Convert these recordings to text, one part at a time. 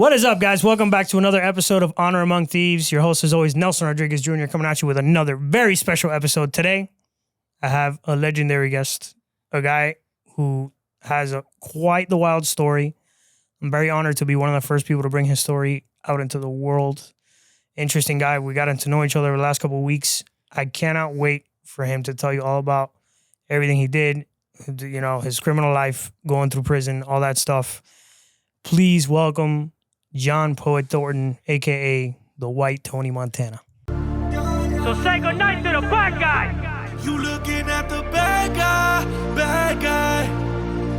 What is up, guys? Welcome back to another episode of Honor Among Thieves. Your host, as always, Nelson Rodriguez Jr., coming at you with another very special episode. Today, I have a legendary guest, a guy who has quite the wild story. I'm very honored to be one of the first people to bring his story out into the world. Interesting guy. We got to know each other over the last couple of weeks. I cannot wait for him to tell you all about everything he did, you know, his criminal life, going through prison, all that stuff. Please welcome John Poet Thornton, a.k.a. the White Tony Montana. So say goodnight to the bad guy. You looking at the bad guy.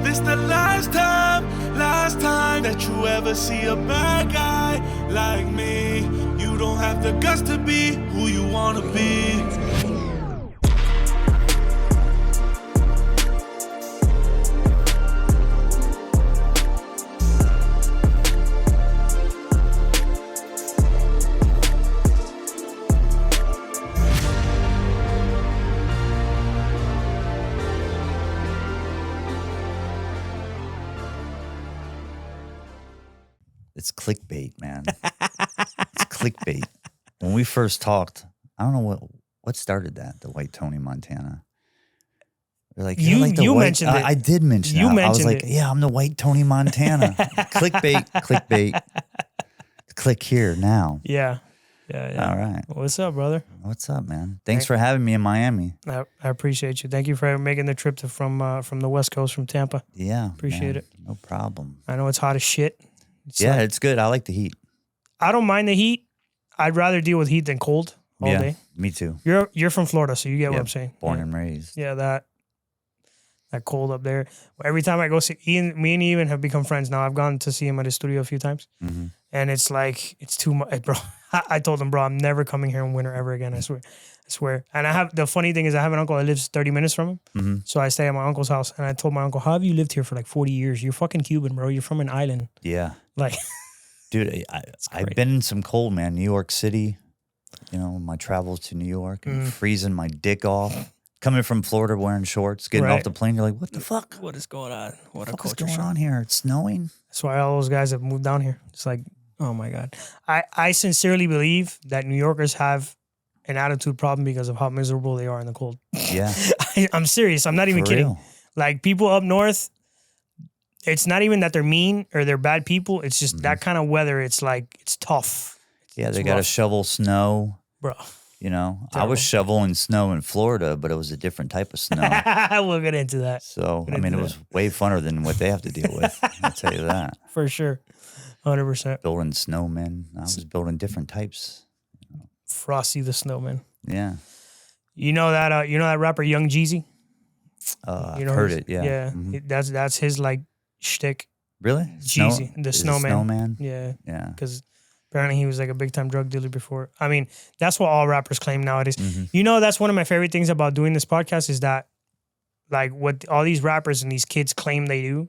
This the last time that you ever see a bad guy like me. You don't have the guts to be who you wanna be. It's clickbait, man. It's clickbait. When we first talked, I don't know what started that, the White Tony Montana. We're like, You white, mentioned it. I did mention You it. mentioned I was like, it. yeah, I'm the White Tony Montana. clickbait. Click here now. Yeah. All right. What's up, brother? What's up, man? Thanks for having me in Miami. I appreciate you. Thank you for making the trip from the West Coast, from Tampa. Yeah. Appreciate man. it. No problem. I know it's hot as shit. It's good. I like the heat. I don't mind the heat. I'd rather deal with heat than cold all day. Me too. You're from Florida, so you get what I'm saying. Born and raised. Yeah, that cold up there. Every time I go see Ian, me and Ian have become friends now. I've gone to see him at his studio a few times, and it's like it's too much, bro. I told him, bro, I'm never coming here in winter ever again. I swear. And the funny thing is, I have an uncle that lives 30 minutes from him, so I stay at my uncle's house. And I told my uncle, "How have you lived here for like 40 years? You're fucking Cuban, bro. You're from an island." Yeah. Like, dude, I've been in some cold, man. New York City, you know, my travels to New York and freezing my dick off. Coming from Florida wearing shorts, getting off the plane, you're like, what the fuck? What is going on? What What is going on here? It's snowing. That's why all those guys have moved down here. It's like, oh my God. I sincerely believe that New Yorkers have an attitude problem because of how miserable they are in the cold. Yeah. I'm serious. I'm not even For kidding. real. Like, people up north, it's not even that they're mean or they're bad people. It's just that kind of weather. It's like, it's tough. Yeah, they It's got to rough. shovel snow. Bro. You know, I Terrible. was shoveling snow in Florida, but it was a different type of snow. We'll get into that. So, I into mean, it that. was way funner than what they have to deal with. I'll tell you that. For sure. 100%. Building snowmen. I was building different types. Frosty the Snowman. Yeah. You know that rapper Young Jeezy? I've heard it. Yeah. Yeah. Mhm. That's his like shtick. Really? Jeezy, the is it snowman. Snowman? Yeah. Yeah. Because apparently he was like a big time drug dealer before. I mean, that's what all rappers claim nowadays. Mhm. You know, that's one of my favorite things about doing this podcast is that, like, what all these rappers and these kids claim they do,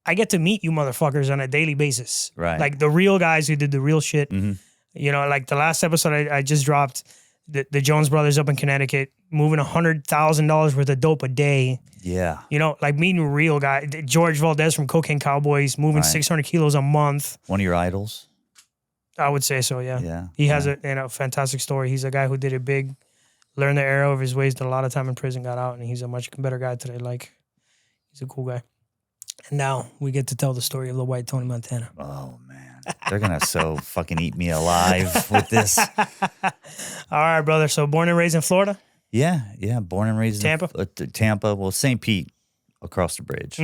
I get to meet you motherfuckers on a daily basis. Right. Like the real guys who did the real shit. Mhm. You know, like the last episode I just dropped, the Jones brothers up in Connecticut moving $100,000 worth of dope a day. Yeah. You know, like meeting real guys. George Valdez from Cocaine Cowboys moving Right. 600 kilos a month. One of your idols? I would say so, yeah. Yeah. He has a fantastic story. He's a guy who did it big, learned the error of his ways, did a lot of time in prison, got out, and he's a much better guy today. Like, he's a cool guy. And now we get to tell the story of the White Tony Montana. Oh, man. They're going to so fucking eat me alive with this. All right, brother. So born and raised in Florida? Yeah. Yeah. Born and raised Tampa? in Tampa. Well, St. Pete across the bridge.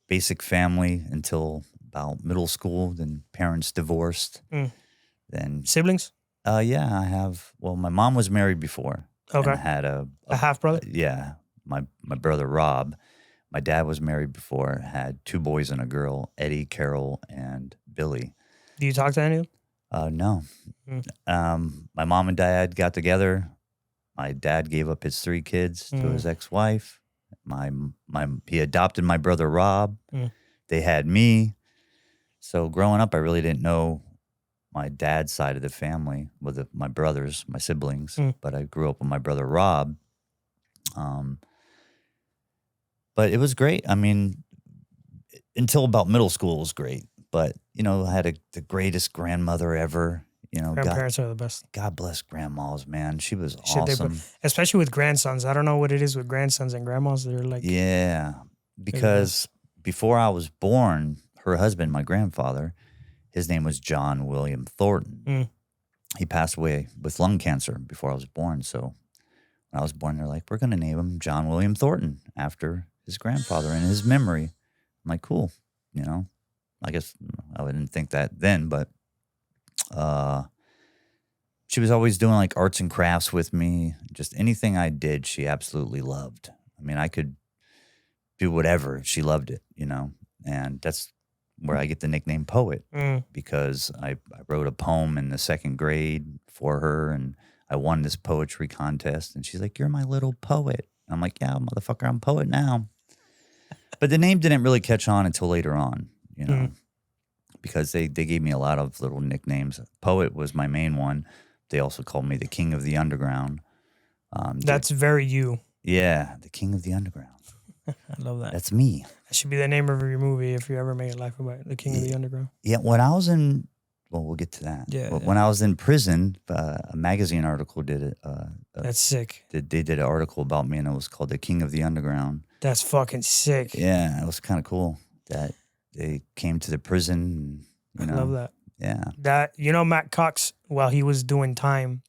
Basic family until about middle school. Then parents divorced. Then, Siblings? yeah, I have. Well, my mom was married before. Okay. And had a half brother? Yeah. My brother, Rob. My dad was married before, had 2 boys and a girl, Eddie, Carol, and Billy. Do you talk to any of them? No. My mom and dad got together. My dad gave up his 3 kids to his ex-wife. He adopted my brother, Rob. They had me. So growing up, I really didn't know my dad's side of the family with my brothers, my siblings. But I grew up with my brother, Rob. But it was great. I mean, until about middle school was great. But, you know, I had the greatest grandmother ever. You know, Grandparents are the best. God bless grandmas, man. She was Shit, awesome. Especially with grandsons. I don't know what it is with grandsons and grandmas. They're like, Yeah, because before I was born, her husband, my grandfather, his name was John William Thornton. Mm. He passed away with lung cancer before I was born. So when I was born, they're like, we're going to name him John William Thornton after his grandfather in his memory. I'm like, cool. You know, I guess I didn't think that then, but she was always doing like arts and crafts with me. Just anything I did, she absolutely loved. I mean, I could do whatever. She loved it, you know, and that's where I get the nickname Poet because I wrote a poem in the 2nd grade for her and I won this poetry contest. And she's like, you're my little poet. I'm like, yeah, motherfucker, I'm poet now. But the name didn't really catch on until later on, you know, because they gave me a lot of little nicknames. Poet was my main one. They also called me the King of the Underground. that's very you. Yeah, the King of the Underground. I love that. That's me. That should be the name of your movie if you ever make a life about it. The King of the Underground. Yeah, when I was in, well, we'll get to that. Yeah, But when I was in prison, a magazine article did it. That's sick. They did an article about me, and it was called "The King of the Underground." That's fucking sick. Yeah, it was kind of cool that they came to the prison. You know, I love that. Yeah, That, you know, Matt Cox, while he was doing time,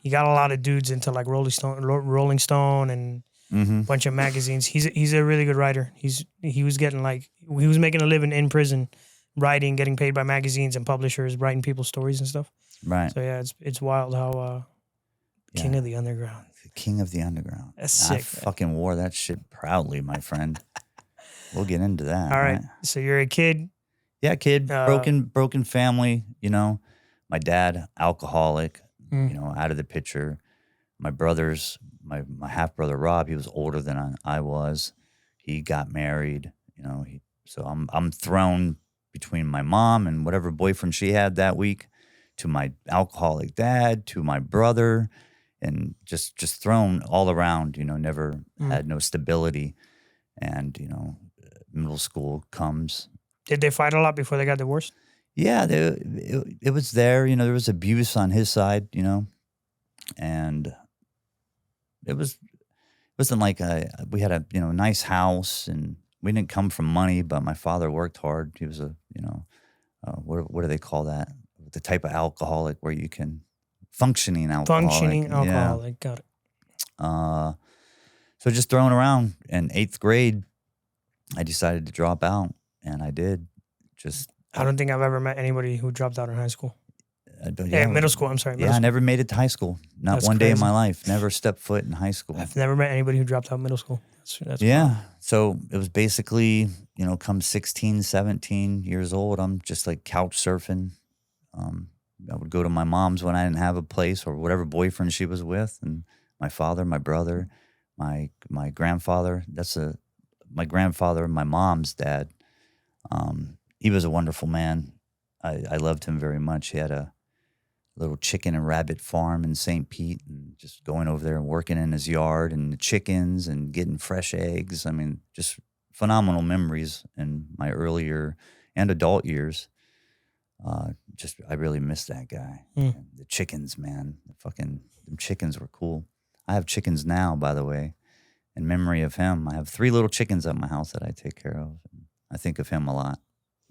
he got a lot of dudes into like Rolling Stone and a bunch of magazines. He's a really good writer. He was making a living in prison, writing, getting paid by magazines and publishers, writing people's stories and stuff. right. So yeah, it's wild how King of the Underground. The King of the Underground. That's sick. I fucking wore that shit proudly, my friend. We'll get into that. All right. So you're a kid. Yeah, kid, broken family, you know. My dad, alcoholic, you know, out of the picture. My brothers, my half-brother Rob, he was older than I was. He got married, you know. So I'm thrown between my mom and whatever boyfriend she had that week to my alcoholic dad, to my brother, and just thrown all around, you know, never had no stability. And, you know, middle school comes. Did they fight a lot before they got divorced? Yeah, it was there. You know, there was abuse on his side, you know, and it wasn't like we had a, you know, nice house, and we didn't come from money, but my father worked hard. He was a, you know, what do they call that? The type of alcoholic where you can functioning alcoholic. Got it. So just thrown around. In 8th grade, I decided to drop out. And I did. I don't think I've ever met anybody who dropped out in high school. Middle school. I'm sorry. I never made it to high school. Not That's one day in crazy. my life. Never stepped foot in high school. I've never met anybody who dropped out middle school. That's yeah. So it was basically, you know, come 16, 17 years old, I'm just like couch surfing. I would go to my mom's when I didn't have a place, or whatever boyfriend she was with, and my father, my brother, my grandfather. My grandfather, my mom's dad. He was a wonderful man. I loved him very much. He had a little chicken and rabbit farm in St. Pete, and just going over there and working in his yard and the chickens and getting fresh eggs. I mean, just phenomenal memories in my earlier and adult years. I really miss that guy. And the chickens, man. Them chickens were cool. I have chickens now, by the way. In memory of him, I have 3 little chickens at my house that I take care of. I think of him a lot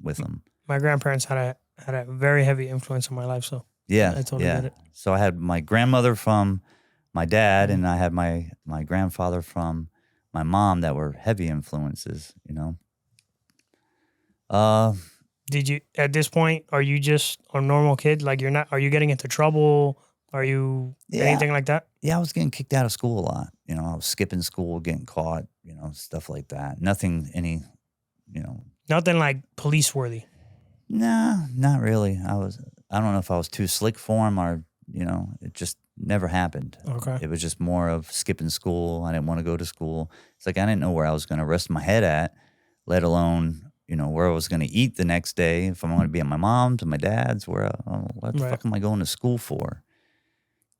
with them. My grandparents had a very heavy influence on my life, so Yeah, I totally get it. So I had my grandmother from my dad, and I had my grandfather from my mom that were heavy influences, you know. Did you, at this point, are you just a normal kid? Like are you getting into trouble? Are you anything like that? Yeah, I was getting kicked out of school a lot. You know, I was skipping school, getting caught, you know, stuff like that. Nothing Nothing like police worthy. Nah, not really. I don't know if I was too slick for him, or, you know, it just never happened. Okay. It was just more of skipping school. I didn't want to go to school. It's like I didn't know where I was going to rest my head at, let alone, you know, where I was going to eat the next day. If I'm going to be at my mom's and my dad's, what the fuck am I going to school for?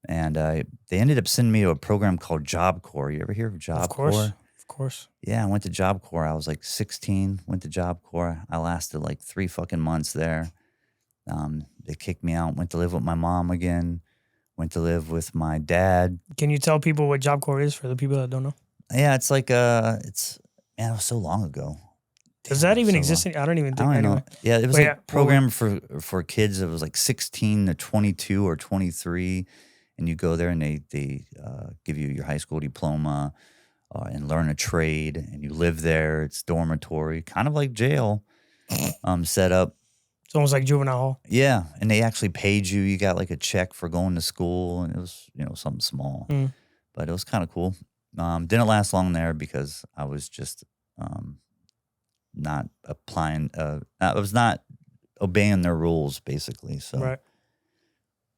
And they ended up sending me to a program called Job Corps. You ever hear of Job Corps? Of course. Yeah, I went to Job Corps. I was like 16, went to Job Corps. I lasted like 3 fucking months there. They kicked me out, went to live with my mom again, went to live with my dad. Can you tell people what Job Corps is for the people that don't know? Yeah, it's like, man, it was so long ago. Does Damn, that even so exist? long. I don't even think. I don't Anyway. know. Yeah, it was But like program for kids. It was like 16 to 22 or 23. And you go there and they give you your high school diploma and learn a trade. And you live there. It's dormitory, kind of like jail set up. It's almost like juvenile hall. Yeah. And they actually paid you. You got like a check for going to school. And it was, something small. But it was kind of cool. Didn't last long there because I was just not applying. I was not obeying their rules, basically. So Right.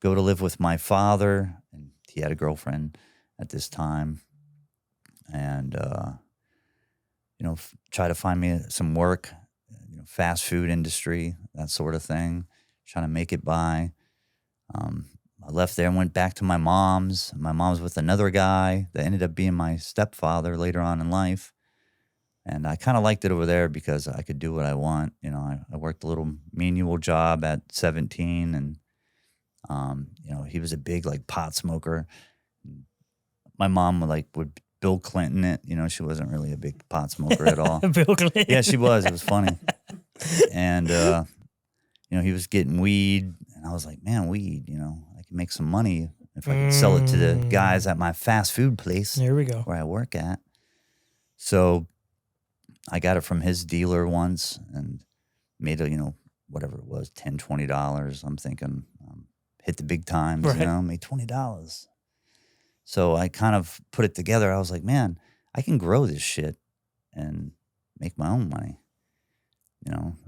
go to live with my father, and he had a girlfriend at this time, and try to find me some work, fast food industry, that sort of thing, trying to make it by. I left there and went back to my mom's. My mom's with another guy that ended up being my stepfather later on in life. And I kind of liked it over there because I could do what I want. I worked a little menial job at 17, and he was a big like pot smoker. My mom would Bill Clinton it. She wasn't really a big pot smoker at all. Bill Clinton. Yeah, she was. It was funny. And he was getting weed, and I was like, man, weed. I can make some money if I could sell it to the guys at my fast food place. There we go. Where I work at. So I got it from his dealer once and made whatever it was, $10, $20. I'm thinking, hit the big times, Right. made $20. So I kind of put it together. I was like, man, I can grow this shit and make my own money.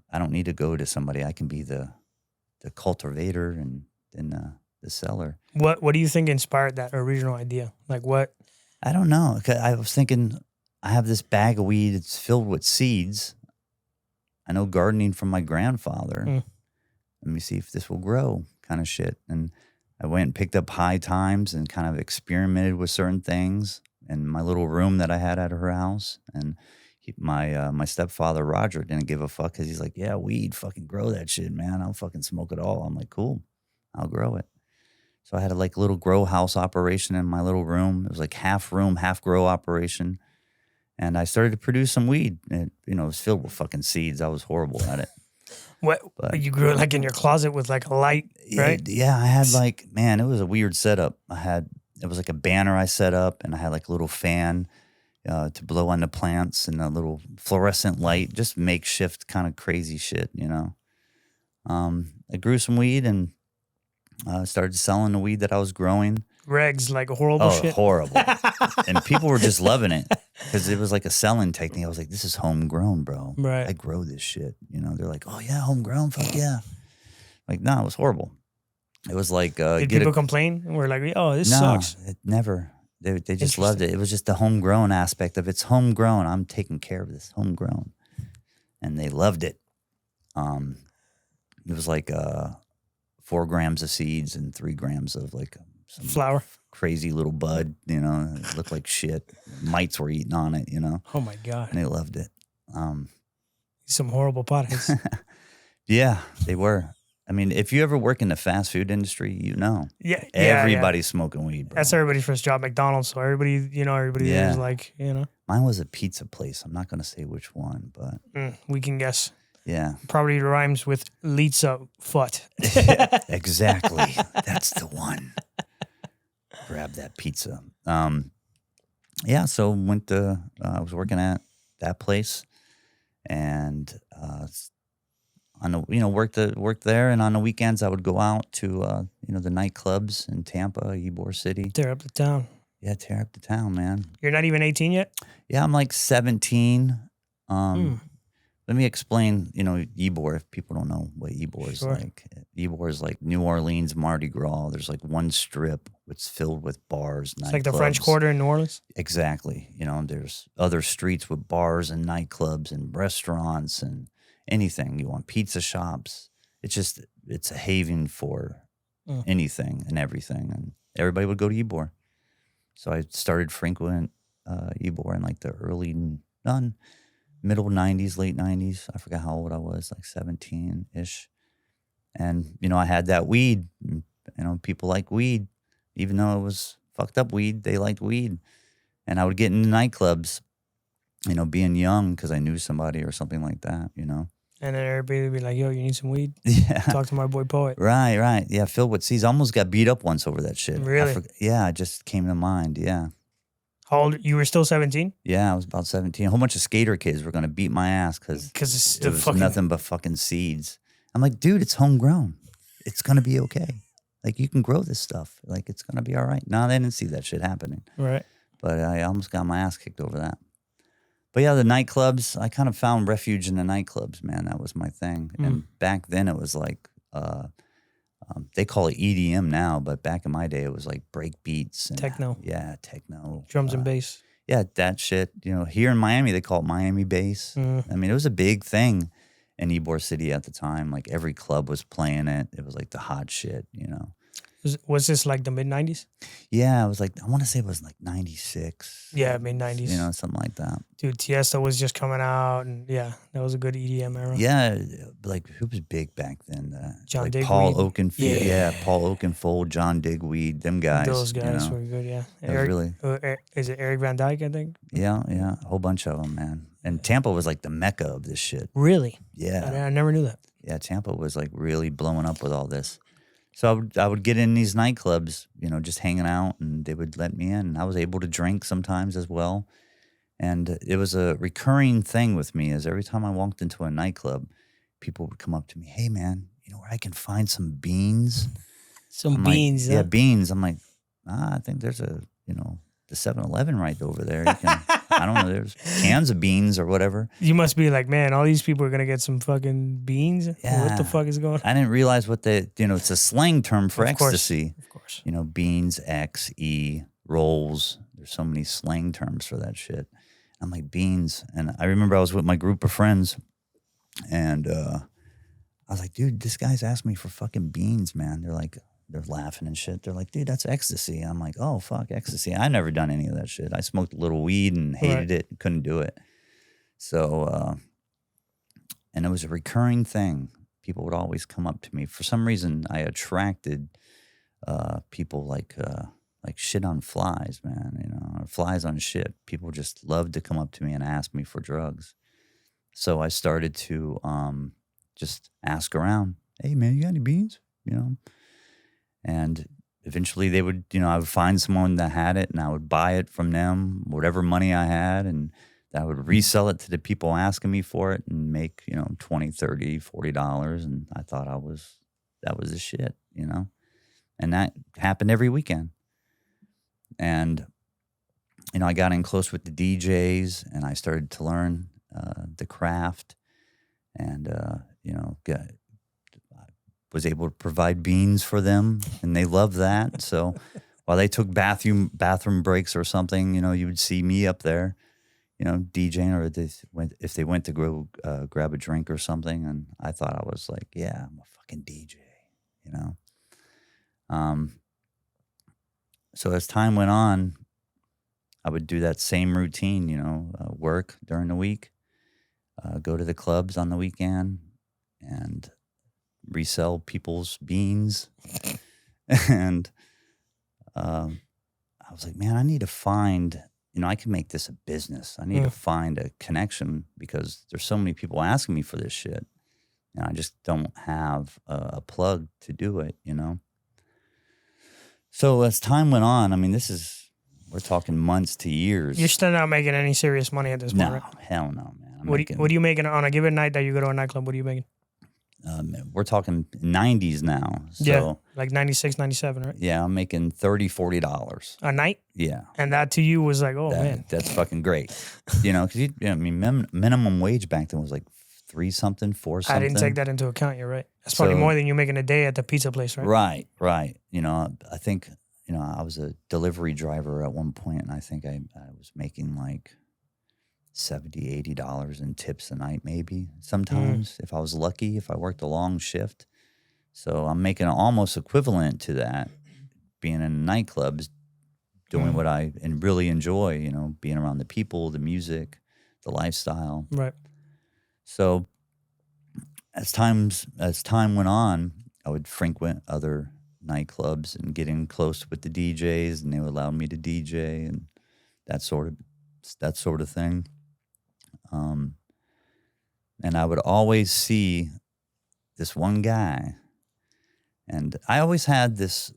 I don't need to go to somebody. I can be the cultivator and then the seller. What do you think inspired that original idea? Like what? I don't know. 'Cause I was thinking, I have this bag of weed. It's filled with seeds. I know gardening from my grandfather. Let me see if this will grow, kind of shit. And I went and picked up High Times and kind of experimented with certain things in my little room that I had at her house. And my stepfather, Roger, didn't give a fuck because he's like, yeah, weed, fucking grow that shit, man. I'll fucking smoke it all. I'm like, cool, I'll grow it. So I had a little grow house operation in my little room. It was like half room, half grow operation. And I started to produce some weed. It was filled with fucking seeds. I was horrible at it. What? But You grew it like in your closet with like a light, right? Yeah, I had it was a weird setup. It was like a banner I set up, and I had like a little fan to blow on the plants and a little fluorescent light, just makeshift kind of crazy shit, I grew some weed and started selling the weed that I was growing. Regs, like horrible shit. Horrible. And people were just loving it because it was like a selling technique. I was like, this is homegrown, bro. Right. I grow this shit. They're like, oh, yeah, homegrown? Fuck yeah. Like, no, it was horrible. It was like... Did people complain? And we're like, oh, this sucks. No, it never. They just loved it. It was just the homegrown aspect of it's homegrown. I'm taking care of this, homegrown. And they loved it. It was like 4 grams of seeds and 3 grams of like... some Flour. Crazy little bud, it looked like shit. Mites were eating on it, Oh my God. and they loved it. Some horrible potheads. Yeah, they were. I mean, if you ever work in the fast food industry, Yeah. everybody's smoking weed, bro. That's everybody's first job, McDonald's. So everybody Yeah. there's like, Mine was a pizza place. I'm not going to say which one, but we can guess. yeah. Probably rhymes with Litza Foot. Exactly. That's the one. Grab that pizza. Yeah, so I was working at that place, and worked there, and on the weekends I would go out to the nightclubs in Tampa, Ybor City. Tear up the town. Yeah, tear up the town, man. You're not even 18 yet? Yeah, I'm like 17. Let me explain, Ybor, if people don't know what Ybor is like. Ybor is like New Orleans Mardi Gras. There's like one strip that's filled with bars, nightclubs. It's like the French Quarter in New Orleans? Exactly. There's other streets with bars and nightclubs and restaurants and anything you want, pizza shops. It's a haven for anything and everything. And everybody would go to Ybor. So I started frequenting Ybor in like the middle 90s, late 90s. I forgot how old I was, like 17-ish. And, I had that weed. People like weed. Even though it was fucked up weed, they liked weed. And I would get into nightclubs, being young because I knew somebody or something like that, And then everybody would be like, yo, you need some weed? Yeah. Talk to my boy Poet. Right. Yeah, filled with seeds. I almost got beat up once over that shit. Really? Yeah, it just came to mind, yeah. How old? You were still 17? Yeah, I was about 17. A whole bunch of skater kids were going to beat my ass because it was nothing but fucking seeds. I'm like, dude, it's homegrown. It's going to be okay. Like, you can grow this stuff. Like, it's going to be all right. No, they didn't see that shit happening. Right. But I almost got my ass kicked over that. But yeah, the nightclubs, I kind of found refuge in the nightclubs, man. That was my thing. And back then it was like, they call it EDM now, but back in my day it was like break beats. And, techno. Yeah, techno. Drums and bass. Yeah, that shit. Here in Miami, they call it Miami bass. I mean, it was a big thing in Ybor City at the time. Like every club was playing it. It was like the hot shit, Was this like the mid-90s? Yeah, it was like, I want to say it was like 96. Yeah, mid-90s. Something like that. Dude, Tiesto was just coming out, and yeah, that was a good EDM era. Yeah, like who was big back then? John like Digweed. Paul Oakenfold. Yeah, Paul Oakenfold, John Digweed, them guys. Those guys were good, yeah. Eric, is it Eric Van Dyke, I think? Yeah, a whole bunch of them, man. And Tampa was like the mecca of this shit. Really? Yeah. I never knew that. Yeah, Tampa was like really blowing up with all this. So I would get in these nightclubs, just hanging out, and they would let me in. And I was able to drink sometimes as well. And it was a recurring thing with me is every time I walked into a nightclub, people would come up to me, hey, man, where I can find some beans? Some beans, like, yeah, beans. I'm like, I think there's the 7-Eleven right over there. You can, I don't know, there's cans of beans or whatever. You must be like, man, all these people are going to get some fucking beans? Yeah. What the fuck is going on? I didn't realize what it's a slang term for ecstasy. Of course. Beans, X, E, rolls. There's so many slang terms for that shit. I'm like, beans. And I remember I was with my group of friends, and I was like, dude, this guy's asked me for fucking beans, man. They're laughing and shit. They're like, dude, that's ecstasy. I'm like, oh, fuck, ecstasy. I never done any of that shit. I smoked a little weed and hated it. Couldn't do it. So, and it was a recurring thing. People would always come up to me. For some reason, I attracted people like shit on flies, man, or flies on shit. People just loved to come up to me and ask me for drugs. So I started to just ask around, hey, man, you got any beans? And eventually they would, I would find someone that had it, and I would buy it from them, whatever money I had, and I would resell it to the people asking me for it and make, $20, $30, $40. And I thought that was the shit, And that happened every weekend. And, I got in close with the DJs, and I started to learn the craft, and, was able to provide beans for them, and they loved that. So while they took bathroom breaks or something, you would see me up there, DJing, or if they went to go grab a drink or something. And I thought I was like, yeah, I'm a fucking DJ, So as time went on, I would do that same routine, work during the week, go to the clubs on the weekend, and resell people's beans. And I was like, man, I need to find, I can make this a business. I need to find a connection, because there's so many people asking me for this shit, and I just don't have a plug to do it, So as time went on, we're talking months to years. You're still not making any serious money at this point, right? Hell no, man. What are you making on a given night that you go to a nightclub? What are you making? We're talking 90s now. So, yeah, like 96, 97, right? Yeah, I'm making $30, $40. A night? Yeah. And that to you was like, man. That's fucking great. Because minimum wage back then was like 3-something, 4-something. I didn't take that into account, you're right. That's probably more than you making a day at the pizza place, right? Right. I think, I was a delivery driver at one point, and I think I was making like $70, $80 in tips a night, maybe sometimes, if I was lucky, if I worked a long shift. So I'm making almost equivalent to that, being in nightclubs, doing what I really enjoy, you know, being around the people, the music, the lifestyle. Right. So as time went on, I would frequent other nightclubs and get in close with the DJs, and they would allow me to DJ and that sort of thing. And I would always see this one guy, and I always had this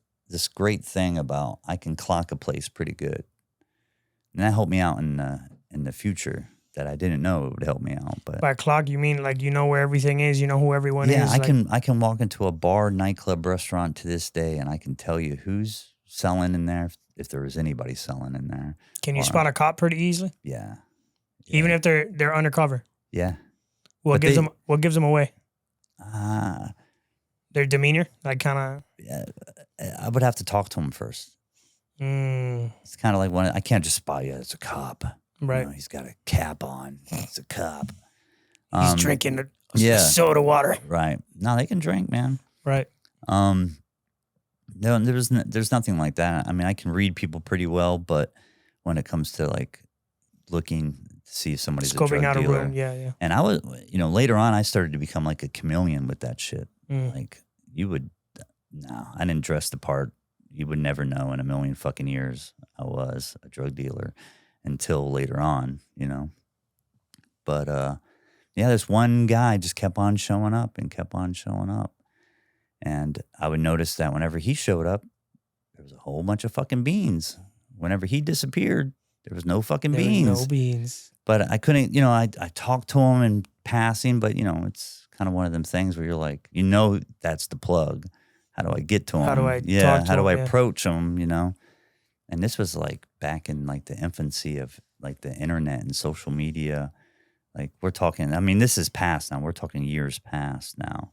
great thing about I can clock a place pretty good, and that helped me out in the future. That I didn't know it would help me out. But by clock, you mean like you know where everything is, you know who everyone is? Yeah, I can walk into a bar, nightclub, restaurant to this day, and I can tell you who's selling in there, if there was anybody selling in there. Can you spot a cop pretty easily? Yeah. Even if they're undercover. Yeah. What gives them away? Their demeanor, like kind of. Yeah, I would have to talk to them first. It's kind of like I can't just spot you. It's a cop. Right. You know, he's got a cap on. It's a cop. He's drinking a soda water. Right. No, they can drink, man. Right. No, there's nothing like that. I mean, I can read people pretty well, but when it comes to like looking to see if somebody's scoping a drug out dealer, a room, yeah. And I was, later on, I started to become like a chameleon with that shit. Like I didn't dress the part. You would never know in a million fucking years I was a drug dealer until later on, But this one guy just kept on showing up and kept on showing up. And I would notice that whenever he showed up, there was a whole bunch of fucking beans. Whenever he disappeared, there was no fucking beans. No beans. But I couldn't, I talked to him in passing, but, it's kind of one of them things where you're like, that's the plug. How do I get to him? How do I approach him, And this was like back in like the infancy of like the internet and social media. Like we're talking, I mean, this is past now. We're talking years past now.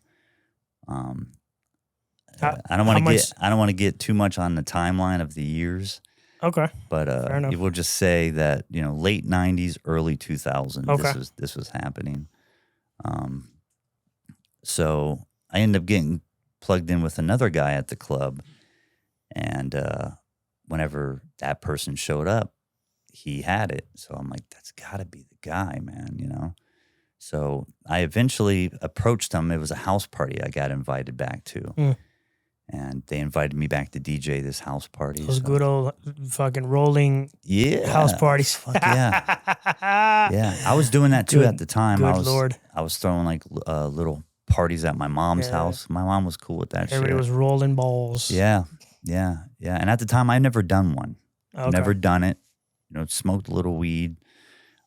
I don't want to get too much on the timeline of the years. Okay. But you will just say that, late 90s, early 2000s, okay. this was happening. So I ended up getting plugged in with another guy at the club, and whenever that person showed up, he had it. So I'm like, that's got to be the guy, man, So I eventually approached him. It was a house party I got invited back to. And they invited me back to DJ this house party. Those good old fucking rolling house parties. Fuck yeah. Yeah, I was doing that too at the time. Lord. I was throwing like little parties at my mom's house. My mom was cool with that Everybody was rolling balls. Yeah. And at the time, I'd never done one. Okay. Never done it. Smoked a little weed.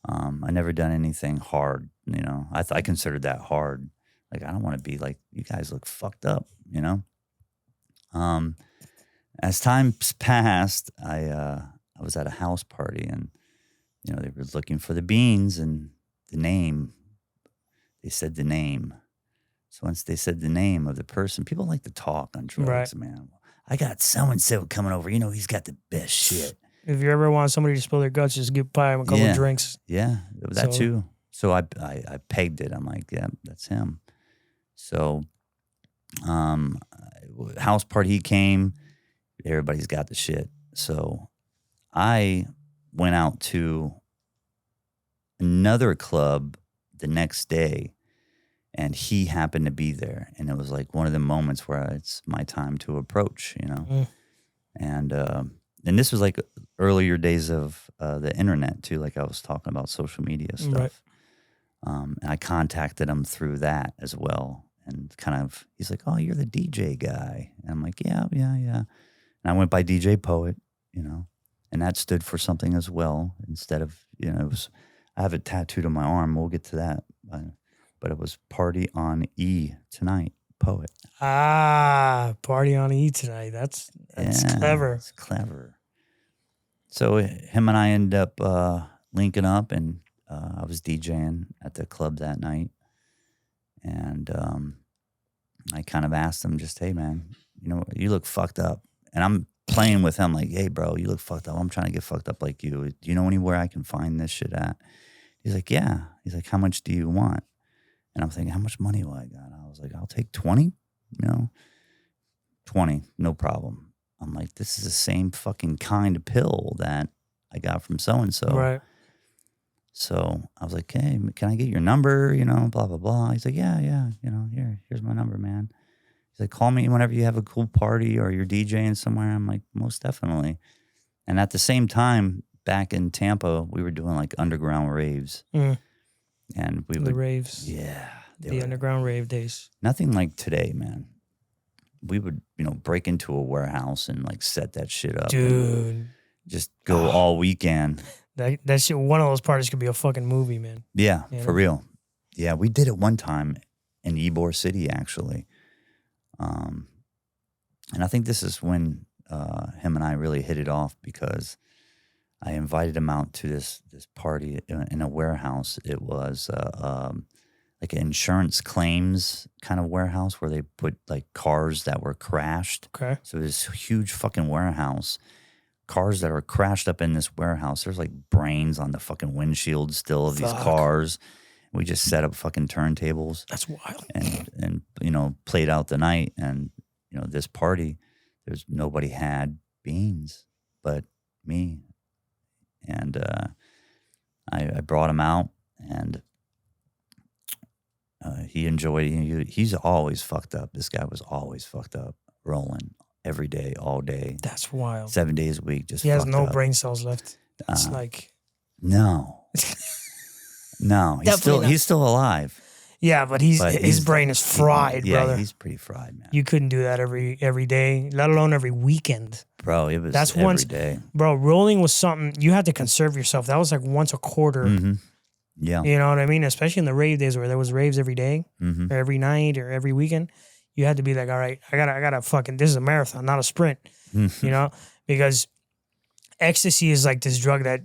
I never done anything hard. I considered that hard. Like, I don't want to be like, you guys look fucked up, As time passed, I was at a house party, and they were looking for the beans and the name. They said the name. So once they said the name of the person, people like to talk on drugs, man. I got so and so coming over. He's got the best shit. If you ever want somebody to spill their guts, just buy them a couple of drinks. Yeah, that too. So I pegged it. I'm like, yeah, that's him. So, house party, he came. Everybody's got the shit. So I went out to another club the next day, and he happened to be there. And it was like one of the moments where it's my time to approach, And this was like earlier days of the internet too, like I was talking about social media stuff. Right. And I contacted him through that as well. And kind of, he's like, oh, you're the DJ guy. And I'm like, yeah. And I went by DJ Poet, and that stood for something as well. Instead of, I have it tattooed on my arm. We'll get to that. But it was Party on E Tonight, Poet. Party on E Tonight. That's clever. It's clever. So him and I ended up linking up, and I was DJing at the club that night. And I kind of asked him just, hey, man, you look fucked up. And I'm playing with him like, hey, bro, you look fucked up. I'm trying to get fucked up like you. Do you know anywhere I can find this shit at? He's like, yeah. He's like, how much do you want? And I'm thinking, how much money do I got? I was like, I'll take 20, 20, no problem. I'm like, this is the same fucking kind of pill that I got from so-and-so. Right. So I was like, hey, can I get your number? You know, blah, blah, blah. He's like, yeah. You know, here's my number, man. He's like, call me whenever you have a cool party or you're DJing somewhere. I'm like, most definitely. And at the same time, back in Tampa, we were doing like underground raves. And we would. The raves. Yeah. The underground rave days. Nothing like today, man. We would, you know, break into a warehouse and like set that shit up. Dude. Just go all weekend. That shit, one of those parties could be a fucking movie, man. Yeah, you know? for real. Yeah, we did it one time in Ybor City, actually. And I think this is when him and I really hit it off because I invited him out to this party in a warehouse. It was like an insurance claims kind of warehouse where they put like cars that were crashed. Okay. So this huge fucking warehouse. Cars that are crashed up in this warehouse. There's like brains on the fucking windshield still of these cars. We just set up fucking turntables. That's wild. And you know, played out the night. And, you know, this party, nobody had beans but me. And I brought him out and he enjoyed it. He's always fucked up. This guy was always fucked up, rolling. Every day, all day. That's wild. 7 days a week, just he has no up. brain cells left. That's like no. He's still alive. Yeah, but his brain is fried, brother. Yeah, he's pretty fried, man. You couldn't do that every day, let alone every weekend. Bro, it was every day. Bro, rolling was something you had to conserve yourself. That was like once a quarter. Mm-hmm. Yeah. You know what I mean? Especially in the rave days where there was raves every day, or every night, or every weekend. You had to be like, all right, I gotta fucking, this is a marathon, not a sprint, you know? Because ecstasy is like this drug that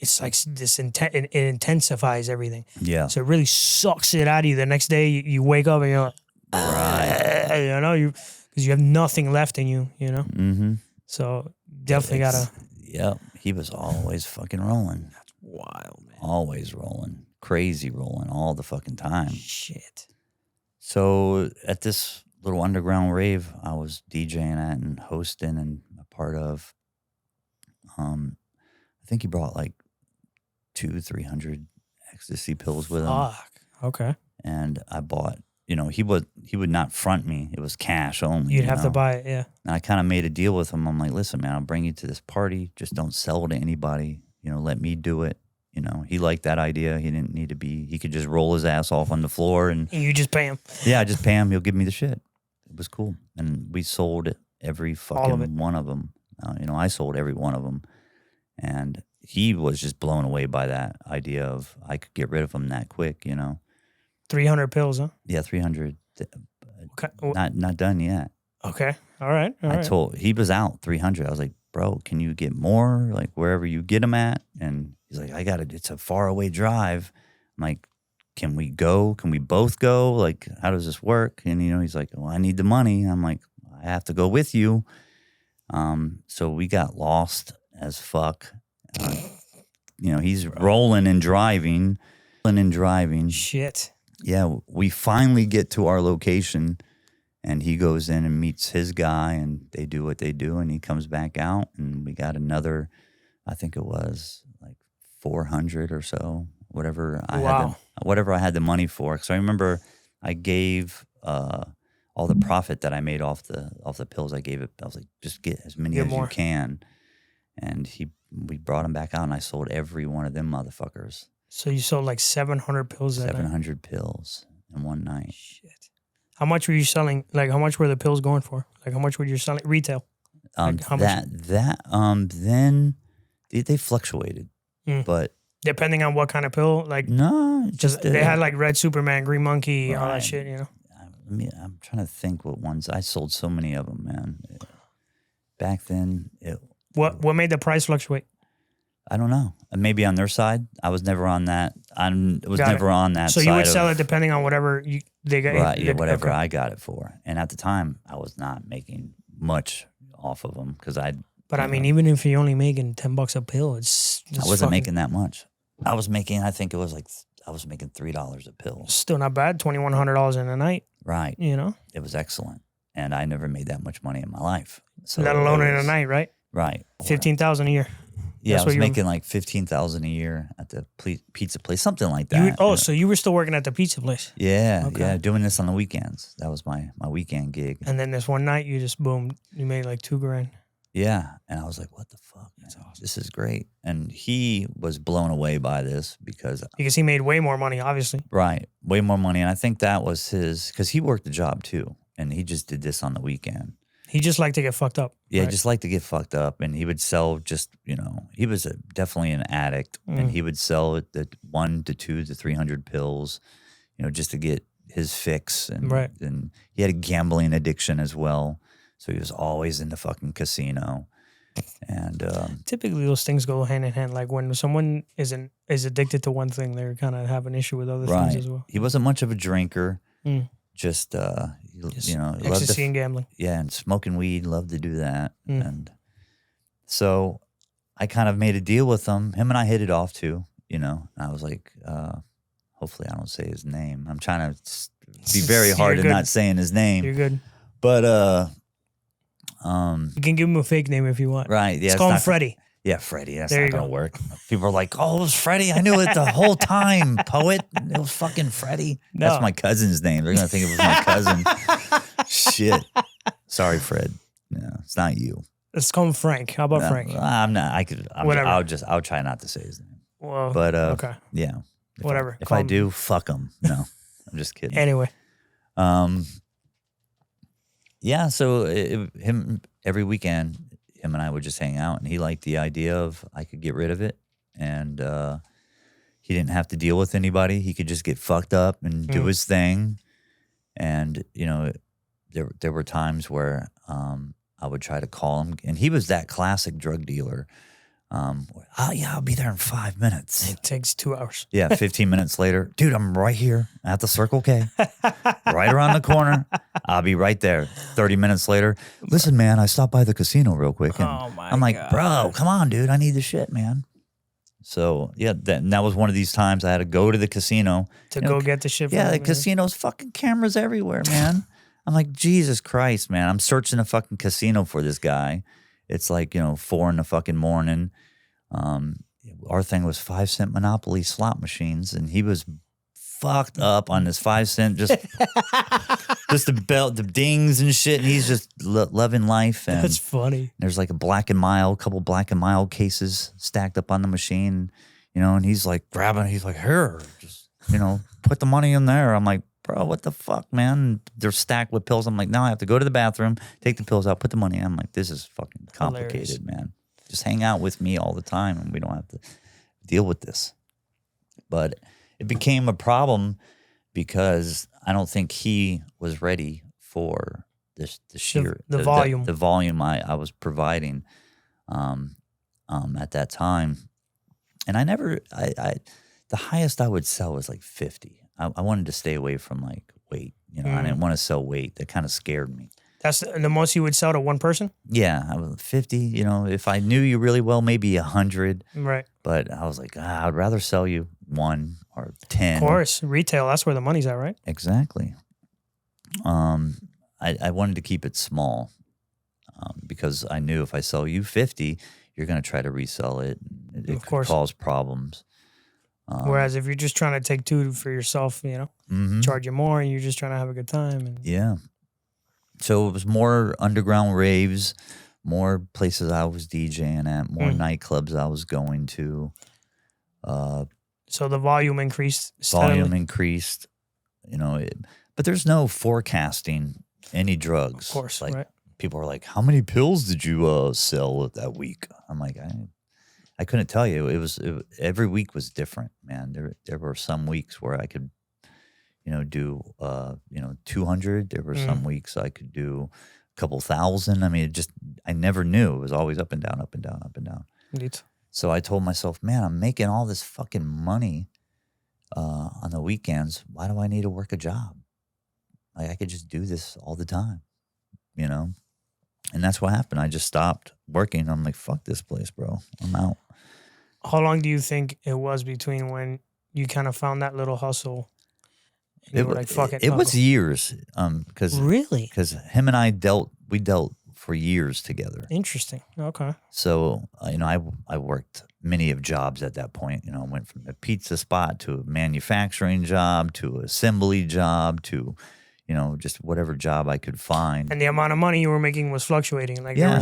it's like this, it intensifies everything. Yeah. So it really sucks it out of you. The next day you wake up and you're like, right. You know, because you have nothing left in you, you know? Mm-hmm. So definitely gotta. Yeah. He was always fucking rolling. That's wild, man. Always rolling. Crazy rolling all the fucking time. Shit. So at this little underground rave I was DJing at and hosting and a part of, I think he brought like 200-300 ecstasy pills with him. Fuck. Okay. And I bought, you know, he would not front me. It was cash only. You'd have to buy it, yeah. And I kind of made a deal with him. I'm like, listen, man, I'll bring you to this party. Just don't sell it to anybody. You know, let me do it. You know, he liked that idea. He didn't need to be, he could just roll his ass off on the floor. And you just pay him. Yeah, I just pay him. He'll give me the shit. It was cool. And we sold every fucking one of them. You know, I sold every one of them. And he was just blown away by that idea of I could get rid of them that quick, you know. 300 pills, huh? Yeah, 300. Okay. Not done yet. Okay. All right. He was out 300. I was like, bro, can you get more? Like wherever you get them at? And he's like, it's a far away drive. I'm like, can we go? Can we both go? Like, how does this work? And, you know, he's like, well, I need the money. I'm like, I have to go with you. So we got lost as fuck. You know, he's rolling and driving. Shit. Yeah, we finally get to our location. And he goes in and meets his guy, and they do what they do, and he comes back out, and we got another, I think it was like 400 or so, whatever I had the money for. Because I remember I gave all the profit that I made off the pills. I gave it. I was like, just get as many as you can. And we brought him back out, and I sold every one of them motherfuckers. So you sold like 700 pills that night? 700 pills in one night. Shit. How much were you selling? Like, how much were the pills going for? Like, how much were you selling retail? Like, how much? Then they fluctuated, but depending on what kind of pill, like just they had like Red Superman, Green Monkey, all that shit, you know. I'm trying to think what ones I sold. So many of them, man. Back then, what made the price fluctuate? I don't know. Maybe on their side. I was never on that. Never on that so side. So you would sell it depending on whatever they got. Right, yeah, whatever I got it for. And at the time, I was not making much off of them because But I mean, even if you're only making $10 a pill, I wasn't making that much. I was making, I think it was like, I was making $3 a pill. Still not bad. $2,100 in a night. Right. You know? It was excellent. And I never made that much money in my life. So Let alone it in a was- night, right? Right. 15,000 a year. Yeah, That's I what was you were- making like 15,000 a year at the pizza place, something like that. So you were still working at the pizza place. Yeah, Okay. yeah, doing this on the weekends. That was my weekend gig. And then this one night you just boom, you made like $2,000. Yeah, and I was like, "What the fuck? Man? This is great." And he was blown away by this because He made way more money, obviously. right, way more money. And I think that was because he worked the job too, and he just did this on the weekend. He just liked to get fucked up. Yeah, right? just like to get fucked up, and he would sell just he was definitely an addict, and he would sell the 1 to 2 to 300 pills, just to get his fix, and Right. and he had a gambling addiction as well, so he was always in the fucking casino, and Typically those things go hand in hand. Like when someone is addicted to one thing, they kind of have an issue with other things as well. He wasn't much of a drinker, just Just loved ecstasy and gambling. yeah, and smoking weed, loved to do that. Mm. And so I kind of made a deal with him. Him and I hit it off too, I was like, hopefully I don't say his name. I'm trying to be very hard at good. not saying his name. You're good. But You can give him a fake name if you want. right, yeah. Let's call him not- Freddie. Yeah, Freddie. That's There not you gonna go. work. People are like, "Oh, it was Freddie. I knew it the whole time, poet. It was fucking Freddie." No. That's my cousin's name. They're gonna think it was my cousin. Shit. Sorry, Fred. No, it's not you. Let's call him Frank. How about No, Frank? I'm not. Whatever. I'll try not to say his name. Well, But okay. yeah. If Whatever. If Call I him- do, fuck him. No, I'm just kidding. Anyway, Yeah. So him every weekend, him and I would just hang out, and he liked the idea of I could get rid of it, and he didn't have to deal with anybody. He could just get fucked up and do his thing, and there were times where I would try to call him, and he was that classic drug dealer. I'll be there in 5 minutes. it takes 2 hours. Yeah, 15 minutes later, dude, I'm right here at the Circle K, right around the corner. I'll be right there. 30 minutes later, listen, man, I stopped by the casino real quick, and Oh, my I'm like, God. bro, come on, dude, I need the shit, man. So yeah, that was one of these times I had to go to the casino To go get the shit. Yeah, from the him, casino's fucking cameras everywhere, man. I'm like, Jesus Christ, man. I'm searching a fucking casino for this guy. It's like, 4 in the fucking morning. Our thing was 5-cent Monopoly slot machines, and he was fucked up on this 5-cent, just the dings and shit, and he's just loving life. And That's funny. there's like couple Black and Mild cases stacked up on the machine, and he's like grabbing, he's like, here, just, put the money in there. I'm like, bro, what the fuck, man? They're stacked with pills. I'm like, now I have to go to the bathroom, take the pills out, put the money in. I'm like, this is fucking complicated, Hilarious. man. Just hang out with me all the time, and we don't have to deal with this. But it became a problem because I don't think he was ready for the volume. the volume I was providing at that time. And I the highest I would sell was like 50. I wanted to stay away from like weight, I didn't want to sell weight. That kind of scared me. That's the most you would sell to one person? Yeah, I was 50, if I knew you really well, maybe 100. Right. But I was like, I'd rather sell you 1 or 10. Of course. Retail, that's where the money's at, right? Exactly. I wanted to keep it small because I knew if I sell you 50, you're going to try to resell it. It Of could course. cause problems. Whereas if you're just trying to take 2 for yourself, Mhm. charge you more, and you're just trying to have a good time. And Yeah. So it was more underground raves, more places I was DJing at, more nightclubs I was going to. so the volume increased steadily. Volume increased, but there's no forecasting any drugs. Of course, like right. people are like, "How many pills did you sell that week?" I'm like, I couldn't tell you. Every week was different, man. There were some weeks where I could, do 200. There were some weeks I could do a couple thousand. I mean, I never knew. It was always up and down, up and down, up and down. Indeed. So I told myself, man, I'm making all this fucking money on the weekends. Why do I need to work a job? Like I could just do this all the time, And that's what happened. I just stopped working. I'm like, fuck this place, bro. I'm out. How long do you think it was between when you kind of found that little hustle? And you were like, fuck it. It was years. Because Really? him and I dealt for years together. Interesting. Okay. So, I worked many of jobs at that point. I went from a pizza spot to a manufacturing job to an assembly job to, just whatever job I could find. And the amount of money you were making was fluctuating. Like, Yeah.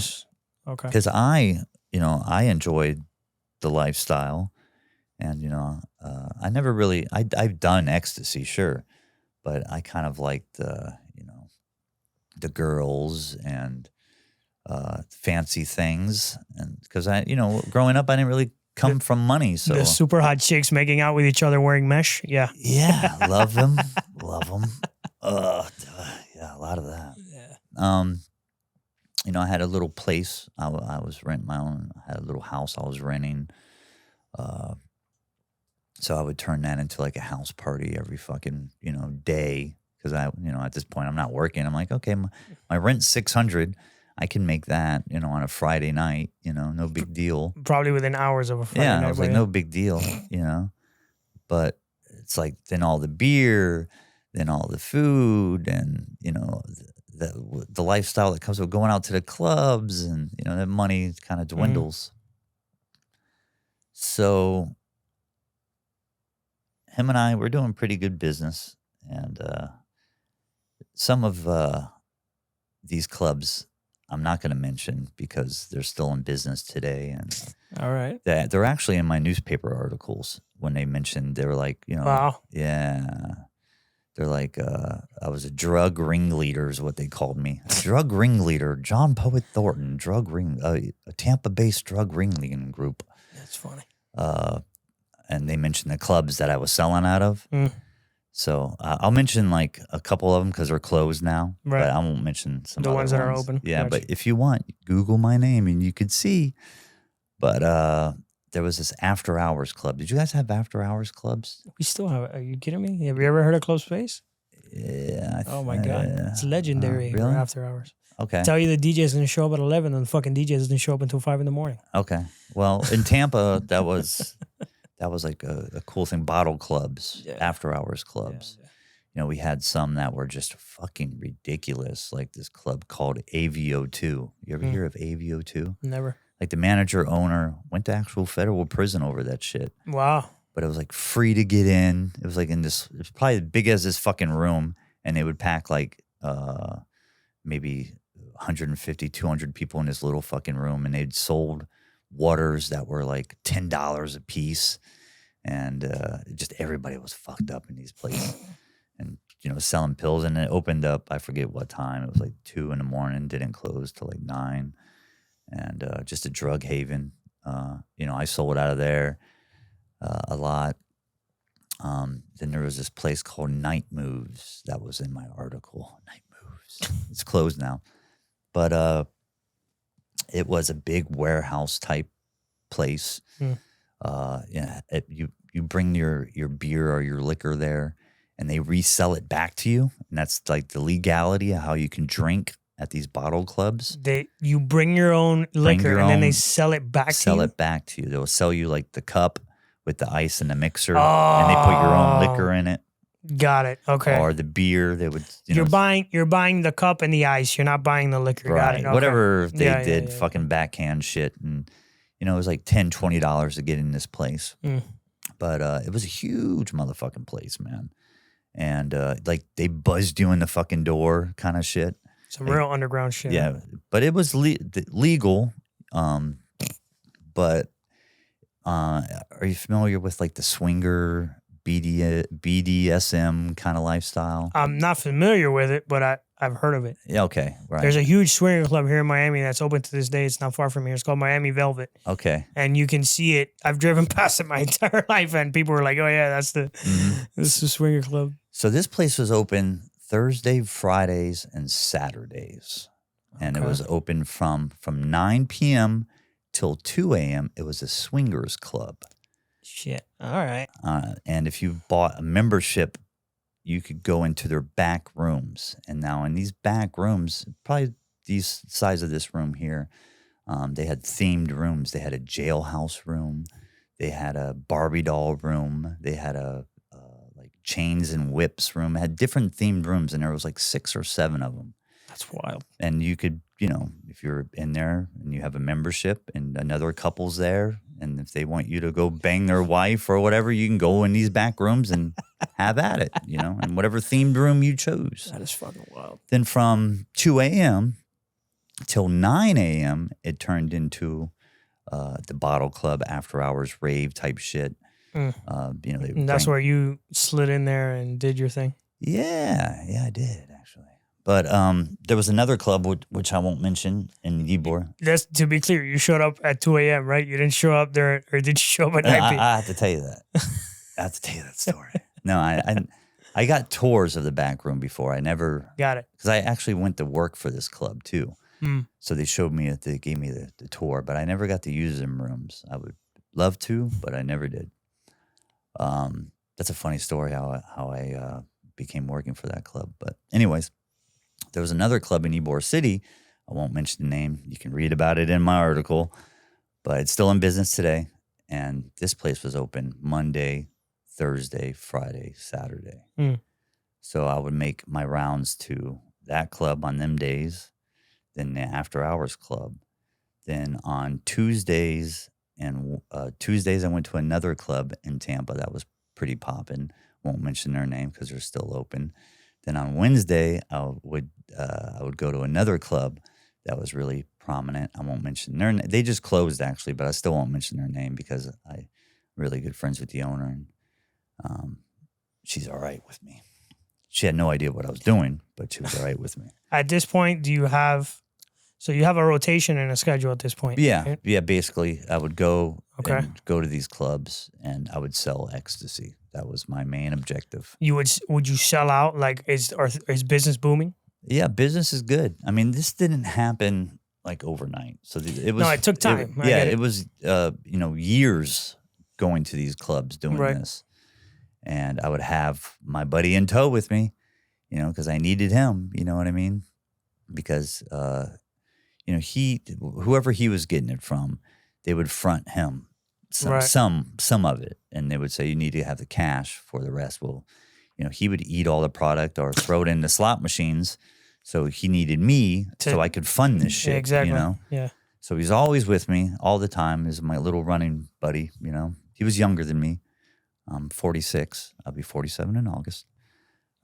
Okay. Because I enjoyed the lifestyle. And, I never really, I've done ecstasy, sure. But I kind of liked the girls and fancy things. And because growing up, I didn't really come from money. So the super hot chicks making out with each other wearing mesh. Yeah. Yeah. Love them. Yeah, a lot of that. Yeah. I had a little place. I was renting my own. I had a little house I was renting. So I would turn that into like a house party every fucking, day. Because at this point I'm not working. I'm like, okay, my rent's $600. I can make that, on a Friday night, no big deal. Probably within hours of a Friday night. I was like, no big deal, But it's like then all the beer, then all the food, and the lifestyle that comes with going out to the clubs, and that money kind of dwindles. So him and I were doing pretty good business, and some of these clubs I'm not going to mention because they're still in business today, and all right, they're actually in my newspaper articles. When they mentioned, they were like, wow, yeah, they're like, I was a drug ringleader is what they called me, drug ringleader, John Poet Thornton, a Tampa-based drug ringleading group. That's funny. And they mentioned the clubs that I was selling out of. So I'll mention like a couple of them because they're closed now. Right. But I won't mention some the other ones that are open. Yeah, Gotcha. but if you want, Google my name and you could see. But there was this after hours club. Did you guys have after hours clubs? We still have it. Are you kidding me? Have you ever heard of Club Space? Yeah. Oh my God. It's legendary for really? after hours. Okay. Tell you the DJ's going to show up at 11 and the fucking DJ doesn't show up until 5 in the morning. Okay. Well, in Tampa, that was like a cool thing. Bottle clubs, after hours clubs. Yeah. We had some that were just fucking ridiculous, like this club called AVO2. You ever hear of AVO2? Never. Like the manager owner went to actual federal prison over that shit. Wow. But it was like free to get in. It was like it was probably as big as this fucking room, and they would pack like maybe 150, 200 people in this little fucking room, and they'd sold waters that were like $10 a piece, and just everybody was fucked up in these places, and selling pills. And it opened up, I forget what time, it was like 2 in the morning, didn't close till like 9, and just a drug haven. I sold out of there a lot. Then there was this place called Night Moves that was in my article. Night Moves. It's closed now. But it was a big warehouse type place. You bring your beer or your liquor there, and they resell it back to you. And that's like the legality of how you can drink at these bottle clubs. You bring your own liquor and then they sell it back to you? Sell it back to you. They'll sell you like the cup with the ice and the mixer, and they put your own liquor in it. Got it. Okay. Or the beer, they would. You're buying the cup and the ice. You're not buying the liquor. Right. Got it. Okay. Whatever they did, fucking backhand shit, and it was like $10, $20 to get in this place. But it was a huge motherfucking place, man. And like they buzzed you in the fucking door, kind of shit. Some real underground shit. Yeah, but it was legal. But are you familiar with like the swinger BDSM kind of lifestyle? I'm not familiar with it, but I've heard of it. Yeah, okay, right. There's a huge swinger club here in Miami that's open to this day. It's not far from here. It's called Miami Velvet. Okay. And you can see it. I've driven past it my entire life, and people were like, "Oh yeah, that's this is the swinger club." So this place was open Thursday, Fridays, and Saturdays, and it was open from 9 p.m. till 2 a.m. It was a swingers club. Shit. All right. And if you bought a membership, you could go into their back rooms. And now in these back rooms, probably these size of this room here, they had themed rooms. They had a jailhouse room. They had a Barbie doll room. They had a like chains and whips room. It had different themed rooms, and there was like 6 or 7 of them. That's wild. And you could if you're in there and you have a membership and another couple's there, and if they want you to go bang their wife or whatever, you can go in these back rooms and have at it, and whatever themed room you chose. That is fucking wild. Then from 2 a.m. till 9 a.m., it turned into the bottle club, after hours rave type shit. And that's where you slid in there and did your thing? Yeah, I did actually. But there was another club which I won't mention in Ybor. That's to be clear. You showed up at 2 a.m., right? You didn't show up there, or did you show up at 9 p.m.? I have to tell you that. I have to tell you that story. No, I got tours of the back room before. I never got it because I actually went to work for this club too. So they showed me it. They gave me the tour, but I never got to use them rooms. I would love to, but I never did. That's a funny story how I became working for that club. But anyways. There was another club in Ybor City. I won't mention the name. You can read about it in my article, but it's still in business today. And this place was open Monday, Thursday, Friday, Saturday. So I would make my rounds to that club on them days, then the after hours club. Then on Tuesdays I went to another club in Tampa that was pretty popping. Won't mention their name because they're still open. Then on Wednesday, I would go to another club that was really prominent. I won't mention their name. They just closed actually, but I still won't mention their name because I'm really good friends with the owner, and she's all right with me. She had no idea what I was doing, but she was all right with me. At this point, you have a rotation and a schedule at this point? Yeah, right? yeah. Basically, I would go to these clubs and I would sell ecstasy. That was my main objective. Would you sell out? Like, is business booming? Yeah, business is good. I mean, this didn't happen like overnight. So it was. No, it took time. It was years going to these clubs doing this, and I would have my buddy in tow with me, because I needed him. You know what I mean? Because whoever he was getting it from, they would front him some of it, and they would say you need to have the cash for the rest. Well, he would eat all the product or throw it in the slot machines, so he needed me so I could fund this shit. Yeah, exactly. Yeah. So he's always with me all the time. He's my little running buddy. He was younger than me. I'm 46. I'll be 47 in August.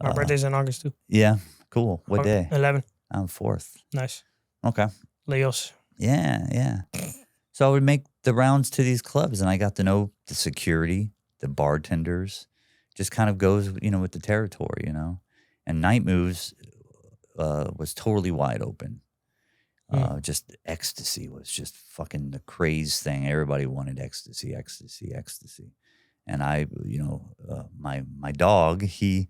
My birthday's in August too. Yeah, cool. What day? 11. I'm 4th. Nice. Okay. Leos. Yeah. So I would make the rounds to these clubs, and I got to know the security, the bartenders. Just kind of goes, with the territory, And Night Moves was totally wide open. Just ecstasy was just fucking the craze thing. Everybody wanted ecstasy. And I, my dog, the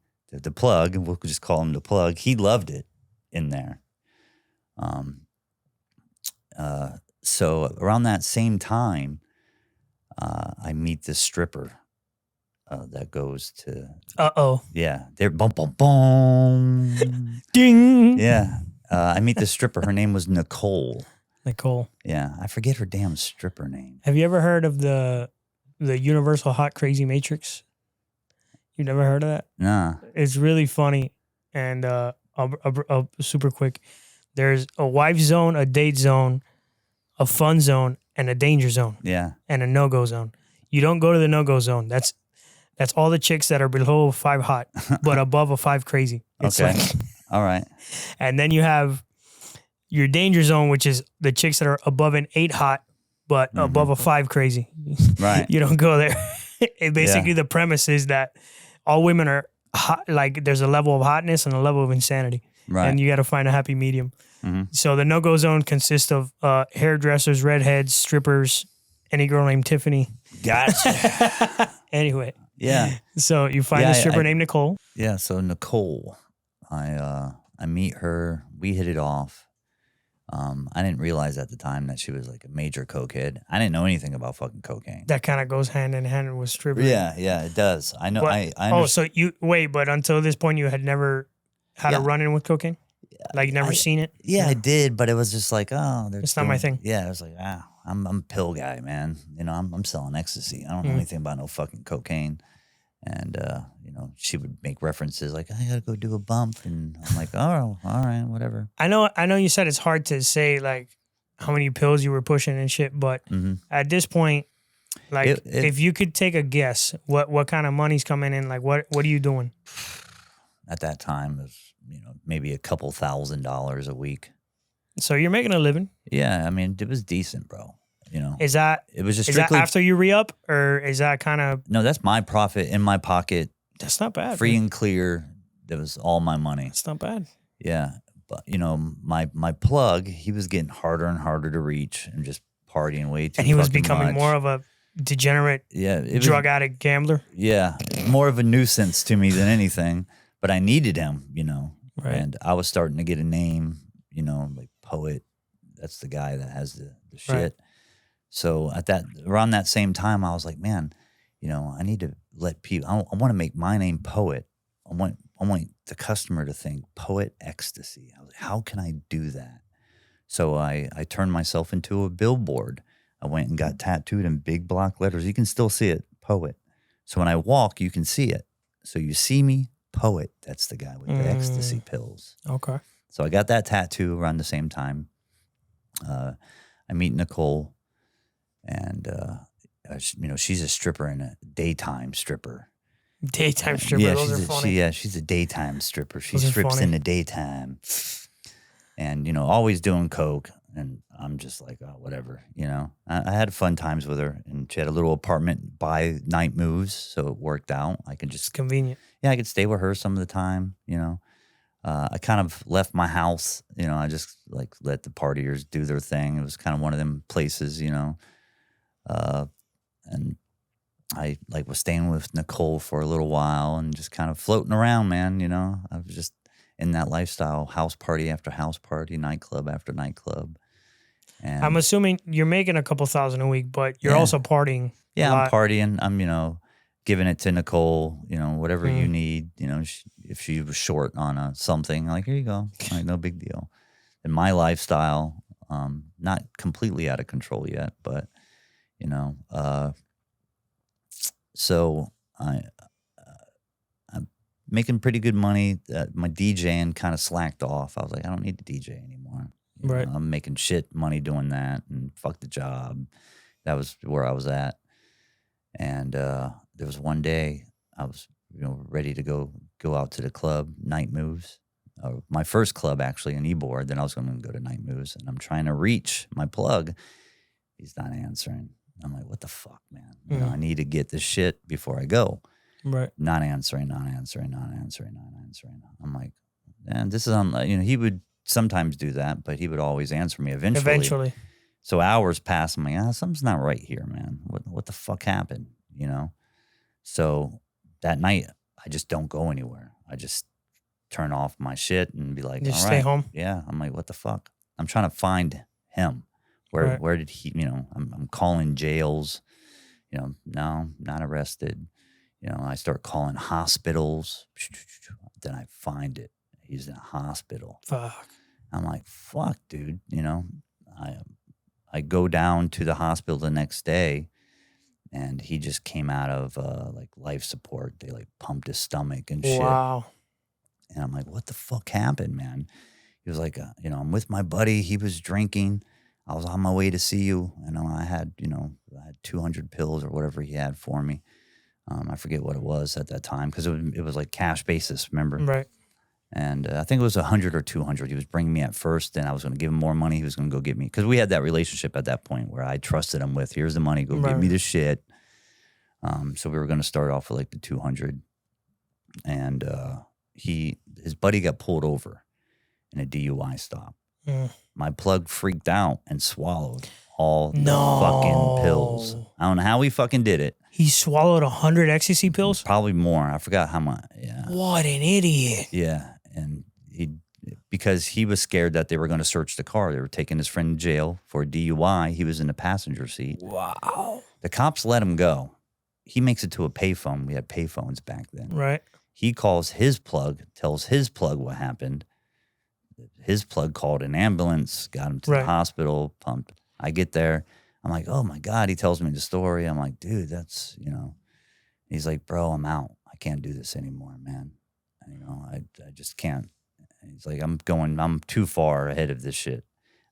plug, and we'll just call him the plug, he loved it in there. So around that same time, I meet this stripper that goes to. Yeah, they're boom, boom, boom, ding. Yeah, I meet this stripper. Her name was Nicole. Nicole. Yeah, I forget her damn stripper name. Have you ever heard of the Universal Hot Crazy Matrix? You never heard of that? Nah. It's really funny, and I'll super quick. There's a wife zone, a date zone, a fun zone, and a danger zone. Yeah. And a no-go zone. You don't go to the no-go zone. That's all the chicks that are below 5 hot, but above a 5 crazy. It's okay. All right. And then you have your danger zone, which is the chicks that are above an 8 hot, but above a 5 crazy. Right. You don't go there. Basically, the premise is that all women are hot. Like, there's a level of hotness and a level of insanity. Right. And you got to find a happy medium. Mm-hmm. So the no-go zone consists of hairdressers, redheads, strippers, any girl named Tiffany. Gotcha. Anyway. Yeah. So you find a stripper named Nicole. Yeah. So Nicole, I meet her. We hit it off. I didn't realize at the time that she was like a major cokehead. I didn't know anything about fucking cocaine. That kind of goes hand in hand with strippers. Yeah, it does. I know. But, so you wait, but until this point, you had never had a run-in with cocaine? Like, never seen it? Yeah, I did, but it was just like, it's not my thing. Yeah, it was like, I'm a pill guy, man. I'm selling ecstasy. I don't know anything about no fucking cocaine. And she would make references like, I gotta go do a bump. And I'm like, oh, all right, whatever. I know you said it's hard to say like how many pills you were pushing and shit, but at this point, like if you could take a guess, what kind of money's coming in? Like what are you doing? At that time, it was, maybe a couple $1,000s a week. So you're making a living. Yeah, I mean, it was decent, bro. Is that it was just is strictly that after you re-up, or is that kind of? No, that's my profit in my pocket. That's not bad. Free man. and clear. That was all my money. That's not bad. Yeah, but my plug, he was getting harder and harder to reach and just partying way too. And he was fucking becoming much. more of a degenerate, drug addict gambler. Yeah, more of a nuisance to me than anything. But I needed him, Right. and I was starting to get a name, like Poet. That's the guy that has the shit. Right. So around that same time, I was like, man, I need to let people. I want to make my name Poet. I want the customer to think Poet Ecstasy. I was like, how can I do that? So I turned myself into a billboard. I went and got tattooed in big block letters. You can still see it, Poet. So when I walk, you can see it. So you see me, Poet. That's the guy with the ecstasy pills. Okay. So I got that tattoo around the same time. I meet Nicole, and she's a stripper and a daytime stripper. Daytime stripper. Yeah, Those are funny. she's a daytime stripper. She Those are strips funny. in the daytime, and always doing coke. And I'm just like, oh, whatever. I had fun times with her, and she had a little apartment by Night Moves, so it worked out. I could It's just convenient. I could stay with her some of the time. I kind of left my house. I just like let the partiers do their thing. It was kind of one of them places, and I like was staying with Nicole for a little while and just kind of floating around, man. I was just in that lifestyle, house party after house party, nightclub after nightclub. And I'm assuming you're making a couple thousand a week, but you're also partying. yeah, a I'm lot. partying. I'm giving it to Nicole. Whatever you need. If she was short on something, like, here you go, like, no big deal. And my lifestyle, not completely out of control yet, but so I'm making pretty good money. My DJing kind of slacked off. I was like, I don't need to DJ anymore. Right. I'm making shit money doing that, and fuck the job. That was where I was at. And there was one day I was, ready to go out to the club, Night Moves. My first club, actually, in Ybor. Then I was going to go to Night Moves, and I'm trying to reach my plug. He's not answering. I'm like, what the fuck, man? I need to get this shit before I go. Right. Not answering. I'm like, man, this is on. He would sometimes do that, but he would always answer me eventually. So hours pass. I'm like, something's not right here, man. What the fuck happened? So that night, I just don't go anywhere. I just turn off my shit and be like, Just all stay right. home. Yeah. I'm like, what the fuck? I'm trying to find him. Where did he? I'm calling jails. No, not arrested. I start calling hospitals. Then I find it. He's in a hospital. Fuck. I'm like, fuck, dude. I go down to the hospital the next day, and he just came out of like life support. They like pumped his stomach and shit. Wow. And I'm like, what the fuck happened, man? He was like, I'm with my buddy. He was drinking. I was on my way to see you, and I had 200 pills or whatever he had for me. I forget what it was at that time, because it was like cash basis, remember? Right. And I think it was 100 or 200. He was bringing me at first, and I was going to give him more money. He was going to go get me, because we had that relationship at that point where I trusted him with, here's the money, go get me the shit. So we were going to start off with like the 200, and his buddy got pulled over in a DUI stop. My plug freaked out and swallowed all the fucking pills. I don't know how he fucking did it. He swallowed 100 ecstasy pills? Probably more. I forgot how much. Yeah. What an idiot. Yeah. And because he was scared that they were going to search the car. They were taking his friend to jail for a DUI. He was in the passenger seat. Wow. The cops let him go. He makes it to a payphone. We had payphones back then. Right. He calls his plug, tells his plug what happened. His plug called an ambulance, got him to the hospital, pumped. I get there. I'm like, oh my God. He tells me the story. I'm like, dude, that's, He's like, bro, I'm out. I can't do this anymore, man. You know, I just can't. And he's like, I'm too far ahead of this shit.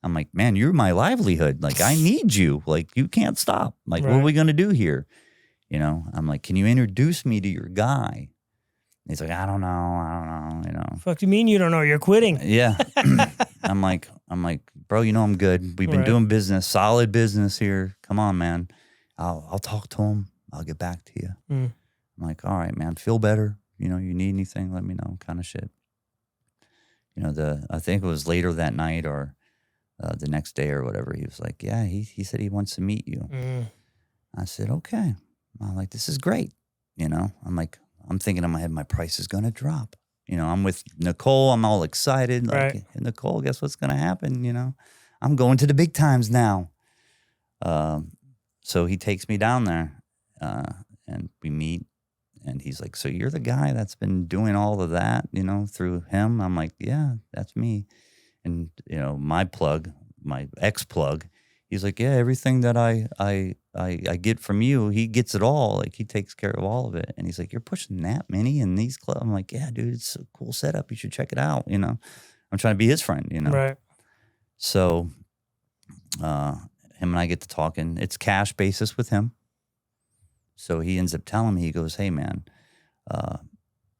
I'm like, man, you're my livelihood. Like, I need you. Like, you can't stop. Like, what are we going to do here? You know, I'm like, can you introduce me to your guy? And he's like, I don't know, you know. Fuck you mean you don't know? You're quitting. Yeah. I'm like, bro, you know I'm good. We've been doing business, solid business here. Come on, man. I'll talk to him. I'll get back to you. I'm like, all right, man, feel better. You know, you need anything, let me know, kind of shit. You know, I think it was later that night or the next day or whatever. He was like, yeah, he said he wants to meet you. I said, okay. I'm like, this is great. You know, I'm thinking in my head, my price is going to drop. You know, I'm with Nicole. I'm all excited. Like, Nicole, guess what's going to happen? You know, I'm going to the big times now. So he takes me down there and we meet. And he's like, so you're the guy that's been doing all of that, you know, through him? I'm like, yeah, that's me. And, you know, my ex-plug, he's like, yeah, everything that I get from you, he gets it all. Like, he takes care of all of it. And he's like, you're pushing that many in these clubs? I'm like, yeah, dude, it's a cool setup. You should check it out, you know. I'm trying to be his friend, you know. Right. So him and I get to talking. It's cash basis with him. So he ends up telling me, he goes, hey, man,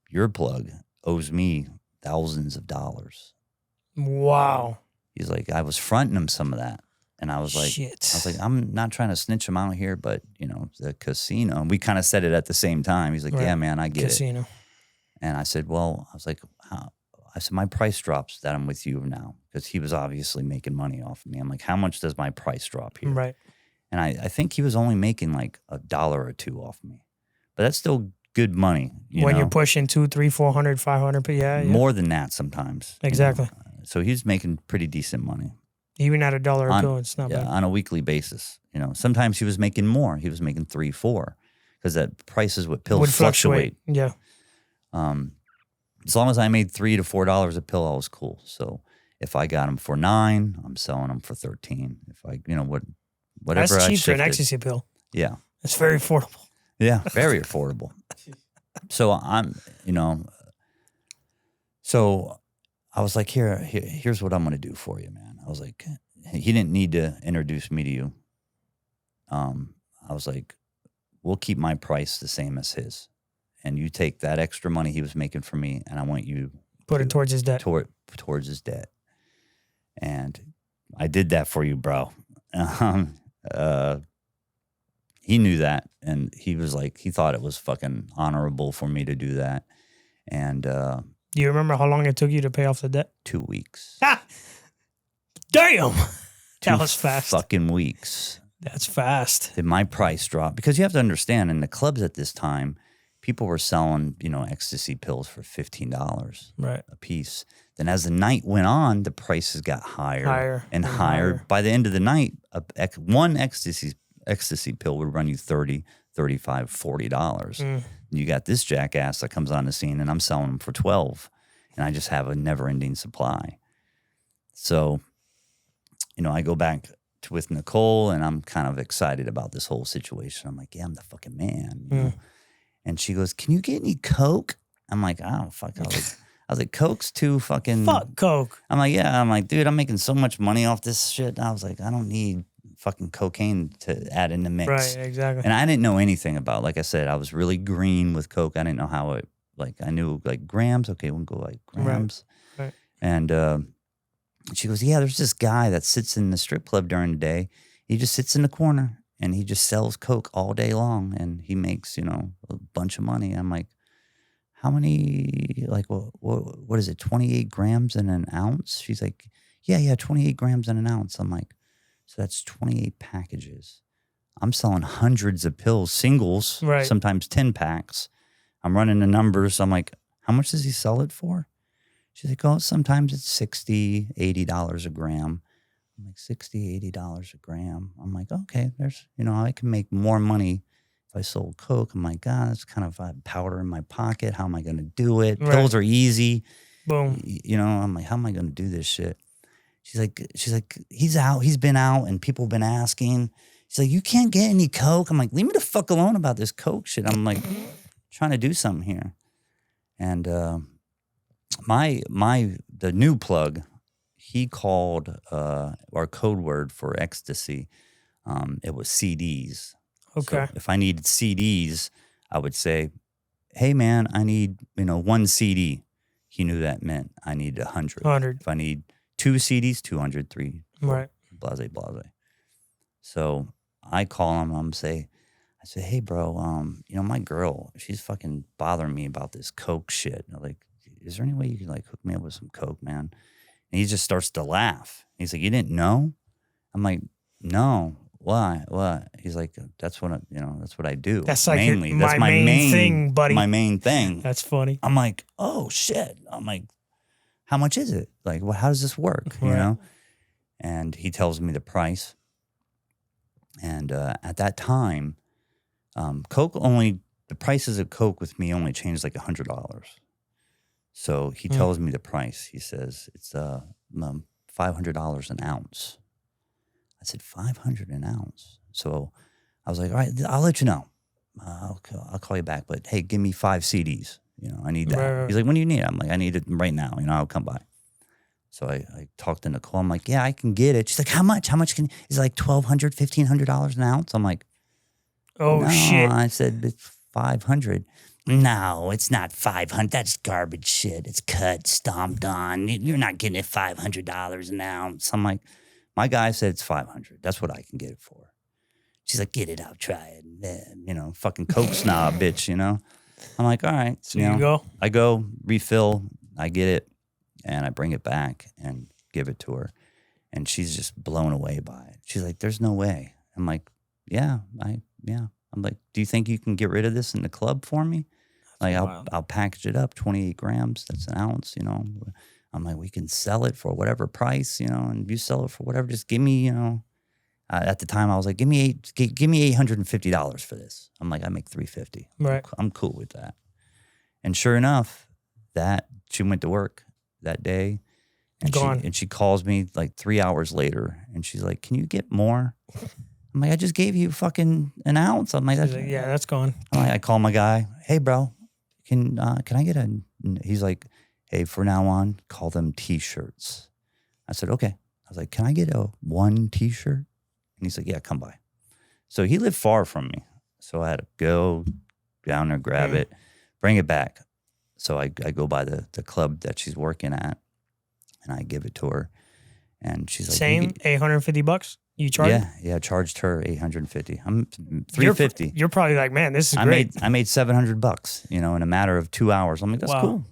your plug owes me thousands of dollars. Wow. He's like, I was fronting him some of that. And I was like, shit. I'm not trying to snitch him out here, but, you know, the casino. And we kind of said it at the same time. He's like, yeah, man, I get it. And I said, well, I was like, how? I said, my price drops that I'm with you now. Because he was obviously making money off of me. I'm like, how much does my price drop here? Right. And I think he was only making like $1 or $2 off me. But that's still good money. When you're pushing 200, 300, 400, 500, yeah. More than that sometimes. Exactly. You know? So he's making pretty decent money. Even at $1 a pill, it's not bad. On a weekly basis. You know, sometimes he was making more. He was making 3, 4. Because that prices with pills would fluctuate. Yeah. As long as I made $3 to $4 a pill, I was cool. So if I got them for $9, I'm selling them for $13. If I, you know, whatever that's I cheap shifted. for an ecstasy pill. Yeah. It's very affordable. Yeah, very affordable. So I'm, you know, so I was like, here's what I'm going to do for you, man. I was like, he didn't need to introduce me to you. I was like, we'll keep my price the same as his. And you take that extra money he was making for me, and I want you put it towards his debt. Towards his debt. And I did that for you, bro. He knew that, and he was like, he thought it was fucking honorable for me to do that. And do you remember how long it took you to pay off the debt? 2 weeks. Damn, that was fast. Fucking weeks. That's fast. Then my price dropped, because you have to understand, in the clubs at this time, people were selling, you know, ecstasy pills for $15 a piece. Then as the night went on, the prices got higher and higher. By the end of the night, one ecstasy pill would run you $30, $35, $40. You got this jackass that comes on the scene, and I'm selling them for $12, and I just have a never-ending supply. So, you know, I go back with Nicole, and I'm kind of excited about this whole situation. I'm like, yeah, I'm the fucking man. You know? And she goes, can you get any Coke? I'm like, oh, fuck. I was like, Coke's too fucking... Fuck Coke. I'm like, yeah. I'm like, dude, I'm making so much money off this shit. I was like, I don't need fucking cocaine to add in the mix. Right, exactly. And I didn't know anything about, like I said, I was really green with Coke. I didn't know how it, like, I knew like grams. Okay, we'll go like grams. Right. And she goes, yeah, there's this guy that sits in the strip club during the day. He just sits in the corner, and he just sells Coke all day long, and he makes, you know, a bunch of money. I'm like, how many, like, what is it, 28 grams in an ounce? She's like, yeah, 28 grams in an ounce. I'm like, so that's 28 packages. I'm selling hundreds of pills, singles, sometimes 10 packs. I'm running the numbers. I'm like, how much does he sell it for? She's like, oh, sometimes it's $60, $80 a gram. I'm like, $60, $80 a gram. I'm like, okay, there's, you know, I can make more money if I sold Coke. I'm like, God, that's kind of powder in my pocket. How am I going to do it? Pills are easy. Boom. You know, I'm like, how am I going to do this shit? She's like, he's out. He's been out, and people have been asking. She's like, you can't get any Coke. I'm like, leave me the fuck alone about this Coke shit. I'm like, trying to do something here. And the new plug, he called our code word for ecstasy. It was CDs. Okay. So if I needed CDs, I would say, hey man, I need, 1 CD. He knew that meant I need 100. 100. If I need 2 CDs, 200, 3, 4, Right. blase. So I call him. I say, hey bro, my girl, she's fucking bothering me about this coke shit. I'm like, is there any way you could like hook me up with some coke, man? And he just starts to laugh. He's like, you didn't know? I'm like, no. Why? What? He's like, that's what I do. That's like mainly. my main thing, buddy. My main thing. That's funny. I'm like, oh shit. I'm like, how much is it? Like, well, how does this work? Right. And he tells me the price. And at that time, the prices of coke with me only changed like $100. So he tells me the price. He says it's $500 an ounce. I said, $500 an ounce. So I was like, all right, I'll let you know. I'll call you back. But hey, give me 5 CDs. I need that. Right. He's like, when do you need it? I'm like, I need it right now. I'll come by. So I talked to Nicole. I'm like, yeah, I can get it. She's like, how much? How much can? Is it like $1,200, $1,500 an ounce? I'm like, oh no. shit. I said it's 500. No, it's not 500. That's garbage shit. It's cut, stomped on. You're not getting it $500 an ounce. I'm like, my guy said it's 500. That's what I can get it for. She's like, get it, I'll try it. Fucking coke snob bitch, I'm like, all right. So you go? I go, refill, I get it, and I bring it back and give it to her. And she's just blown away by it. She's like, there's no way. I'm like, yeah. I'm like, do you think you can get rid of this in the club for me? Like, I'll package it up, 28 grams. That's an ounce, I'm like, we can sell it for whatever price, and you sell it for whatever. Just give me, at the time I was like, give me $850 for this. I'm like, I make $350. Right. I'm cool with that. And sure enough, she went to work that day. And she calls me like 3 hours later, and she's like, can you get more? I'm like, I just gave you fucking an ounce. I'm like, yeah, that's gone. I call my guy. Hey, bro, can I get he's like, hey, for now on, call them T-shirts. I said, okay. I was like, can I get one T-shirt? And he's like, yeah, come by. So he lived far from me. So I had to go down there, grab it, bring it back. So I go by the club that she's working at, and I give it to her. And she's like, same $850 you charged? Yeah, charged her $850. I'm $350. You're probably like, man, this is great. I made $700, in a matter of 2 hours. I'm like, that's cool.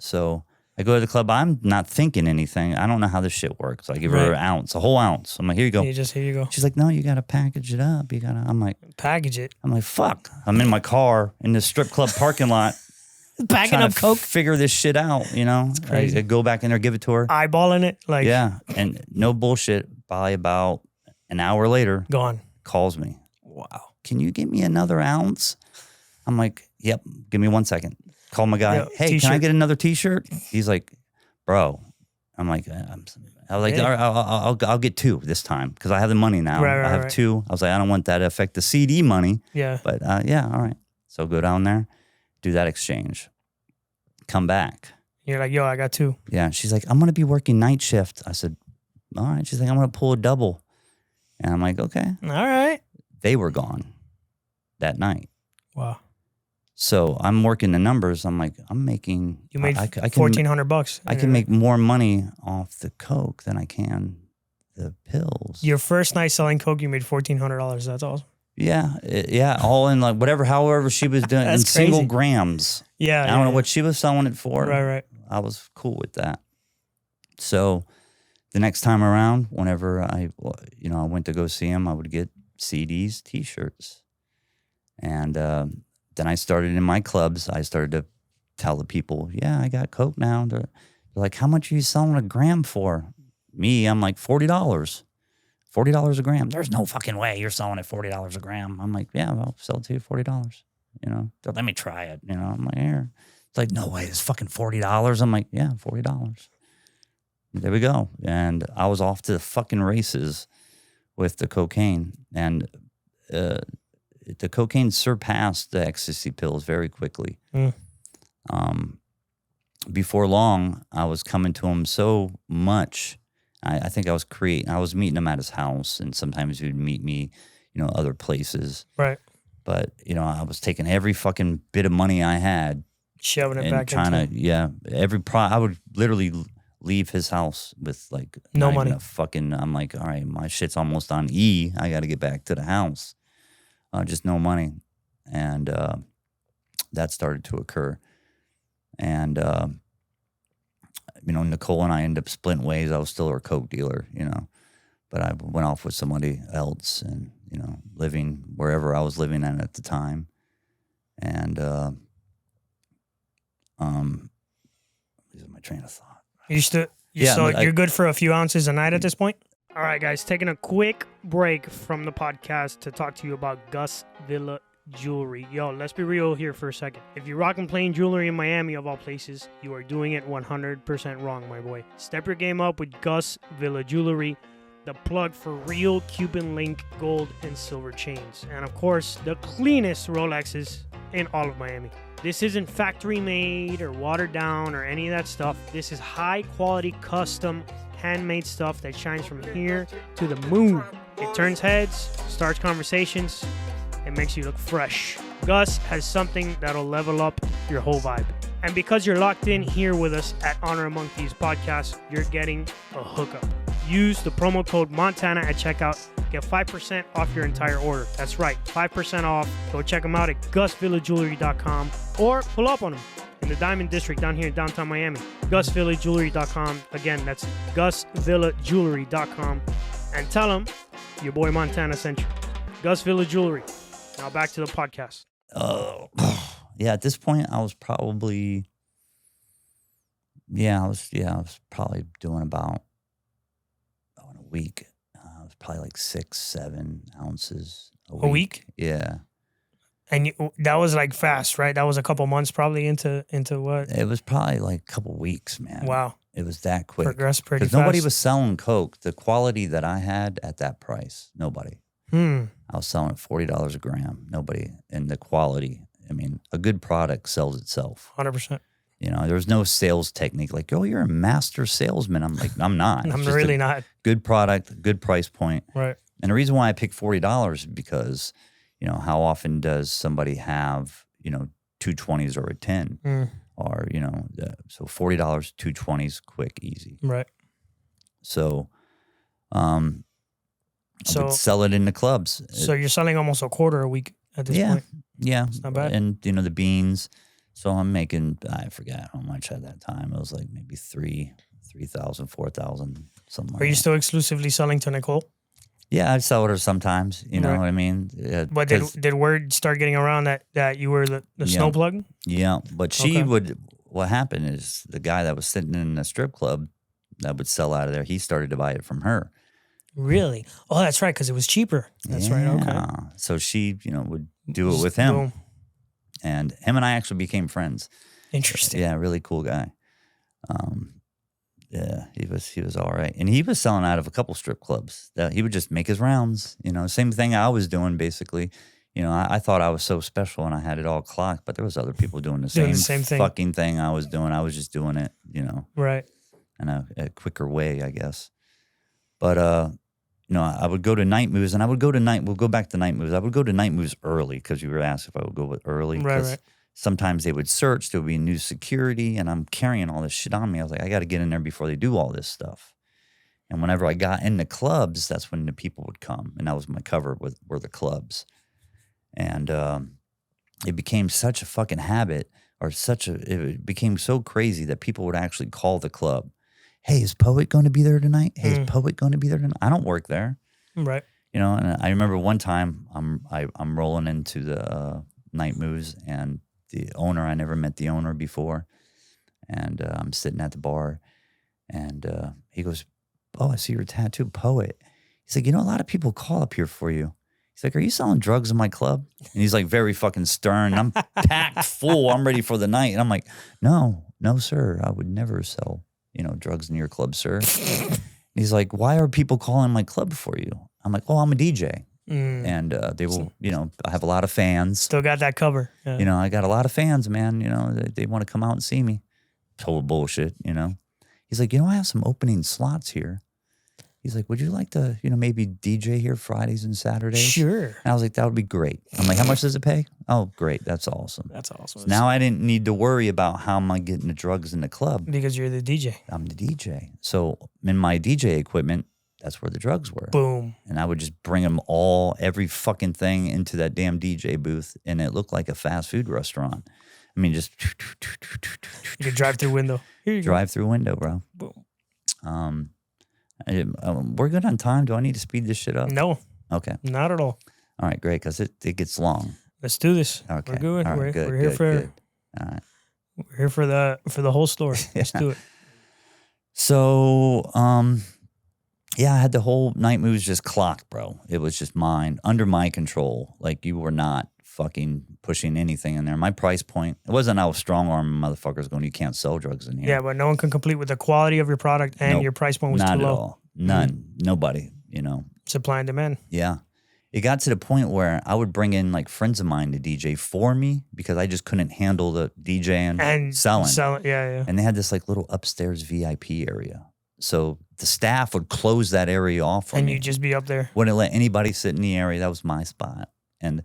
So I go to the club. I'm not thinking anything. I don't know how this shit works. So I give her an ounce, a whole ounce. I'm like, here you go. Here you go. She's like, no, you got to package it up. I'm like, package it. I'm like, fuck. I'm in my car in the strip club parking lot. Packing up coke. Figure this shit out, It's crazy. I go back in there, give it to her. Eyeballing it. Like, yeah. And no bullshit. By about an hour later, gone. Calls me. Wow. Can you give me another ounce? I'm like, yep. Give me 1 second. Call my guy. Hey, T-shirt. Can I get another T-shirt? He's like, bro. I'm like, all right, I'll get 2 this time because I have the money now. Right, I have 2. I was like, I don't want that to affect the CD money. Yeah. But yeah, all right. So go down there, do that exchange, come back. You're like, yo, I got 2. Yeah. She's like, I'm going to be working night shift. I said, all right. She's like, I'm going to pull a double. And I'm like, okay. All right. They were gone that night. Wow. So I'm working the numbers. I'm like, I'm making. You made $1,400. I can make more money off the coke than I can the pills. Your first night selling coke, you made $1,400. That's awesome. Yeah, all in like however she was doing in single grams. Yeah, I don't know what she was selling it for. Right. I was cool with that. So the next time around, whenever I went to go see him, I would get CDs, T-shirts, and then I started in my clubs. I started to tell the people, yeah, I got coke now. They're like, how much are you selling a gram for? Me, I'm like $40. $40 a gram. There's no fucking way you're selling it $40 a gram. I'm like, yeah, I'll sell it to you $40. Let me try it. I'm like, here. It's like, no way, it's fucking $40. I'm like, yeah, $40. There we go. And I was off to the fucking races with the cocaine. And the cocaine surpassed the ecstasy pills very quickly. Before long, I was coming to him so much. I think I was meeting him at his house, and sometimes he'd meet me, other places. Right. But, I was taking every fucking bit of money I had. Shoving it And back trying into to, I would literally leave his house with like no not even money. I'm like, all right, my shit's almost on E. I got to get back to the house. Just no money. And that started to occur. And, Nicole and I ended up splitting ways. I was still her coke dealer, but I went off with somebody else and, living wherever I was living at the time. And, losing my train of thought. You're good for a few ounces a night at this point? All right, guys, taking a quick break from the podcast to talk to you about Gus Villa Jewelry. Yo, let's be real here for a second. If you're rocking plain jewelry in Miami, of all places, you are doing it 100% wrong, my boy. Step your game up with Gus Villa Jewelry, the plug for real Cuban link gold and silver chains. And of course, the cleanest Rolexes in all of Miami. This isn't factory made or watered down or any of that stuff. This is high quality, custom, handmade stuff that shines from here to the moon. It turns heads, starts conversations, and makes you look fresh. Gus has something that'll level up your whole vibe. And because you're locked in here with us at Honor Among Thieves podcast, you're getting a hookup. Use the promo code Montana at checkout. Get 5% off your entire order. That's right, 5% off. Go check them out at GusVillaJewelry.com or pull up on them in the Diamond District down here in downtown Miami. GusVillaJewelry.com. Again, that's GusVillaJewelry.com. And tell them your boy Montana sent you. Gus Villa Jewelry. Now back to the podcast. Yeah, at this point, I was probably, I was probably doing about, in a week, I was probably like 6-7 ounces a week. Yeah. And that was like fast, right? That was a couple months probably into what? It was probably like a couple weeks, man. Wow. It was that quick. Progressed pretty fast. Because nobody was selling Coke. The quality that I had at that price, nobody. I was selling at $40 a gram. Nobody. And the quality, I mean, a good product sells itself. 100%. There was no sales technique like, oh, you're a master salesman. I'm like, I'm not. I'm really not. Good product, good price point. Right. And the reason why I picked $40 is because, how often does somebody have, 220s or a 10? Or, so $40, 220s, quick, easy. Right. So, I would sell it in the clubs. So you're selling almost a quarter a week at this point. Yeah. It's not bad. And, the beans. So I'm making, I forgot how much at that time. It was like maybe 3,000, 4,000, something like that. Are you still exclusively selling to Nicole? Yeah, I'd sell it her sometimes. You know what I mean? But did word start getting around that you were the snow plug? Yeah, but she would, what happened is the guy that was sitting in the strip club that would sell out of there, he started to buy it from her. Really? Oh, that's right, because it was cheaper. That's right, okay. So she, would do it with him. Boom. And him and I actually became friends. Interesting. Yeah, really cool guy. Yeah, he was all right. And he was selling out of a couple strip clubs. He would just make his rounds, same thing I was doing basically. I thought I was so special and I had it all clocked, but there was other people doing the same thing. fucking thing I was doing. I was just doing it, Right. in a quicker way, I guess. But, I would go to night moves and we'll go back to night moves. I would go to night moves early because you were asked if I would go early. Right. Sometimes they would search, there would be new security, and I'm carrying all this shit on me. I was like, I got to get in there before they do all this stuff. And whenever I got in the clubs, that's when the people would come. And that was my cover were the clubs. And it became such a fucking habit it became so crazy that people would actually call the club. Hey, is Poet going to be there tonight? Hey, is Poet going to be there tonight? I don't work there. Right. And I remember one time I'm rolling into the night moves and the owner, I never met the owner before. And I'm sitting at the bar and he goes, oh, I see your tattoo, Poet. He's like, a lot of people call up here for you. He's like, are you selling drugs in my club? And he's like very fucking stern. I'm packed full. I'm ready for the night. And I'm like, no, sir. I would never sell, drugs in your club, sir. And he's like, why are people calling my club for you? I'm like, oh, I'm a DJ. And they will, I have a lot of fans. Still got that cover. Yeah. I got a lot of fans, man. They want to come out and see me. Total bullshit, He's like, I have some opening slots here. He's like, would you like to, maybe DJ here Fridays and Saturdays? Sure. And I was like, that would be great. I'm like, how much does it pay? Oh, great. That's awesome. That's awesome. So now I didn't need to worry about how am I getting the drugs in the club. Because you're the DJ. I'm the DJ. So in my DJ equipment, that's where the drugs were. Boom. And I would just bring them every fucking thing into that damn DJ booth. And it looked like a fast food restaurant. I mean, just. You could drive through window. Here you drive through window, bro. Boom. We're good on time. Do I need to speed this shit up? No. Okay. Not at all. All right, great, because it gets long. Let's do this. Okay. We're good. All right, We're here for. Good. All right. We're here for the whole story. Let's do it. So, I had the whole night moves just clocked, bro. It was just mine, under my control. Like, you were not fucking pushing anything in there. My price point, it wasn't I was strong-arming motherfuckers going, you can't sell drugs in here. Yeah, but no one can compete with the quality of your product and your price point was not too low. Not at all. None. Nobody, Supply and demand. Yeah. It got to the point where I would bring in like friends of mine to DJ for me because I just couldn't handle the DJing and selling. Yeah. And they had this like little upstairs VIP area. So the staff would close that area off for me. And you'd just be up there. Wouldn't let anybody sit in the area. That was my spot. And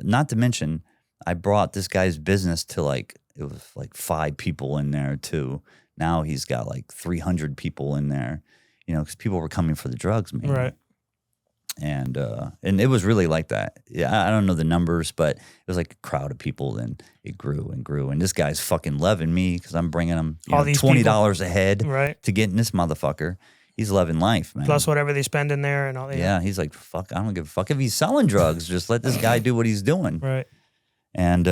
not to mention, I brought this guy's business to it was like 5 people in there too. Now he's got like 300 people in there, because people were coming for the drugs, man. Right. And it was really like that. Yeah, I don't know the numbers, but it was like a crowd of people, and it grew and grew. And this guy's fucking loving me because I'm bringing him $20 a head to get in this motherfucker. He's loving life, man. Plus whatever they spend in there and all that. Yeah, he's like, fuck, I don't give a fuck if he's selling drugs. Just let this guy do what he's doing. Right. And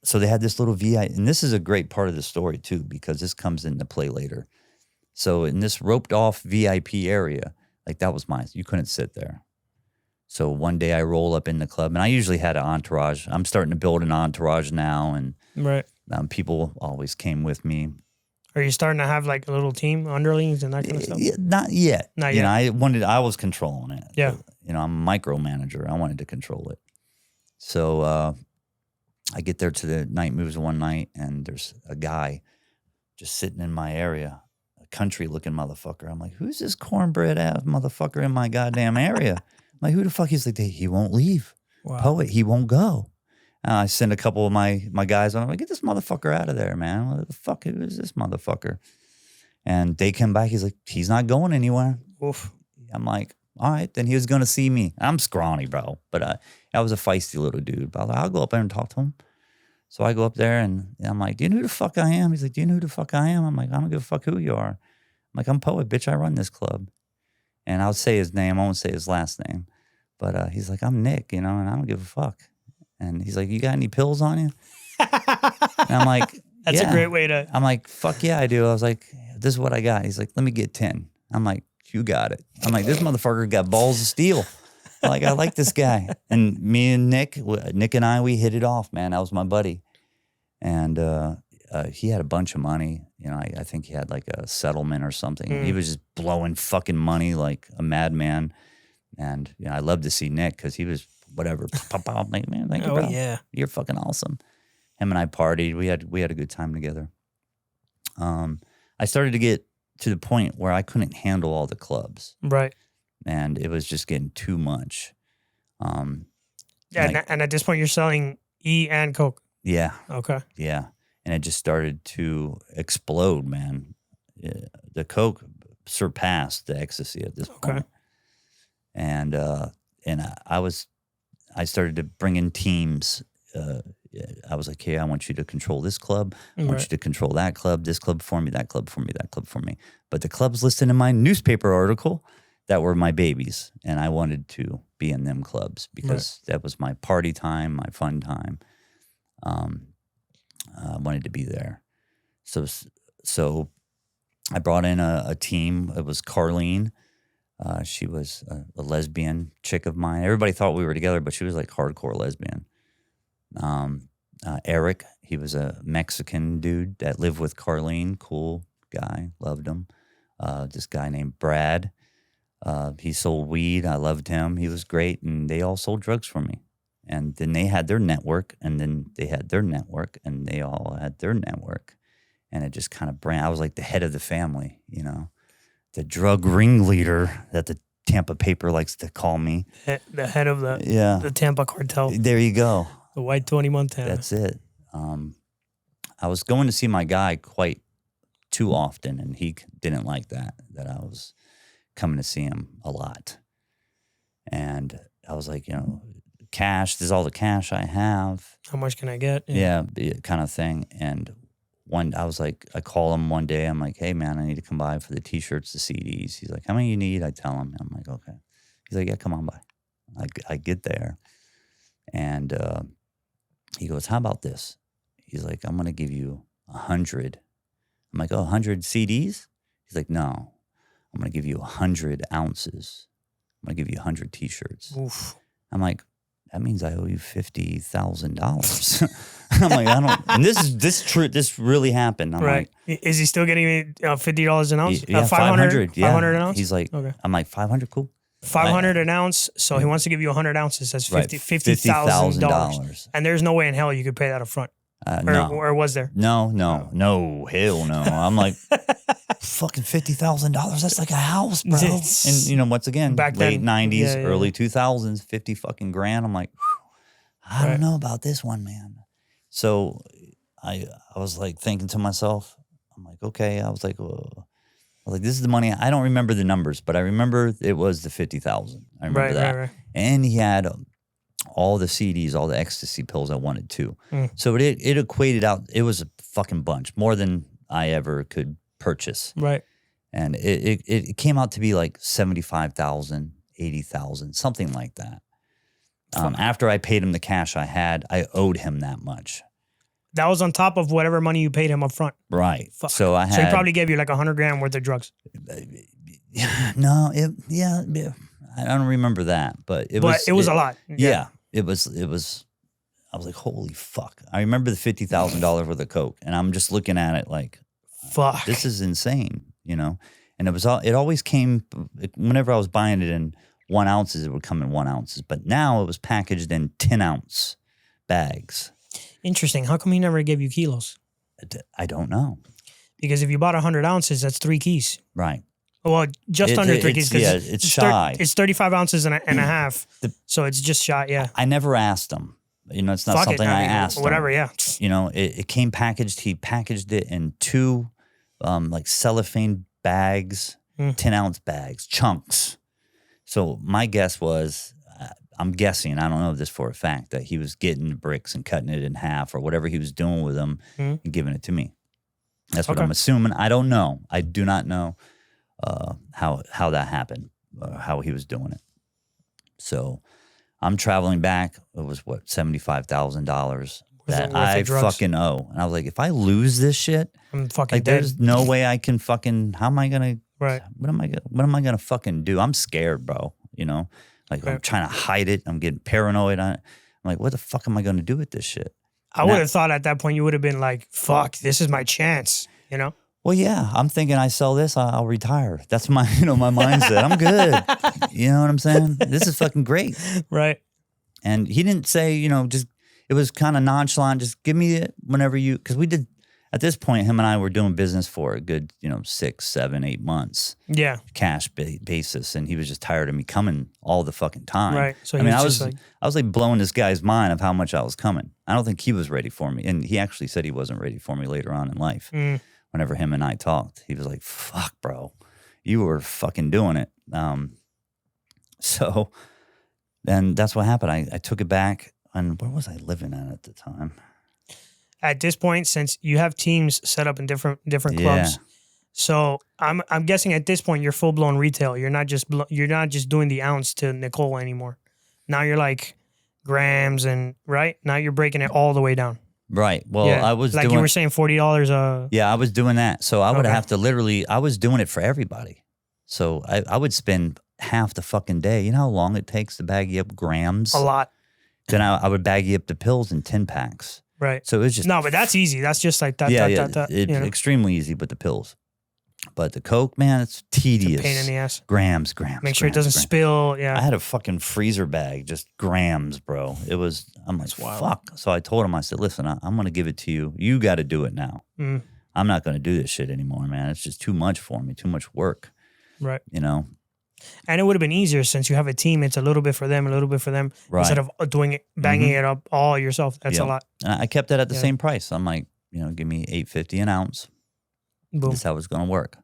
so they had this little VIP, and this is a great part of the story too, because this comes into play later. So in this roped off VIP area, like that was mine. You couldn't sit there. So one day I roll up in the club, and I usually had an entourage. I'm starting to build an entourage now, and people always came with me. Are you starting to have like a little team, underlings and that kind of stuff? Yeah, not yet. Not yet. I was controlling it. Yeah. I'm a micromanager. I wanted to control it. So I get there to the night moves one night, and there's a guy just sitting in my area, a country looking motherfucker. I'm like, who's this cornbread ass motherfucker in my goddamn area? I'm like, who the fuck? He's like, he won't leave. Wow. Poet, he won't go. I send a couple of my guys on. I'm like, get this motherfucker out of there, man. What the fuck? Who is this motherfucker? And they come back. He's like, he's not going anywhere. Oof. I'm like, all right, then he was going to see me. I'm scrawny, bro. But I was a feisty little dude. But I'll go up there and talk to him. So I go up there, and I'm like, do you know who the fuck I am? He's like, do you know who the fuck I am? I'm like, I don't give a fuck who you are. I'm like, I'm Poet, bitch. I run this club. And I'll say his name. I won't say his last name. But he's like, I'm Nick, and I don't give a fuck. And he's like, you got any pills on you? And I'm like, that's a great way to. I'm like, fuck yeah, I do. I was like, this is what I got. He's like, let me get 10. I'm like, you got it. I'm like, this motherfucker got balls of steel. I'm like, I like this guy. And me and Nick and I, we hit it off, man. That was my buddy. And he had a bunch of money. I think he had like a settlement or something. He was just blowing fucking money like a madman. And I love to see Nick because he was whatever. I'm like, man, thank you, bro. Yeah. You're fucking awesome. Him and I partied. We had a good time together. I started to get to the point where I couldn't handle all the clubs. Right. And it was just getting too much. And at this point, you're selling E and Coke. Yeah. Okay. Yeah. And it just started to explode, man. The Coke surpassed the ecstasy at this point. And I started to bring in teams. I was like, hey, I want you to control this club. I want you to control that club, this club for me, that club for me, that club for me. But the clubs listed in my newspaper article, that were my babies. And I wanted to be in them clubs because that was my party time, my fun time. I wanted to be there. So I brought in a team. It was Carlene. She was a lesbian chick of mine. Everybody thought we were together, but she was like hardcore lesbian. Eric, he was a Mexican dude that lived with Carlene. Cool guy, loved him. This guy named Brad. He sold weed. I loved him. He was great. And they all sold drugs for me. And then they had their network, and then they had their network, and they all had their network. And it just kind of I was like the head of the family, you know, the drug ringleader that the Tampa paper likes to call me. The head of the Tampa cartel. There you go. The White Tony Montana. That's it. I was going to see my guy quite too often, and he didn't like that I was coming to see him a lot. And I was like, you know, cash, this is all the cash I have. How much can I get? Yeah, kind of thing. And I call him one day. I'm like, hey, man, I need to come by for the T-shirts, the CDs. He's like, how many you need? I tell him. I'm like, okay. He's like, yeah, come on by. I get there. And he goes, how about this? He's like, I'm going to give you 100. I'm like, 100 CDs? He's like, no. I'm going to give you 100 ounces. I'm going to give you 100 T-shirts. Oof. I'm like, that means I owe you $50,000. I'm like, I don't. And this really happened. I'm right. Like, is he still getting $50 an ounce? Yeah, 500. Yeah. 500 an ounce. He's like, okay. I'm like, 500, cool. 500 an ounce. So he wants to give you 100 ounces. That's $50,000. And there's no way in hell you could pay that up front. No. Or was there? No, hell no. I'm like, fucking $50,000. That's like a house, bro. And you know, once again, back late then, 90s, early 2000s, 50 fucking grand. I'm like, I don't know about this one, man. So I was like thinking to myself, I'm like, okay. I was like, this is the money. I don't remember the numbers, but I remember it was the 50,000. I remember that. Right. And he had all the CDs, all the ecstasy pills I wanted too. So it equated out. It was a fucking bunch, more than I ever could purchase. Right. And it came out to be like 75,000, 80,000, something like that. After I paid him the cash I owed him that much. That was on top of whatever money you paid him up front. Right. Fuck. So he probably gave you like 100 grand worth of drugs. No, I don't remember that, but it was a lot. Yeah. It was, I was like, holy fuck. I remember the $50,000 worth of coke, and I'm just looking at it like, fuck, this is insane, you know? And it always came, whenever I was buying it in 1 ounces, it would come in 1 ounces, but now it was packaged in 10 ounce bags. Interesting. How come he never gave you kilos? I don't know. Because if you bought 100 ounces, that's 3 keys. Right. Well, just under 3 keys. Yeah, it's shy. It's 35 ounces and a half. So it's just shy, yeah. I never asked him. You know, it's not something I asked whatever, him. Yeah. You know, it came packaged. He packaged it in 2 like cellophane bags, 10-ounce bags, chunks. So my guess was, I'm guessing, I don't know this for a fact, that he was getting the bricks and cutting it in half or whatever he was doing with them and giving it to me. That's what I'm assuming. I don't know. I do not know how that happened, how he was doing it. So I'm traveling back. It was what, $75,000 that I fucking owe. And I was like, if I lose this shit, I'm fucking like, dead. there's no way I can fucking. How am I gonna? Right. What am I gonna fucking do? I'm scared, bro. You know, like I'm trying to hide it. I'm getting paranoid on it. I'm like, what the fuck am I gonna do with this shit? I would have thought at that point you would have been like, fuck, this is my chance. You know. Well, yeah, I'm thinking I sell this, I'll retire. That's my, my mindset. I'm good. You know what I'm saying? This is fucking great. Right. And he didn't say, just, it was kind of nonchalant. Just give me it whenever because we did, at this point, him and I were doing business for a good, 6, 7, 8 months. Yeah. Cash basis. And he was just tired of me coming all the fucking time. Right. So I was like blowing this guy's mind of how much I was coming. I don't think he was ready for me. And he actually said he wasn't ready for me later on in life. Whenever him and I talked, he was like, fuck, bro, you were fucking doing it. So then that's what happened. I took it back. And where was I living at the time? At this point, since you have teams set up in different clubs, so I'm guessing at this point you're full blown retail. You're not just doing the ounce to Nicole anymore. Now you're like grams and right now you're breaking it all the way down. Right. Well, I was like you were saying $40. Yeah, I was doing that. So I would have to I was doing it for everybody. So I would spend half the fucking day. You know how long it takes to bag you up grams? A lot. Then I would bag you up the pills in 10 packs. Right. So it was just no, but that's easy. That's just like that. Yeah, extremely easy with the pills. But the Coke, man, it's tedious. Pain in the ass. Grams. Make sure it doesn't spill. Yeah. I had a fucking freezer bag, just grams, bro. I'm like, fuck. So I told him, I said, listen, I'm going to give it to you. You got to do it now. Mm. I'm not going to do this shit anymore, man. It's just too much for me, too much work. Right. You know? And it would have been easier since you have a team. It's a little bit for them, a little bit for them. Right. Instead of banging it up all yourself. That's a lot. And I kept that at the same price. I'm like, give me $8.50 an ounce. Boom. That's how it's going to work.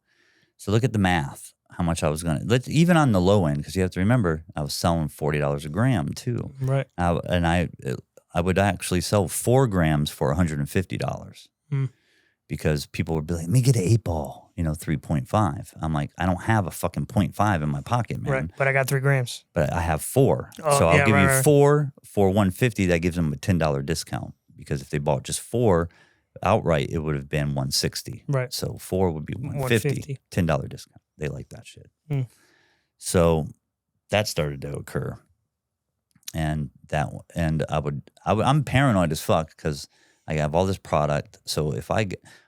So look at the math, how much I was going to, even on the low end, because you have to remember, I was selling $40 a gram too. Right. And I would actually sell 4 grams for $150 because people would be like, let me get an 8-ball, 3.5. I'm like, I don't have a fucking 0.5 in my pocket, man. Right. But I got 3 grams. But I have 4. Oh, so I'll give you 4 for $150. That gives them a $10 discount because if they bought just 4, outright, it would have been $160. Right. So 4 would be $150. $10 discount. They like that shit. Mm. So that started to occur, and I'm paranoid as fuck because I have all this product. So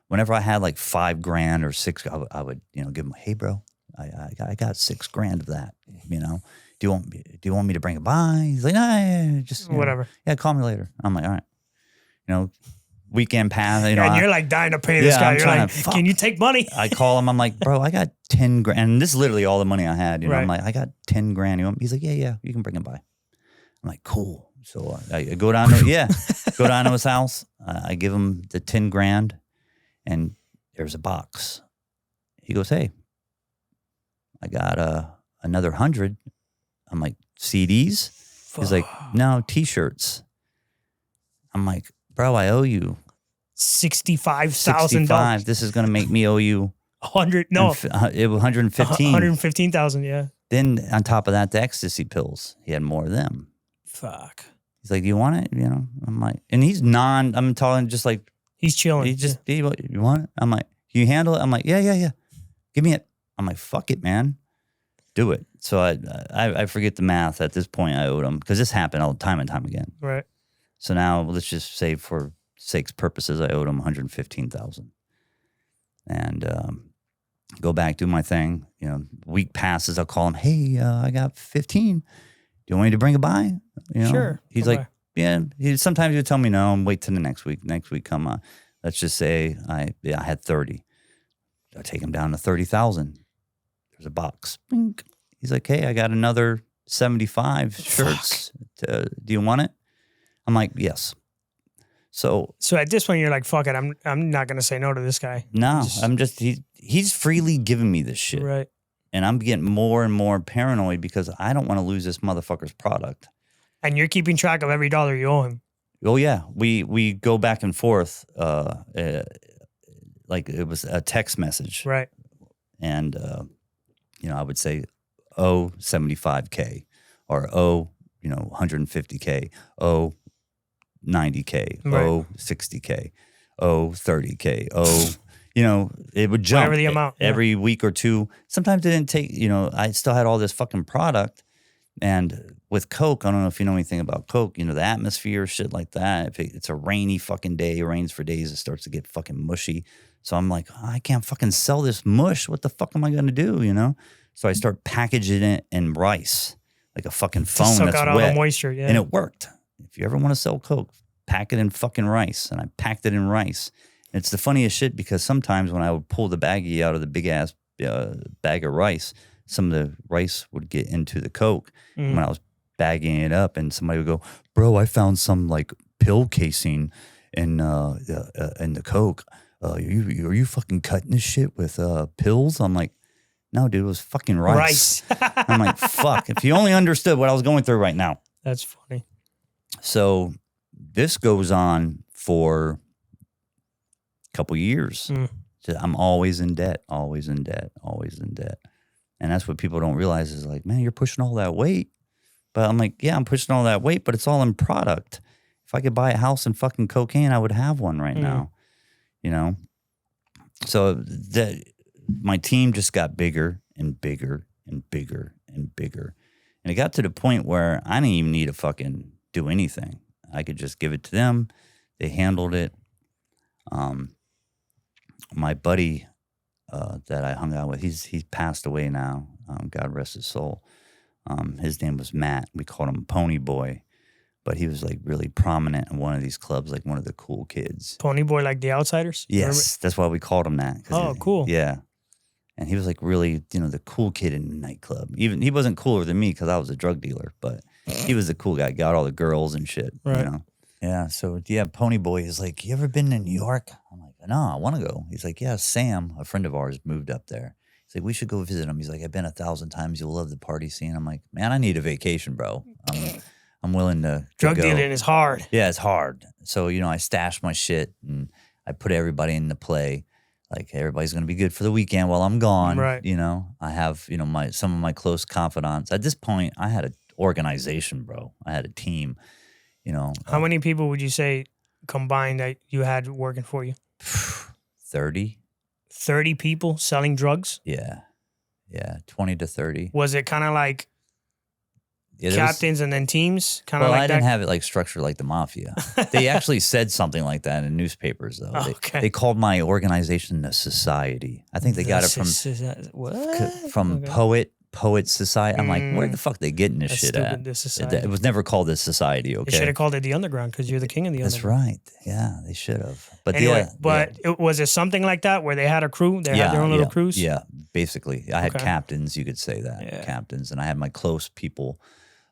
whenever I had like $5 grand or 6, I would give them, hey bro, I got $6 grand of that. Do you want me to bring it by? He's like, nah, just whatever. Yeah, call me later. I'm like, all right. Weekend pass, and you're like dying to pay this guy. You're like, can you take money? I call him. I'm like, bro, I got 10 grand. And this is literally all the money I had. Right. I'm like, I got 10 grand. He's like, yeah, you can bring it by. I'm like, cool. So I go down to, go down to his house. I give him the 10 grand and there's a box. He goes, hey, I got another 100. I'm like, CDs? He's like, no, T-shirts. I'm like, bro, I owe you $65,000. This is going to make me owe you 100. No, it was 115. 115,000. Yeah. Then on top of that, the ecstasy pills. He had more of them. Fuck. He's like, "Do you want it?" I'm like, and I'm talking just like he's chilling. He just, you want it? I'm like, "Can you handle it?" I'm like, yeah. Give me it. I'm like, "Fuck it, man, do it." So I forget the math at this point. I owed him because this happened all time and time again. Right. So now let's just say for sake's purposes, I owed him $115,000, and go back, do my thing. Week passes, I'll call him. Hey, I got 15. Do you want me to bring it by? Sure. He's like, yeah. Sometimes he'll tell me no and wait till the next week. Next week, come on. Let's just say I had 30. I take him down to 30,000. There's a box. Bink. He's like, hey, I got another 75 shirts. Do you want it? I'm like, yes. So at this point, you're like, fuck it. I'm not gonna say no to this guy. No, he's freely giving me this shit. Right. And I'm getting more and more paranoid because I don't want to lose this motherfucker's product. And you're keeping track of every dollar you owe him. Oh yeah, we go back and forth, like it was a text message, right? And I would say, oh, 75K, or oh, 150K, oh, 90K, right. Oh, 60K, oh, 30K, oh. It would jump whatever the amount, every week or two. Sometimes it didn't take, I still had all this fucking product. And with Coke, I don't know if you know anything about Coke, the atmosphere, shit like that. If it's a rainy fucking day, it rains for days, it starts to get fucking mushy. So I'm like, I can't fucking sell this mush. What the fuck am I going to do, So I start packaging it in rice, like a fucking foam that's out wet. All the moisture, yeah. And it worked. If you ever want to sell Coke, pack it in fucking rice. And I packed it in rice. It's the funniest shit because sometimes when I would pull the baggie out of the big ass bag of rice, some of the rice would get into the Coke. When I was bagging it up, and somebody would go, "Bro, I found some like pill casing in the Coke. Are you fucking cutting this shit with pills?" I'm like, "No, dude, it was fucking rice." I'm like, "Fuck! If you only understood what I was going through right now." That's funny. So this goes on for couple years. I'm always in debt, always in debt, always in debt. And that's what people don't realize is like, man, you're pushing all that weight. But I'm like, yeah, I'm pushing all that weight, but it's all in product. If I could buy a house in fucking cocaine, I would have one right now, So my team just got bigger and bigger and bigger and bigger. And it got to the point where I didn't even need to fucking do anything. I could just give it to them. They handled it. My buddy that I hung out with. He's passed away now. God rest his soul. His name was Matt. We called him Pony Boy, but he was like really prominent in one of these clubs, like one of the cool kids. Pony Boy, like the Outsiders? Yes, that's why we called him that. Cool. Yeah. And he was like really, the cool kid in the nightclub. Even he wasn't cooler than me because I was a drug dealer, but he was the cool guy. Got all the girls and shit. Right. Yeah. So Pony Boy is like, you ever been to New York? I'm like, no, I want to go. He's like, yeah, Sam, a friend of ours, moved up there. He's like, we should go visit him. He's like, I've been 1,000 times. You'll love the party scene. I'm like, man, I need a vacation, bro. I'm willing to Drug go. dealing is hard. Yeah, it's hard. So I stashed my shit and I put everybody into play. Like everybody's gonna be good for the weekend while I'm gone. Right. I have some of my close confidants. At this point, I had an organization, bro. I had a team. How many people would you say combined that you had working for you? 30. 30 people selling drugs? Yeah, 20 to 30. Was it kind of like captains and then teams? Kind of well, like I that? didn't have it like structured like the mafia. They actually said something like that in newspapers, though. Okay. They called my organization the Society. I think they got it from Poet Society. I'm like, where the fuck are they getting this That's shit stupid, at? the Society. It was never called the Society, okay? They should have called it the Underground because you're the king of the That's Underground. right. Yeah, they should have. But Anyway, yeah, was it something like that where they had a crew? They had their own little crews? Yeah, basically. I had Okay. captains, you could say that. Yeah. Captains. And I had my close people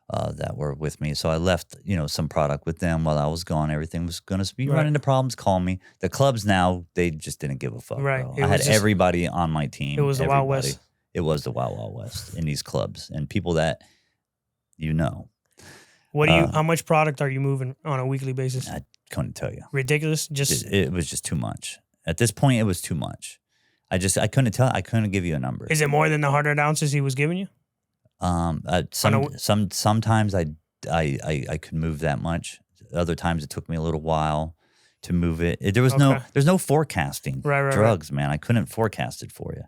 that were with me. So I left, some product with them while I was gone. Everything was going to be Right. running into problems, call me. The clubs now, they just didn't give a fuck. Right. Bro. It I had was just- everybody on my team. It was the Wild everybody. West. It was the Wild Wild West in these clubs. And people that What do you? How much product are you moving on a weekly basis? I couldn't tell you. Ridiculous. Just It was just too much. At this point, it was too much. I couldn't tell. I couldn't give you a number. is it more than the 100 ounces he was giving you? Sometimes I could move that much. Other times it took me a little while to move it. There's no forecasting. Right. Drugs, man. I couldn't forecast it for you.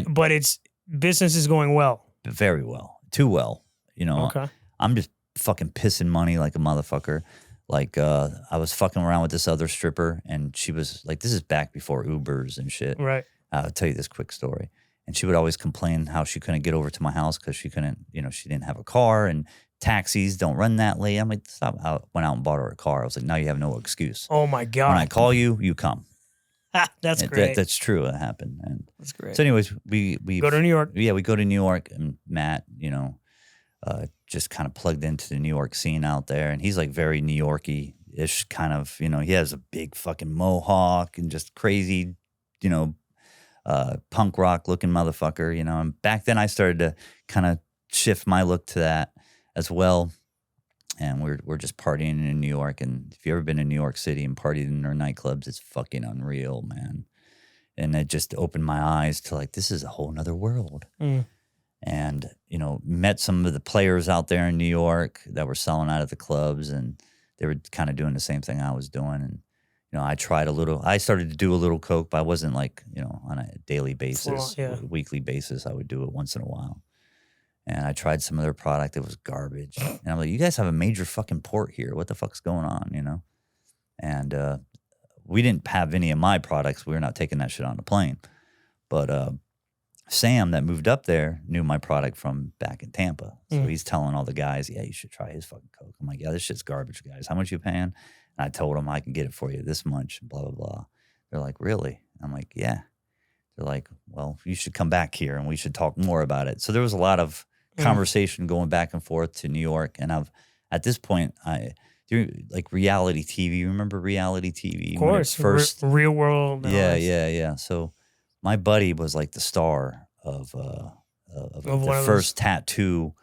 But it's business is going well. Very well, too well. Okay. I'm just fucking pissing money like a motherfucker. Like I was fucking around with this other stripper, and she was like, this is back before Ubers and shit. Right. I'll tell you this quick story. And she would always complain how she couldn't get over to my house because she couldn't, she didn't have a car and taxis don't run that late. I'm like, stop. I went out and bought her a car. I was like, now you have no excuse. Oh my God. When I call you, you come. That's And great. that's true. It happened. And That's great. so anyways, we Go to New York. Yeah, we go to New York, and Matt, just kind of plugged into the New York scene out there. And he's like very New Yorky-ish kind of, he has a big fucking mohawk and just crazy, punk rock looking motherfucker, And back then I started to kind of shift my look to that as well. And we're just partying in New York. And if you've ever been to New York City and partied in their nightclubs, it's fucking unreal, man. And it just opened my eyes to like, this is a whole nother world. Mm. And, met some of the players out there in New York that were selling out of the clubs, and they were kind of doing the same thing I was doing. And, I started to do a little coke, but I wasn't like, on a daily basis, weekly basis. I would do it once in a while. And I tried some of their product. It was garbage. And I'm like, you guys have a major fucking port here. What the fuck's going on, And we didn't have any of my products. We were not taking that shit on the plane. But Sam that moved up there knew my product from back in Tampa. So he's telling all the guys, yeah, you should try his fucking coke. I'm like, yeah, this shit's garbage, guys. How much you paying? And I told them I can get it for you this much, blah, blah, blah. They're like, really? I'm like, yeah. They're like, well, you should come back here and we should talk more about it. So there was a lot of conversation going back and forth to New York. And at this point, like reality TV. You remember reality TV? Of course. First, Real World. Yeah. So my buddy was like the star of the first tattoo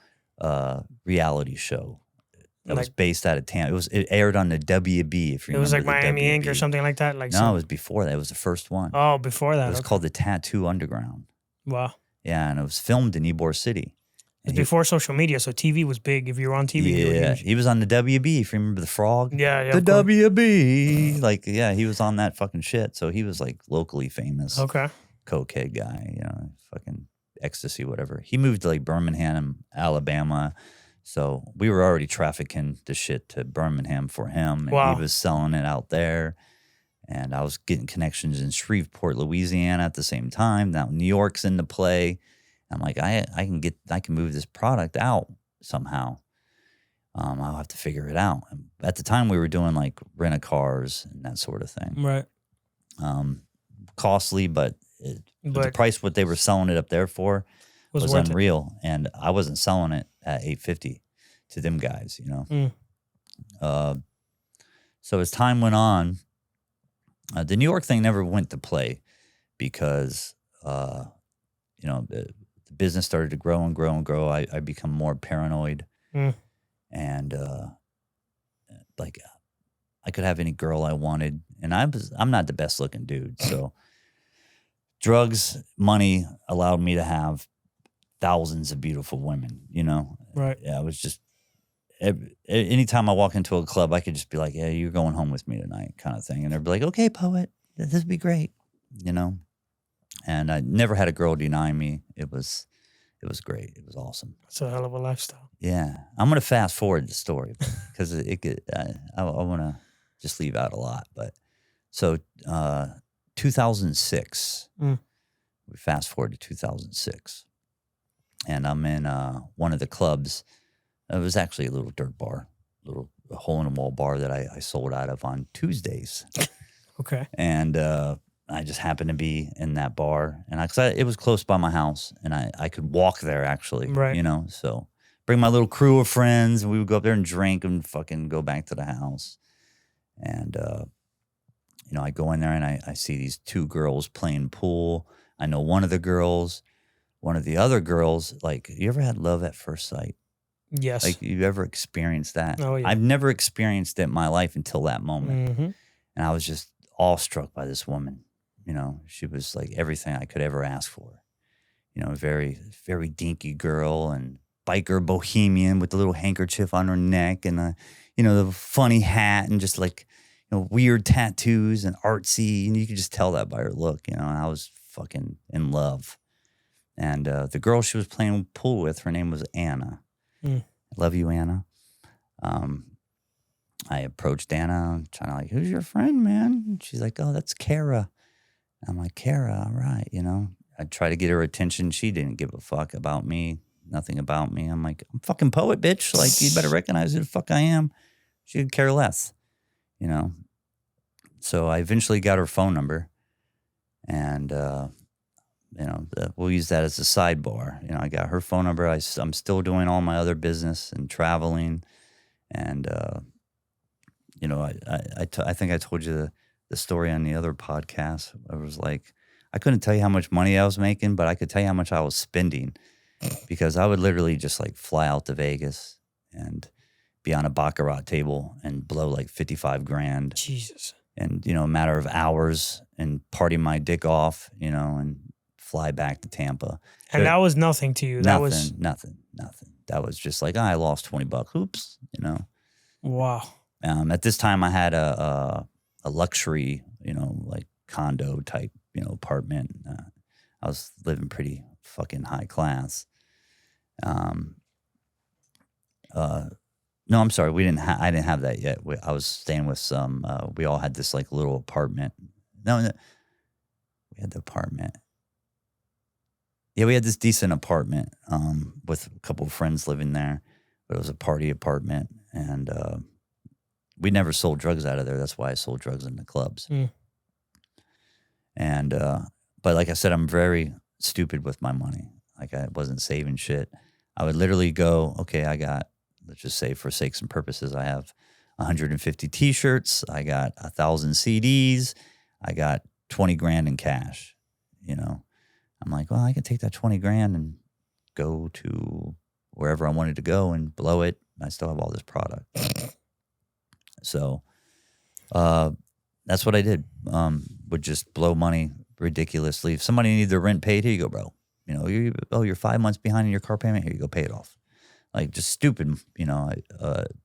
reality show that was based out of Tampa. It aired on the WB. If you remember, it was like Miami WB. Ink or something like that. No, it was before that. It was the first one. Oh, before that. It was called the Tattoo Underground. Wow. Yeah, and it was filmed in Ybor City. It was before social media, so TV was big. If you were on TV, you were huge. He was on the WB. If you remember the frog, Yeah. the WB. Like, yeah, he was on that fucking shit. So he was like locally famous. Okay. Cokehead guy, fucking ecstasy, whatever. He moved to like Birmingham, Alabama. So we were already trafficking the shit to Birmingham for him. And Wow. he was selling it out there. And I was getting connections in Shreveport, Louisiana at the same time. Now New York's into play. I'm like, I can move this product out somehow. I'll have to figure it out. At the time, we were doing like rent-a-cars and that sort of thing. Right. Costly, but the price what they were selling it up there for was unreal. And I wasn't selling it at $850 to them guys, you know. So as time went on, the New York thing never went to play because, you know, the business started to grow and grow and grow. I become more paranoid. And like I could have any girl I wanted, and I'm not the best looking dude. So drugs, money allowed me to have thousands of beautiful women, you know? Right. Yeah, it was just anytime I walk into a club, I could just be like, yeah, you're going home with me tonight kind of thing. And they'd be like, okay, poet, this would be great, you know? And I never had a girl deny me. It was great. It was awesome. It's a hell of a lifestyle. Yeah. I'm going to fast forward the story because I want to just leave out a lot. But so 2006, we fast forward to 2006. And I'm in one of the clubs. It was actually a little dirt bar, little hole-in-the-wall bar that I sold out of on Tuesdays. Okay. And I just happened to be in that bar, and it was close by my house, and I could walk there actually, right? You know, so bring my little crew of friends, and we would go up there and drink and fucking go back to the house. And you know, I go in there and I see these two girls playing pool. I know one of the girls, one of the other girls. Like, you ever had love at first sight? Yes. Like, you ever experienced that? Oh yeah. I've never experienced it in my life until that moment, and I was just awestruck by this woman. You know, she was like everything I could ever ask for. You know, very, very dinky girl and biker bohemian with the little handkerchief on her neck and you know, the funny hat and just like, you know, weird tattoos and artsy. And you could just tell that by her look, you know, and I was fucking in love. And the girl she was playing pool with, her name was Anna. I love you, Anna. I approached Anna, trying to like, who's your friend, man? And she's like, oh, that's Kara. I'm like, Kara, all right, you know. I tried to get her attention. She didn't give a fuck about me, nothing about me. I'm like, I'm fucking poet, bitch. Like, you better recognize who the fuck I am. She could care less, you know. So I eventually got her phone number, and you know, we'll use that as a sidebar. You know, I got her phone number. I'm still doing all my other business and traveling, and you know, I think I told you the story on the other podcast. I was like, I couldn't tell you how much money I was making, but I could tell you how much I was spending, because I would literally just like fly out to Vegas and be on a baccarat table and blow like 55 grand. Jesus. And, you know, a matter of hours and party my dick off, you know, and fly back to Tampa. And that was nothing to you. That was nothing. That was just like, I lost $20. Oops, you know. Wow. At this time I had a luxury, you know, like condo type, you know, apartment. I was living pretty fucking high class. No, I'm sorry. I didn't have that yet. I was staying with some. We all had this like little apartment. No, we had the apartment. Yeah, we had this decent apartment with a couple of friends living there, but it was a party apartment, and we never sold drugs out of there. That's why I sold drugs in the clubs. And but like I said, I'm very stupid with my money. Like, I wasn't saving shit. I would literally go, okay, I got, let's just say for sakes and purposes, I have 150 T-shirts. I got 1,000 CDs. I got 20 grand in cash. You know, I'm like, well, I can take that 20 grand and go to wherever I wanted to go and blow it. I still have all this product. So that's what I did. Would just blow money ridiculously. If somebody needed their rent paid, here you go, bro. You know, you're 5 months behind in your car payment. Here you go, pay it off. Like, just stupid. You know,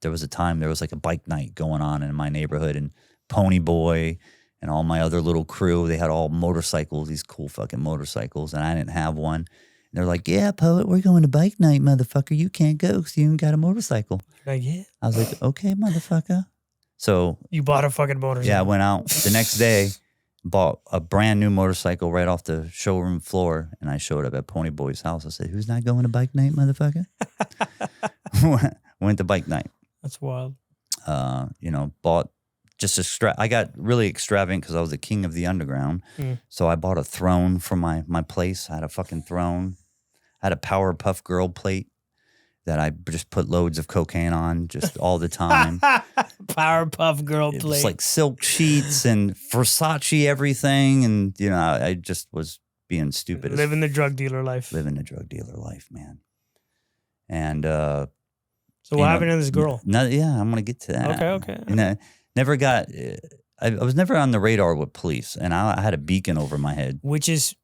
there was a time there was like a bike night going on in my neighborhood, and Pony Boy and all my other little crew, they had all motorcycles, these cool fucking motorcycles, and I didn't have one. And they're like, yeah, poet, we're going to bike night, motherfucker. You can't go because you ain't got a motorcycle. Like, yeah. I was like, okay, motherfucker. So You bought a fucking motorcycle. yeah, I went out the next day, bought a brand new motorcycle right off the showroom floor, and I showed up at Pony Boy's house. I said, "Who's not going to bike night, motherfucker?" Went to bike night. That's wild. Bought just I got really extravagant because I was the king of the underground. So I bought a throne for my place. I had a fucking throne. I had a Powerpuff Girl plate that I just put loads of cocaine on just all the time. Powerpuff Girl plate. It's like silk sheets and Versace everything. And, I just was being stupid. Living the drug dealer life. Living the drug dealer life, man. And so what happened to this girl? I'm going to get to that. Okay. And never got, I was never on the radar with police. And I had a beacon over my head. Which is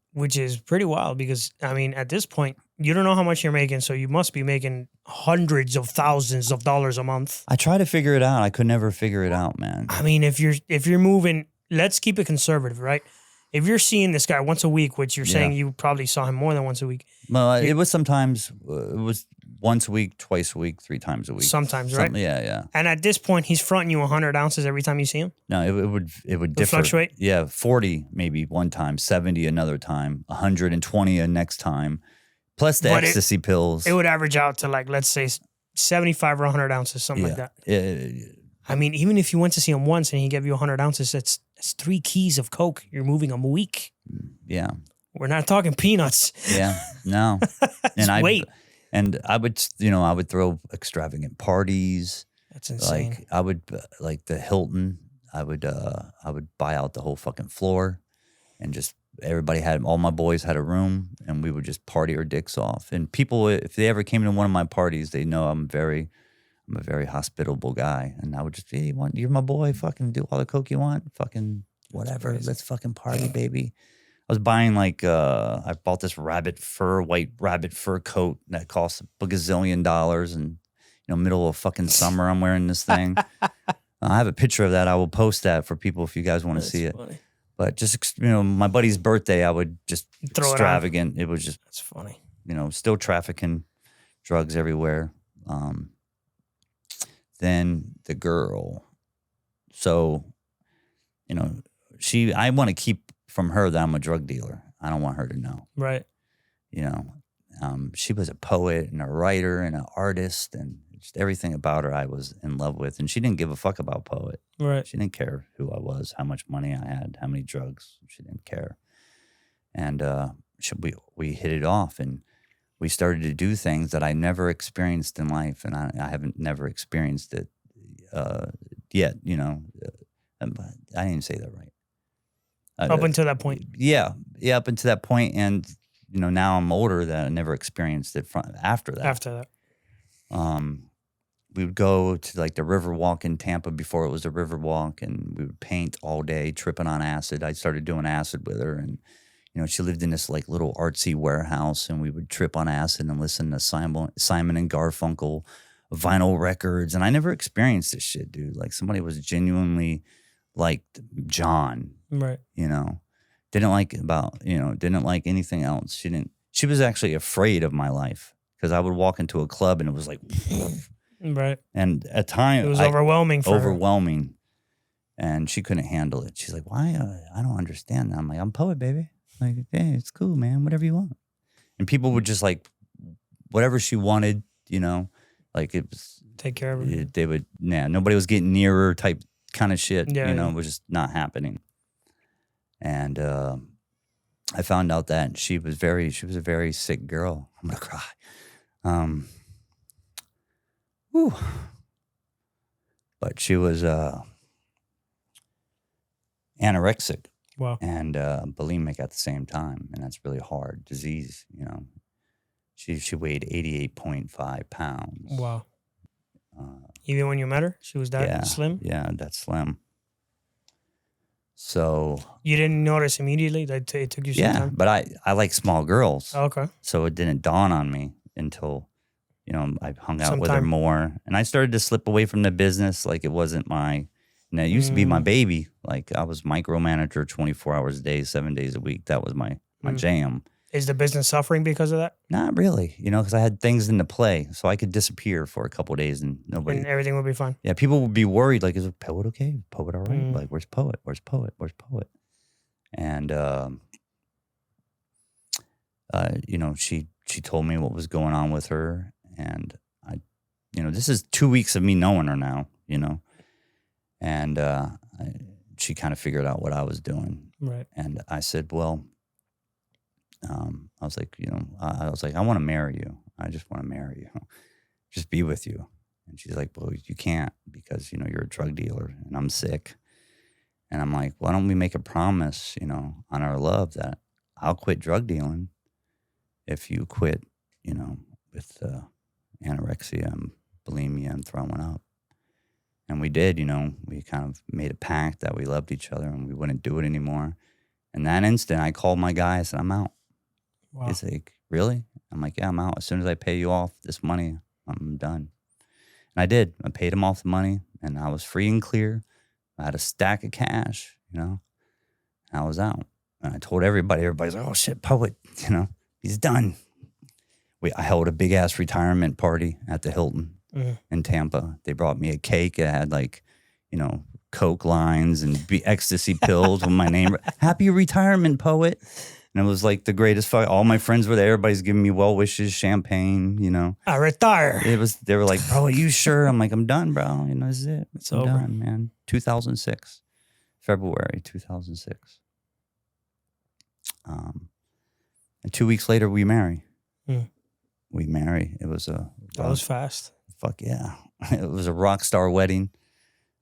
pretty wild because, I mean, at this point, you don't know how much you're making, so you must be making hundreds of thousands of dollars a month. I try to figure it out. I could never figure it out, man. I mean, if you're moving, let's keep it conservative, right? If you're seeing this guy once a week, which you're saying you probably saw him more than once a week. Well, it was sometimes, it was once a week, twice a week, 3 times a week. Sometimes, right? Yeah. And at this point, he's fronting you 100 ounces every time you see him? No, it would differ. Fluctuate? Yeah, 40 maybe one time, 70 another time, 120 a next time, plus the ecstasy pills. It would average out to like, let's say 75 or 100 ounces, something like that. I mean, even if you went to see him once and he gave you 100 ounces, that's 3 keys of coke. You're moving a week. Yeah. We're not talking peanuts. Yeah, no. And wait. And I would throw extravagant parties. That's insane. Like I would, like the Hilton, I would buy out the whole fucking floor, and just all my boys had a room, and we would just party our dicks off. And people, if they ever came to one of my parties, they know I'm a very hospitable guy, and I would just, hey, you're my boy, fucking do all the coke you want, fucking whatever, let's fucking party, baby. I was buying I bought this white rabbit fur coat that cost a gazillion dollars, and middle of fucking summer, I'm wearing this thing. I have a picture of that. I will post that for people if you guys want to see funny. it. But just my buddy's birthday, I would just Throw extravagant. It was just that's funny. Still trafficking drugs everywhere. Then the girl, so I want to keep from her that I'm a drug dealer. I don't want her to know. Right. She was a poet and a writer and an artist, and just everything about her I was in love with. And she didn't give a fuck about poet. Right. She didn't care who I was, how much money I had, how many drugs. She didn't care. And we hit it off, and we started to do things that I never experienced in life, and I haven't never experienced it yet. I didn't say that right. Up until that point. Yeah, up until that point, and now I'm older that I never experienced it after that. We would go to like the river walk in Tampa before it was a river walk, and we would paint all day, tripping on acid. I started doing acid with her, and she lived in this like little artsy warehouse, and we would trip on acid and listen to Simon and Garfunkel vinyl records. And I never experienced this shit, dude. Like somebody was genuinely liked John, right? Didn't like anything else. She was actually afraid of my life because I would walk into a club and it was like, right. And at times it was overwhelming for her. And she couldn't handle it. She's like, why? I don't understand that. I'm like, I'm a poet, baby. Like, hey, it's cool, man. Whatever you want. And people would just like, whatever she wanted, like it was. Take care of her. They would, nobody was getting near her type kind of shit. Yeah, it was just not happening. And I found out that she was a very sick girl. I'm gonna cry. Whew. But she was anorexic. Wow. And bulimic at the same time, and that's really hard disease. She weighed 88.5 pounds. Wow. Even when you met her, she was that slim? Yeah, that's slim. So you didn't notice immediately that it took you some time? Yeah, but I like small girls. Oh, okay. So it didn't dawn on me until, I hung out with her more. And I started to slip away from the business. Like it wasn't it used to be my baby. Like I was micromanager 24 hours a day, 7 days a week. That was my jam. Is the business suffering because of that? Not really, because I had things into play, so I could disappear for a couple of days and nobody. And everything would be fine. Yeah, people would be worried, like, is Poet okay? Poet all right? Like, where's Poet? Where's Poet? Where's Poet? And she told me what was going on with her, and this is 2 weeks of me knowing her now, and she kind of figured out what I was doing, right? And I said, well. I was like, I want to marry you. I just want to marry you. Just be with you. And she's like, well, you can't because, you're a drug dealer and I'm sick. And I'm like, why don't we make a promise, on our love that I'll quit drug dealing if you quit, with anorexia and bulimia and throwing up. And we did, we kind of made a pact that we loved each other and we wouldn't do it anymore. And that instant, I called my guy. I said, I'm out. Wow. He's like, really? I'm like, yeah, I'm out. As soon as I pay you off this money, I'm done. And I did. I paid him off the money, and I was free and clear. I had a stack of cash, and I was out. And I told everybody. Everybody's like, oh, shit, Poet, he's done. I held a big-ass retirement party at the Hilton in Tampa. They brought me a cake. It had, like, Coke lines and ecstasy pills with my name. Happy retirement, Poet. And it was like the greatest fight. All my friends were there. Everybody's giving me well wishes, champagne, I retire. They were like, bro, are you sure? I'm like, I'm done, bro. This is it. It's I'm over. done, man. 2006. February 2006. And 2 weeks later, we marry. We marry. It was That was fast. Fuck yeah. It was a rock star wedding.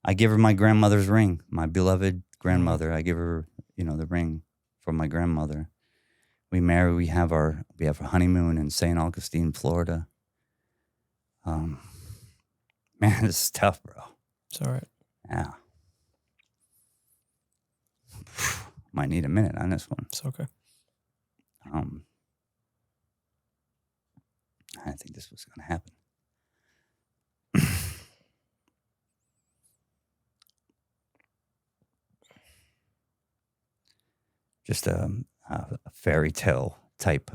I give her my grandmother's ring, my beloved grandmother. I give her, the ring from my grandmother. We marry. We have a honeymoon in St. Augustine, Florida. Man, this is tough, bro. It's all right. Yeah. Might need a minute on this one. It's okay. I think this was going to happen. Just a fairy tale type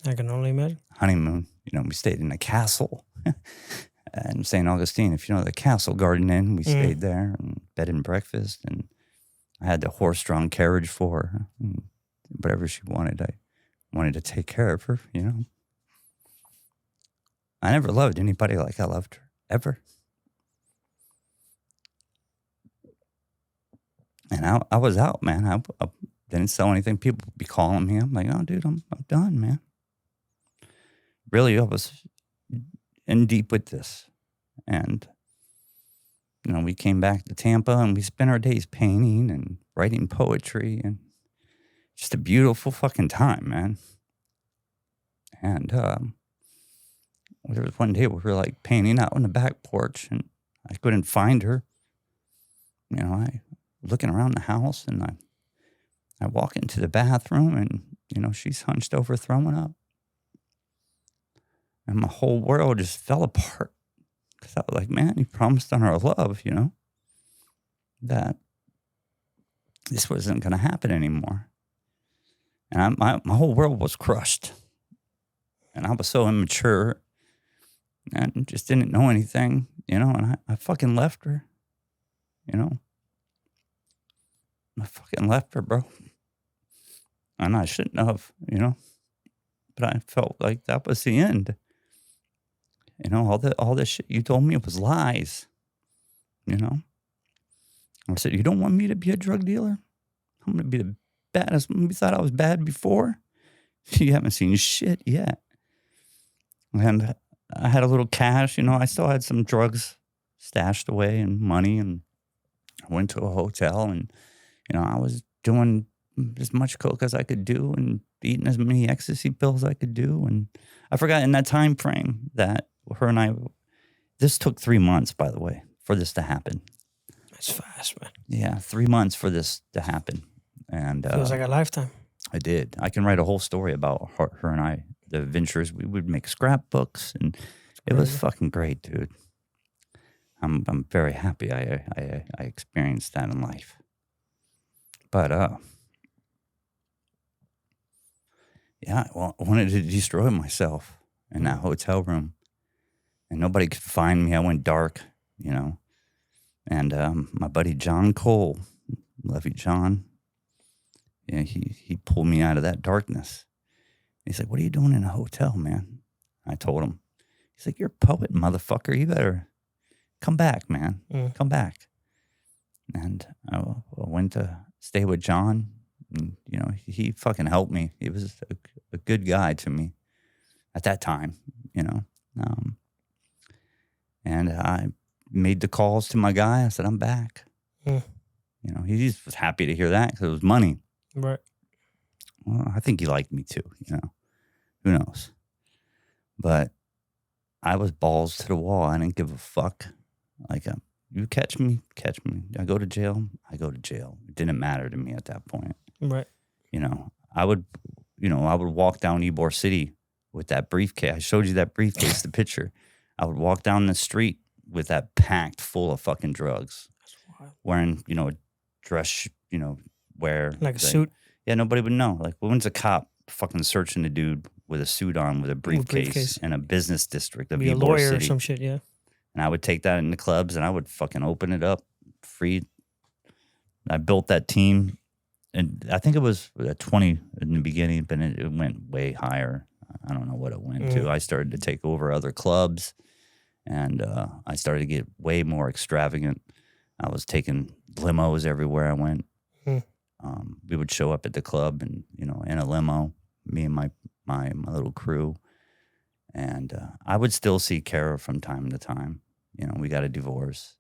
I can only imagine. honeymoon. We stayed in a castle in St. Augustine. If you know the Castle Garden Inn, we stayed there and bed and breakfast. And I had the horse-drawn carriage for her. And whatever she wanted, I wanted to take care of her, I never loved anybody like I loved her, ever. And I was out, man. I didn't sell anything. People would be calling me. I'm like, oh, dude, I'm done, man. Really, I was in deep with this. And, we came back to Tampa and we spent our days painting and writing poetry and just a beautiful fucking time, man. And there was one day we were like painting out on the back porch and I couldn't find her. I looking around the house and I walk into the bathroom and, she's hunched over throwing up. And my whole world just fell apart. Because I was like, man, you promised on our love, that this wasn't going to happen anymore. And my whole world was crushed. And I was so immature and just didn't know anything, and I fucking left her, I fucking left her, bro. And I shouldn't have, but I felt like that was the end. All this shit you told me was lies, I said, you don't want me to be a drug dealer? I'm going to be the baddest. You thought I was bad before? You haven't seen shit yet. And I had a little cash, I still had some drugs stashed away and money, and I went to a hotel and, I was doing as much coke as I could do and eating as many ecstasy pills as I could do. And I forgot in that time frame that her and I, this took 3 months, by the way, for this to happen. That's fast, man. Yeah, 3 months for this to happen. And Feels like a lifetime. I did. I can write a whole story about her and I, the adventures. We would make scrapbooks, and it was fucking great, dude. I'm very happy I experienced that in life. But Yeah, well, I wanted to destroy myself in that hotel room. And nobody could find me. I went dark, you know. And my buddy John Cole, love you, John. Yeah, he pulled me out of that darkness. He's like, "What are you doing in a hotel, man?" I told him. He's like, "You're a poet, motherfucker. You better come back, man. Come back." And I went to stay with John. And, you know, he fucking helped me. He was a good guy to me at that time, you know. And I made the calls to my guy. I said, "I'm back." You know, he was happy to hear that because it was money. Right. Well, I think he liked me too, you know. Who knows? But I was balls to the wall. I didn't give a fuck. Like, you catch me, catch me. I go to jail, I go to jail. It didn't matter to me at that point. Right. You know, I would walk down Ybor City with that briefcase. I showed you that briefcase, the picture. I would walk down the street with that packed full of fucking drugs. That's wild. Wearing, you know, a dress, you know, like a suit. Yeah, nobody would know. Like, when's a cop fucking searching a dude with a suit on with a briefcase in a business district of Be a Ybor lawyer City? or some shit, yeah. And I would take that in the clubs and I would fucking open it up free. I built that team. And I think it was 20 in the beginning, but it went way higher. I don't know what it went to. I started to take over other clubs, and I started to get way more extravagant. I was taking limos everywhere I went. We would show up at the club, and you know, in a limo, me and my little crew, and I would still see Kara from time to time. You know, we got a divorce,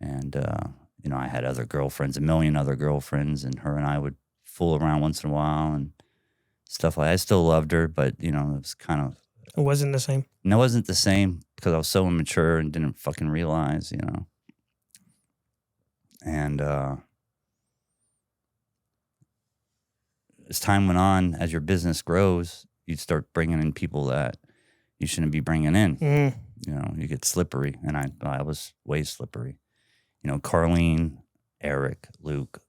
and you know, I had other girlfriends, a million other girlfriends, and her and I would fool around once in a while and stuff like that. I still loved her, but, you know, it was kind of... It wasn't the same. No, it wasn't the same because I was so immature and didn't fucking realize, you know. And as time went on, as your business grows, you start bringing in people that you shouldn't be bringing in. You know, you get slippery, and I was way slippery. You know, Carlene, Eric, Luke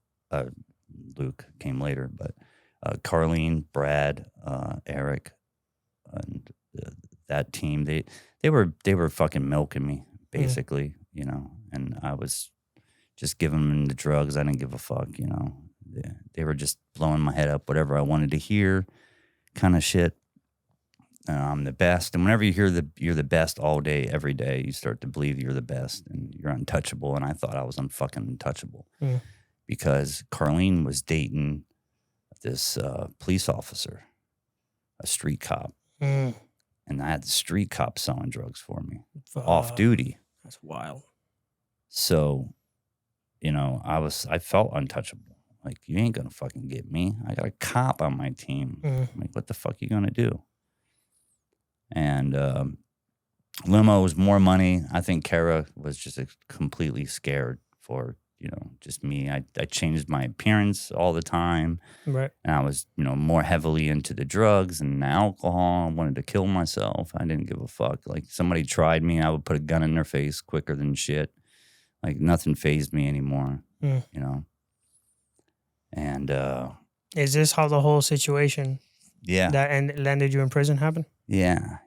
came later, but Carlene, Brad, Eric, and that team, they were fucking milking me, basically, you know, and I was just giving them the drugs. I didn't give a fuck, you know. They were just blowing my head up, whatever I wanted to hear, kind of shit. I'm the best. And whenever you hear you're the best all day, every day, you start to believe you're the best and you're untouchable. And I thought I was unfucking untouchable because Carlene was dating this police officer, a street cop. And I had the street cop selling drugs for me off duty. That's wild. So, you know, I felt untouchable. Like, you ain't gonna fucking get me. I got a cop on my team. Like, what the fuck you gonna do? And limo was more money. I think Kara was just completely scared for, you know, just me. I changed my appearance all the time. Right. And I was, you know, more heavily into the drugs and the alcohol. I wanted to kill myself. I didn't give a fuck. Like, somebody tried me, I would put a gun in their face quicker than shit. Like, nothing fazed me anymore, you know. And is this how the whole situation that landed you in prison happened? Yeah.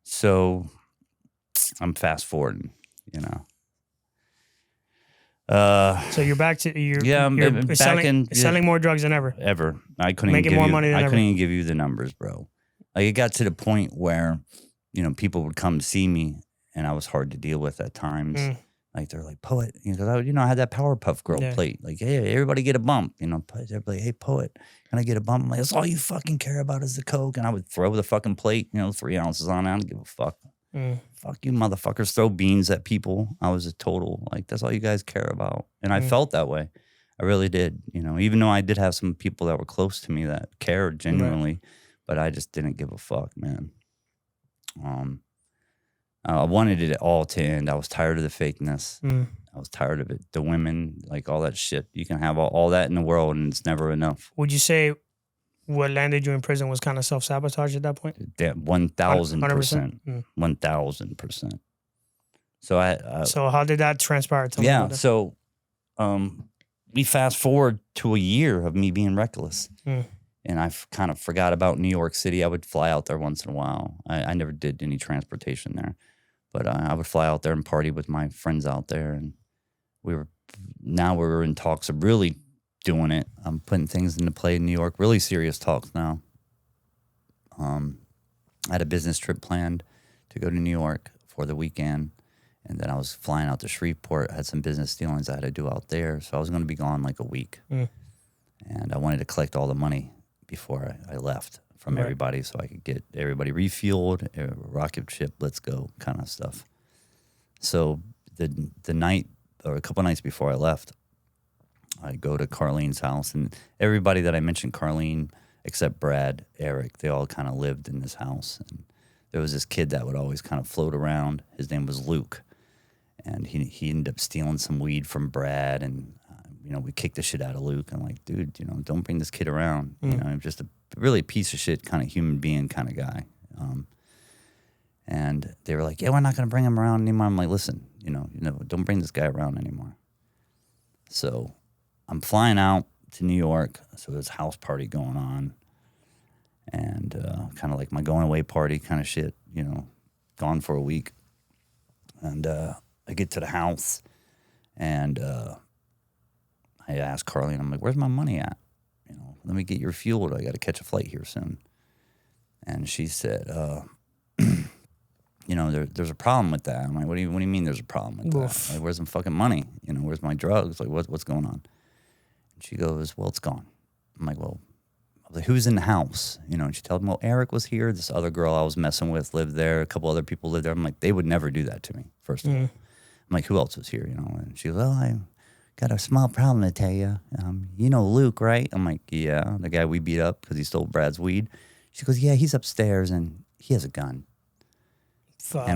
So I'm fast forwarding, you know. So you're back to you're back selling more drugs than ever. I couldn't making more money than ever. I couldn't even give you the numbers, bro. Like, it got to the point where, you know, people would come see me, and I was hard to deal with at times. Like, they're like, "Poet," because I had that Powerpuff Girl plate. Like, "Hey, everybody get a bump," you know. Everybody, "Hey, Poet, can I get a bump?" I'm like, "That's all you fucking care about is the coke." And I would throw the fucking plate, you know, 3 ounces on it. I don't give a fuck. Fuck you, motherfuckers. Throw beans at people. I was a total, like, that's all you guys care about. And I felt that way. I really did, you know, even though I did have some people that were close to me that cared genuinely, but I just didn't give a fuck, man. I wanted it all to end. I was tired of the fakeness. I was tired of it. The women, like, all that shit. You can have all that in the world, and it's never enough. Would you say what landed you in prison was kind of self-sabotage at that point? 1,000%. 1,000%. So so how did that transpire? Tell me about that. So we fast forward to a year of me being reckless. And I kind of forgot about New York City. I would fly out there once in a while. I never did any transportation there. But I would fly out there and party with my friends out there. And we were in talks of really doing it. I'm putting things into play in New York, really serious talks now. I had a business trip planned to go to New York for the weekend. And then I was flying out to Shreveport. I had some business dealings I had to do out there. So I was going to be gone like a week. And I wanted to collect all the money before I left from everybody so I could get everybody refueled, rocket ship, let's go kind of stuff. So the night or a couple nights before I left, I go to Carlene's house, and everybody that I mentioned, Carlene, except Brad, Eric, they all kind of lived in this house. And there was this kid that would always kind of float around. His name was Luke, and he ended up stealing some weed from Brad, and we kicked the shit out of Luke. I'm like, dude, don't bring this kid around. I'm just a really piece of shit kind of human being kind of guy. And they were like, yeah, we're not going to bring him around anymore. I'm like, listen, don't bring this guy around anymore. So I'm flying out to New York. So there's a house party going on, and kind of like my going away party kind of shit, gone for a week. And I get to the house, and I asked Carly, and I'm like, where's my money at? Let me get your fuel. I got to catch a flight here soon. And she said, there's a problem with that. I'm like, what do you mean there's a problem with that? Like, where's my fucking money? Where's my drugs? Like, what's going on? And she goes, well, it's gone. I'm like, well, who's in the house? And she told me, well, Eric was here. This other girl I was messing with lived there. A couple other people lived there. I'm like, they would never do that to me, first of all. I'm like, who else was here? And she goes, well, I got a small problem to tell you. Luke, right? I'm like, yeah, the guy we beat up because he stole Brad's weed. She goes, yeah, he's upstairs and he has a gun. Fuck.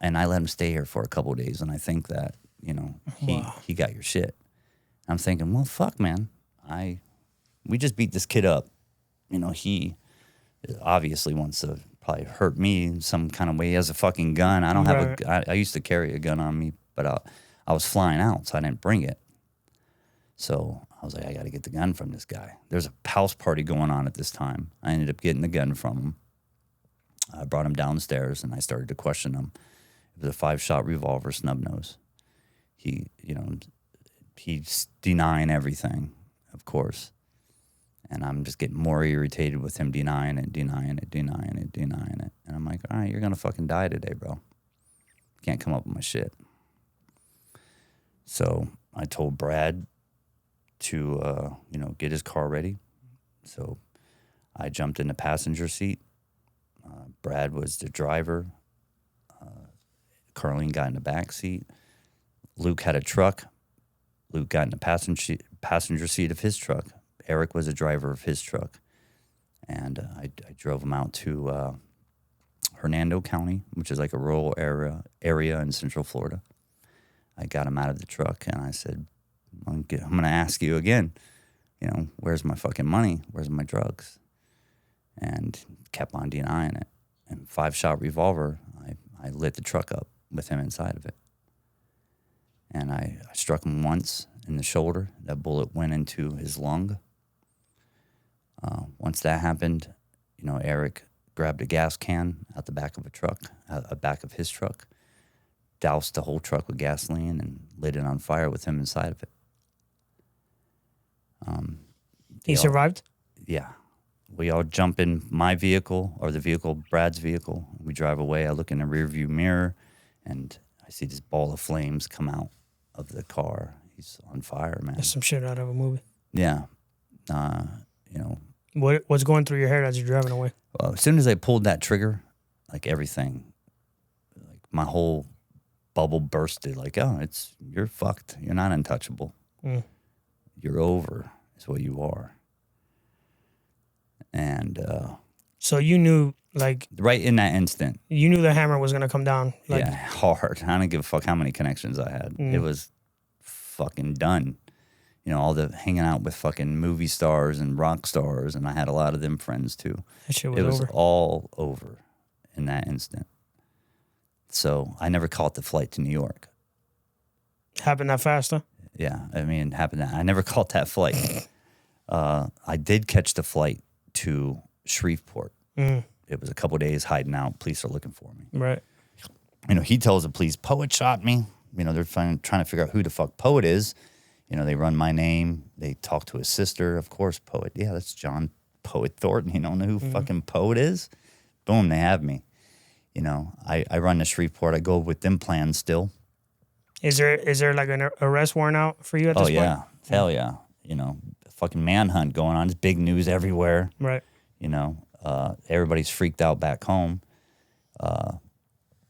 And I let him stay here for a couple of days, and I think that, he got your shit. I'm thinking, well, fuck, man. We just beat this kid up. He obviously wants to probably hurt me in some kind of way. He has a fucking gun. I don't have I used to carry a gun on me, but I was flying out, so I didn't bring it. So I was like, I got to get the gun from this guy. There's a house party going on at this time. I ended up getting the gun from him. I brought him downstairs, and I started to question him. It was a 5-shot revolver, snub nose. He's denying everything, of course. And I'm just getting more irritated with him denying it. And I'm like, all right, you're going to fucking die today, bro. Can't come up with my shit. So I told Brad to, get his car ready. So I jumped in the passenger seat. Brad was the driver. Carlene got in the back seat. Luke had a truck. Luke got in the passenger seat of his truck. Eric was a driver of his truck. And I drove him out to Hernando County, which is like a rural area in Central Florida. I got him out of the truck, and I said, I'm going to ask you again, where's my fucking money? Where's my drugs? And kept on denying it. And 5-shot revolver, I lit the truck up with him inside of it. And I struck him once in the shoulder. That bullet went into his lung. Once that happened, Eric grabbed a gas can out the back of back of his truck, doused the whole truck with gasoline, and lit it on fire with him inside of it. He survived? Yeah. We all jump in my vehicle, or the vehicle, Brad's vehicle. We drive away. I look in the rearview mirror, and I see this ball of flames come out of the car. He's on fire, man. That's some shit out of a movie. Yeah. What's going through your head as you're driving away? Well, as soon as I pulled that trigger, like everything, like my whole bubble bursted. Like, oh, you're fucked. You're not untouchable. You're over is what you are. And so you knew, like, right in that instant, you knew the hammer was gonna come down. Like, yeah, hard. I don't give a fuck how many connections I had. It was fucking done. All the hanging out with fucking movie stars and rock stars, and I had a lot of them friends too. That shit was over. It was over. all over in that instant. So I never caught the flight to New York. Happened that fast, huh? Yeah, I mean, it happened. I never caught that flight. I did catch the flight to Shreveport. It was a couple of days hiding out. Police are looking for me. Right. He tells the police, Poet shot me. They're trying to figure out who the fuck Poet is. They run my name. They talk to his sister. Of course, Poet. Yeah, that's John Poet Thornton. You don't know who fucking Poet is? Boom, they have me. I run to Shreveport. I go with them plans still. Is there like an arrest warrant out for you at this point? Oh, yeah. Hell yeah. Fucking manhunt going on. It's big news everywhere. Right. Everybody's freaked out back home.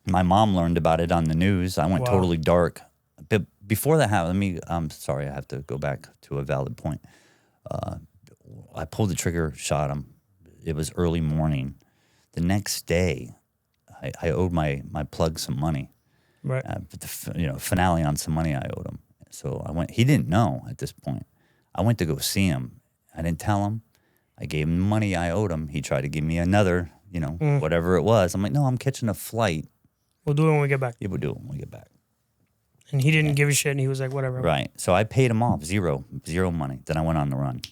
My mom learned about it on the news. I went totally dark. But before that happened, I'm sorry, I have to go back to a valid point. I pulled the trigger, shot him. It was early morning. The next day, I owed my plug some money. Right. But the finale on some money I owed him. So I went. He didn't know at this point. I went to go see him. I didn't tell him. I gave him the money I owed him. He tried to give me another, whatever it was. I'm like, no, I'm catching a flight. We'll do it when we get back. Yeah, we'll do it when we get back. And he didn't give a shit, and he was like, whatever. Right. So I paid him off, zero money. Then I went on the run.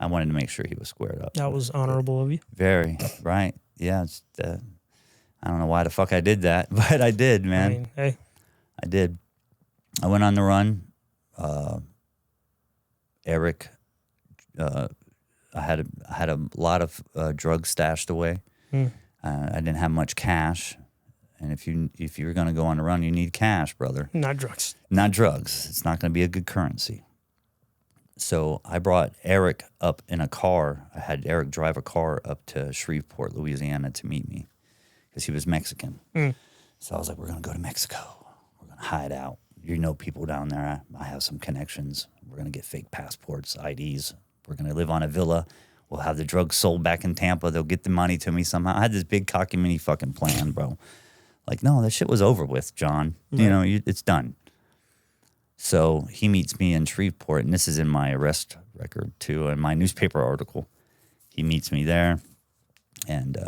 I wanted to make sure he was squared up. That was honorable of you. Very, right. Yeah. I don't know why the fuck I did that, but I did, man. I mean, hey. I did. I went on the run. Eric, I had a lot of drugs stashed away. I didn't have much cash, and if you're going to go on the run, you need cash, brother. Not drugs. Not drugs. It's not going to be a good currency. So I brought Eric up in a car. I had Eric drive a car up to Shreveport, Louisiana, to meet me because he was Mexican. So I was like, we're going to go to Mexico. We're going to hide out. People down there. I have some connections. We're going to get fake passports, IDs. We're going to live on a villa. We'll have the drugs sold back in Tampa. They'll get the money to me somehow. I had this big cocky mini fucking plan, bro. Like, no, that shit was over with, John. Right. It's done. So he meets me in Shreveport, and this is in my arrest record too, in my newspaper article. He meets me there, and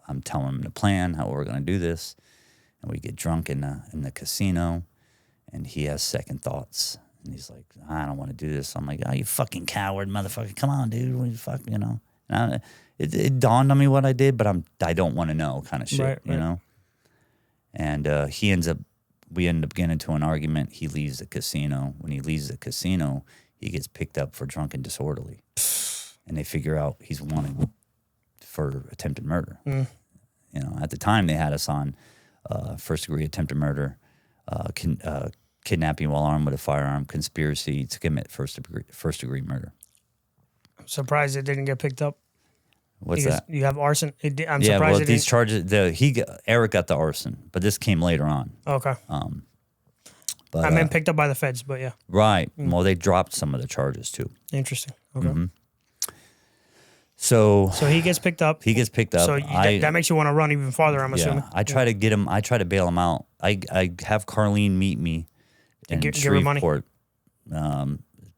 I'm telling him the plan, how we're going to do this, and we get drunk in the casino, and he has second thoughts, and he's like, I don't want to do this. I'm like, oh, you fucking coward, motherfucker! Come on, dude, what the fuck, And it dawned on me what I did, but I don't want to know, kind of shit, right. And we end up getting into an argument. He leaves the casino. When he leaves the casino, he gets picked up for drunk and disorderly. And they figure out he's wanted for attempted murder. At the time they had us on first-degree attempted murder, kidnapping while armed with a firearm, conspiracy to commit first-degree murder. I'm surprised it didn't get picked up. What's because that? You have arson. I'm yeah, surprised well, these charges, Eric got the arson, but this came later on. Okay. But I meant picked up by the feds, but yeah. Right. Well, they dropped some of the charges too. Interesting. Okay. So he gets picked up. He gets picked up. So that makes you want to run even farther, I'm assuming. I try to get him. I try to bail him out. I have Carlene meet me in Shreveport.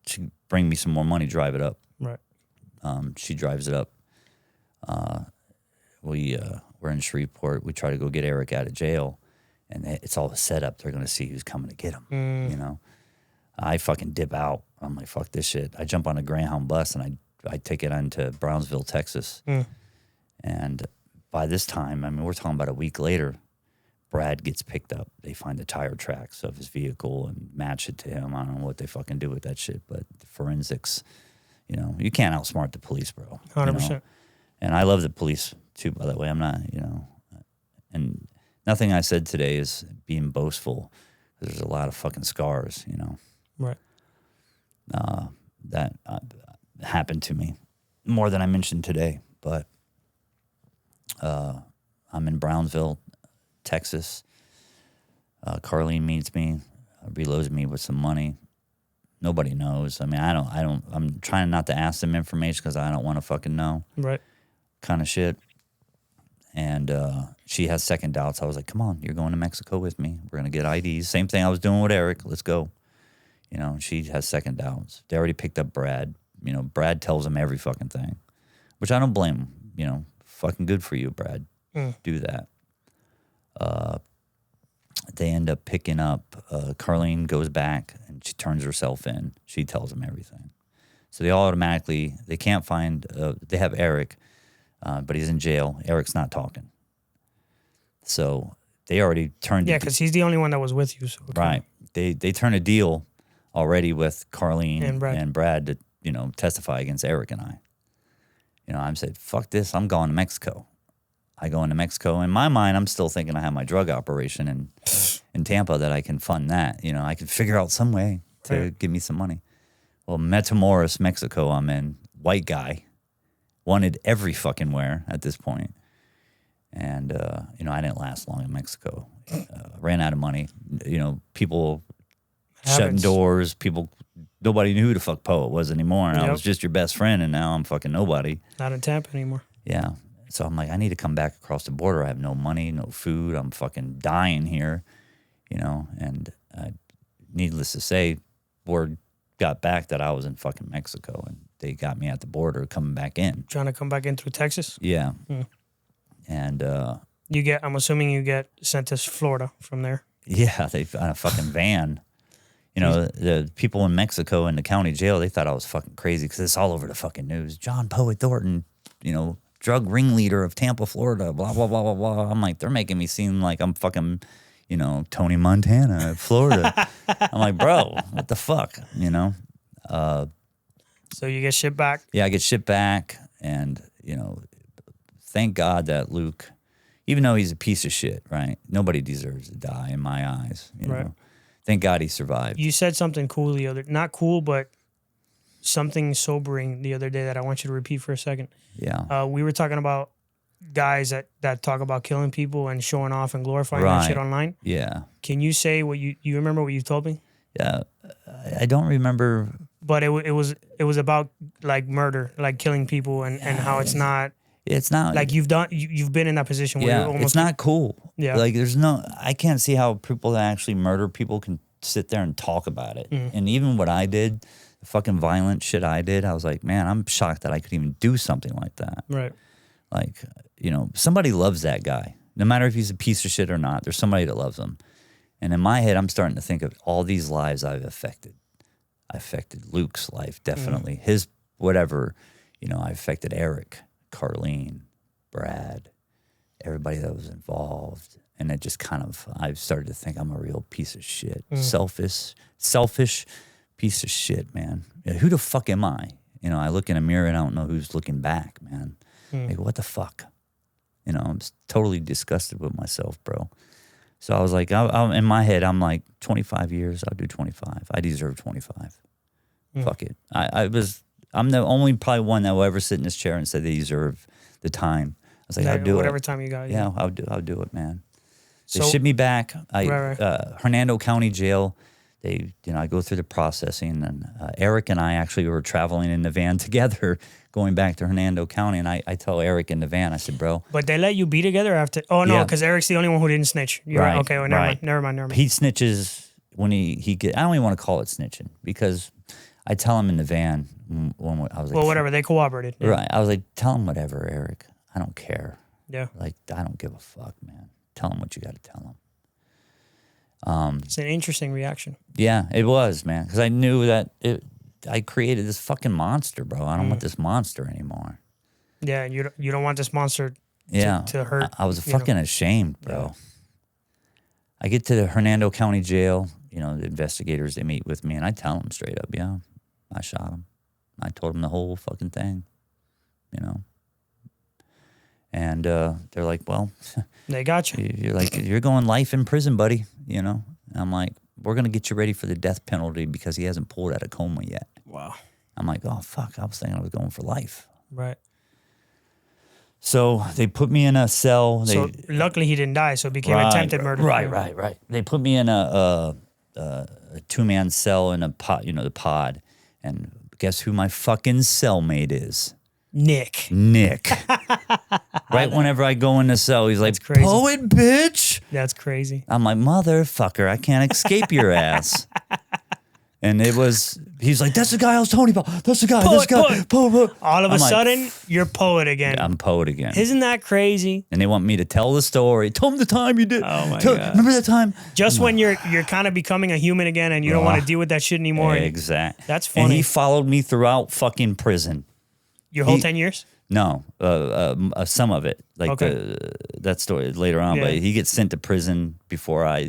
She bring me some more money, drive it up. Right. She drives it up. We're in Shreveport. We try to go get Eric out of jail, and it's all set up. They're going to see who's coming to get him. I fucking dip out. I'm like, fuck this shit. I jump on a Greyhound bus and I take it on to Brownsville, Texas. And by this time, we're talking about a week later, Brad gets picked up. They find the tire tracks of his vehicle and match it to him. I don't know what they fucking do with that shit, but the forensics, you can't outsmart the police, bro. 100%. And I love the police too, by the way. I'm not, and nothing I said today is being boastful. There's a lot of fucking scars, Right. That happened to me more than I mentioned today. But I'm in Brownsville, Texas. Carlene meets me, reloads me with some money. Nobody knows. I'm trying not to ask them information because I don't want to fucking know. Right. Kind of shit. And she has second doubts. I was like, come on, you're going to Mexico with me. We're going to get IDs. Same thing I was doing with Eric. Let's go. She has second doubts. They already picked up Brad. Brad tells him every fucking thing, which I don't blame him. Fucking good for you, Brad. Do that. They end up picking up, Carlene goes back and she turns herself in. She tells him everything. So they can't find, they have Eric, but he's in jail. Eric's not talking. So they already turned. Yeah, because he's the only one that was with you. So right. They turned a deal already with Carlene and Brad to, testify against Eric and I. I said, fuck this. I'm going to Mexico. I go into Mexico. In my mind, I'm still thinking I have my drug operation in Tampa that I can fund that. I can figure out some way to give me some money. Well, Matamoros, Mexico, I'm in. White guy. Wanted every fucking where at this point. And, I didn't last long in Mexico. Ran out of money. People shutting doors. Nobody knew who the fuck Poet was anymore. And I was just your best friend, and now I'm fucking nobody. Not in Tampa anymore. Yeah. So I'm like, I need to come back across the border. I have no money, no food. I'm fucking dying here, And needless to say, word got back that I was in fucking Mexico, and they got me at the border coming back in. Trying to come back in through Texas? Yeah. And I'm assuming you get sent to Florida from there. Yeah, they on a fucking van. The people in Mexico in the county jail, they thought I was fucking crazy because it's all over the fucking news. John Poet Thornton, drug ringleader of Tampa, Florida, blah, blah, blah, blah, blah. I'm like, they're making me seem like I'm fucking, Tony Montana, Florida. I'm like, bro, what the fuck, So you get shipped back? Yeah, I get shipped back. And, thank God that Luke, even though he's a piece of shit, right? Nobody deserves to die in my eyes, right. know. Thank God he survived. You said something cool not cool, but something sobering the other day that I want you to repeat for a second. Yeah. We were talking about guys that talk about killing people and showing off and glorifying that shit online. Yeah. Can you say what you remember what you told me? Yeah. I don't remember. But it was about like murder, like killing people and how it's not. It's not like you've been in that position where you're almost. It's not cool. Yeah. Like I can't see how people that actually murder people can sit there and talk about it. And even what I did, the fucking violent shit I did, I was like, man, I'm shocked that I could even do something like that. Right. Like, somebody loves that guy. No matter if he's a piece of shit or not, there's somebody that loves him. And in my head, I'm starting to think of all these lives I've affected. I affected Luke's life, definitely. His, whatever, I affected Eric, Carlene, Brad, everybody that was involved. And it just I've started to think I'm a real piece of shit. Selfish piece of shit, man. Who the fuck am I? I look in a mirror and I don't know who's looking back, man. Like, what the fuck? I'm totally disgusted with myself, bro. So I was like, in my head, I'm like, 25 years, I'll do 25. I deserve 25. Fuck it. I'm the only probably one that will ever sit in this chair and say they deserve the time. I was like, I'll do whatever it. time you got. Yeah, I'll do it, man. They shipped me back. Hernando County Jail. I go through the processing, and Eric and I actually were traveling in the van together, going back to Hernando County. And I tell Eric in the van, I said, bro. But they let you be together after? Oh no, because Eric's the only one who didn't snitch. You're right. Okay, well, never mind. He snitches when he get. I don't even want to call it snitching because I tell him in the van when I was like, well, whatever. They cooperated. Yeah. Right. I was like, tell him whatever, Eric. I don't care. Yeah. Like, I don't give a fuck, man. Tell him what you got to tell him. It's an interesting reaction. Yeah, it was, man, because I knew that I created this fucking monster, bro. I don't want this monster anymore. Yeah, you don't want this monster to hurt. I was fucking ashamed, bro. Yeah. I get to the Hernando County Jail, the investigators, they meet with me, and I tell them straight up, yeah, I shot him. I told them the whole fucking thing, And they're like, well, they got you. You're going life in prison, buddy. And I'm like, we're going to get you ready for the death penalty because he hasn't pulled out of coma yet. Wow. I'm like, oh, fuck. I was thinking I was going for life. Right. So they put me in a cell. So luckily he didn't die, so it became attempted murder. Right. They put me in a two-man cell in a pod, the pod. And guess who my fucking cellmate is? Nick. Right whenever I go in the cell, he's like, crazy. Poet, bitch. That's crazy. I'm like, motherfucker, I can't escape your ass. And he's like, that's the guy I was telling you about. That's the guy. Poet, This guy. Poet. All of I'm a like, sudden, you're poet again. I'm poet again. Isn't that crazy? And they want me to tell the story. Tell them the time you did. Oh my God. Remember that time? Just when you're kind of becoming a human again and you don't want to deal with that shit anymore. Exactly. That's funny. And he followed me throughout fucking prison. Your whole 10 years? No, some of it, like that story later on. Yeah. But he gets sent to prison before I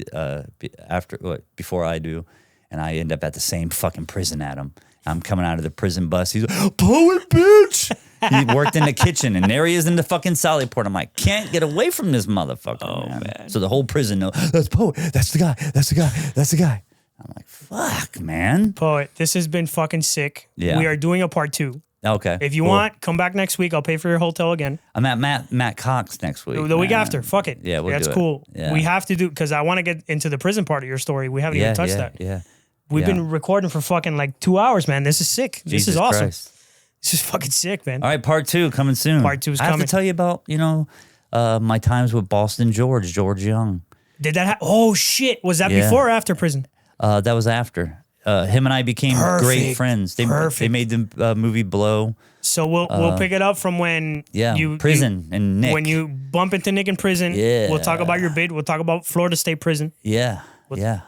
do, and I end up at the same fucking prison at him. I'm coming out of the prison bus. He's like, poet, bitch. He worked in the kitchen, and there he is in the fucking Sally Port. I'm like, can't get away from this motherfucker, man. So the whole prison knows, that's poet. That's the guy. That's the guy. That's the guy. I'm like, fuck, man. Poet, this has been fucking sick. Yeah. We are doing a part 2. Okay. If you want, come back next week. I'll pay for your hotel again. I'm at Matt Cox next week. The week after. Fuck it. Yeah, that's do it. cool. Yeah. We have to do, because I want to get into the prison part of your story. We haven't even touched that. Yeah. We've been recording for fucking like 2 hours, man. This is sick. This Jesus is awesome. Christ. This is fucking sick, man. All right, part 2 coming soon. Part 2 is I have coming. to tell you about, my times with Boston George Young. Did that oh, shit. Was that before or after prison? That was after. Him and I became great friends. They made the movie Blow. So we'll pick it up from when prison and Nick. When you bump into Nick in prison, we'll talk about your bid. We'll talk about Florida State Prison. Yeah.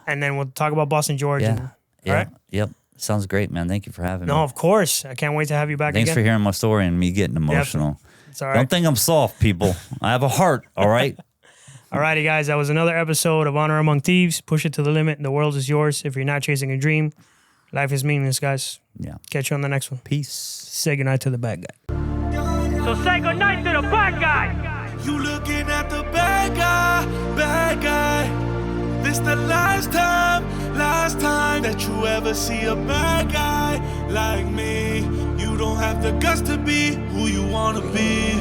And then we'll talk about Boston George. Yeah. All right? Yep. Sounds great, man. Thank you for having me. No, of course. I can't wait to have you back Thanks again. for hearing my story and me getting emotional. It's all right. Don't think I'm soft, people. I have a heart, all right? All righty, guys. That was another episode of Honor Among Thieves. Push it to the limit. The world is yours. If you're not chasing a dream, life is meaningless, guys. Yeah. Catch you on the next one. Peace. Say goodnight to the bad guy. So say goodnight to the bad guy. You looking at the bad guy. This the last time that you ever see a bad guy like me. You don't have the guts to be who you wanna be.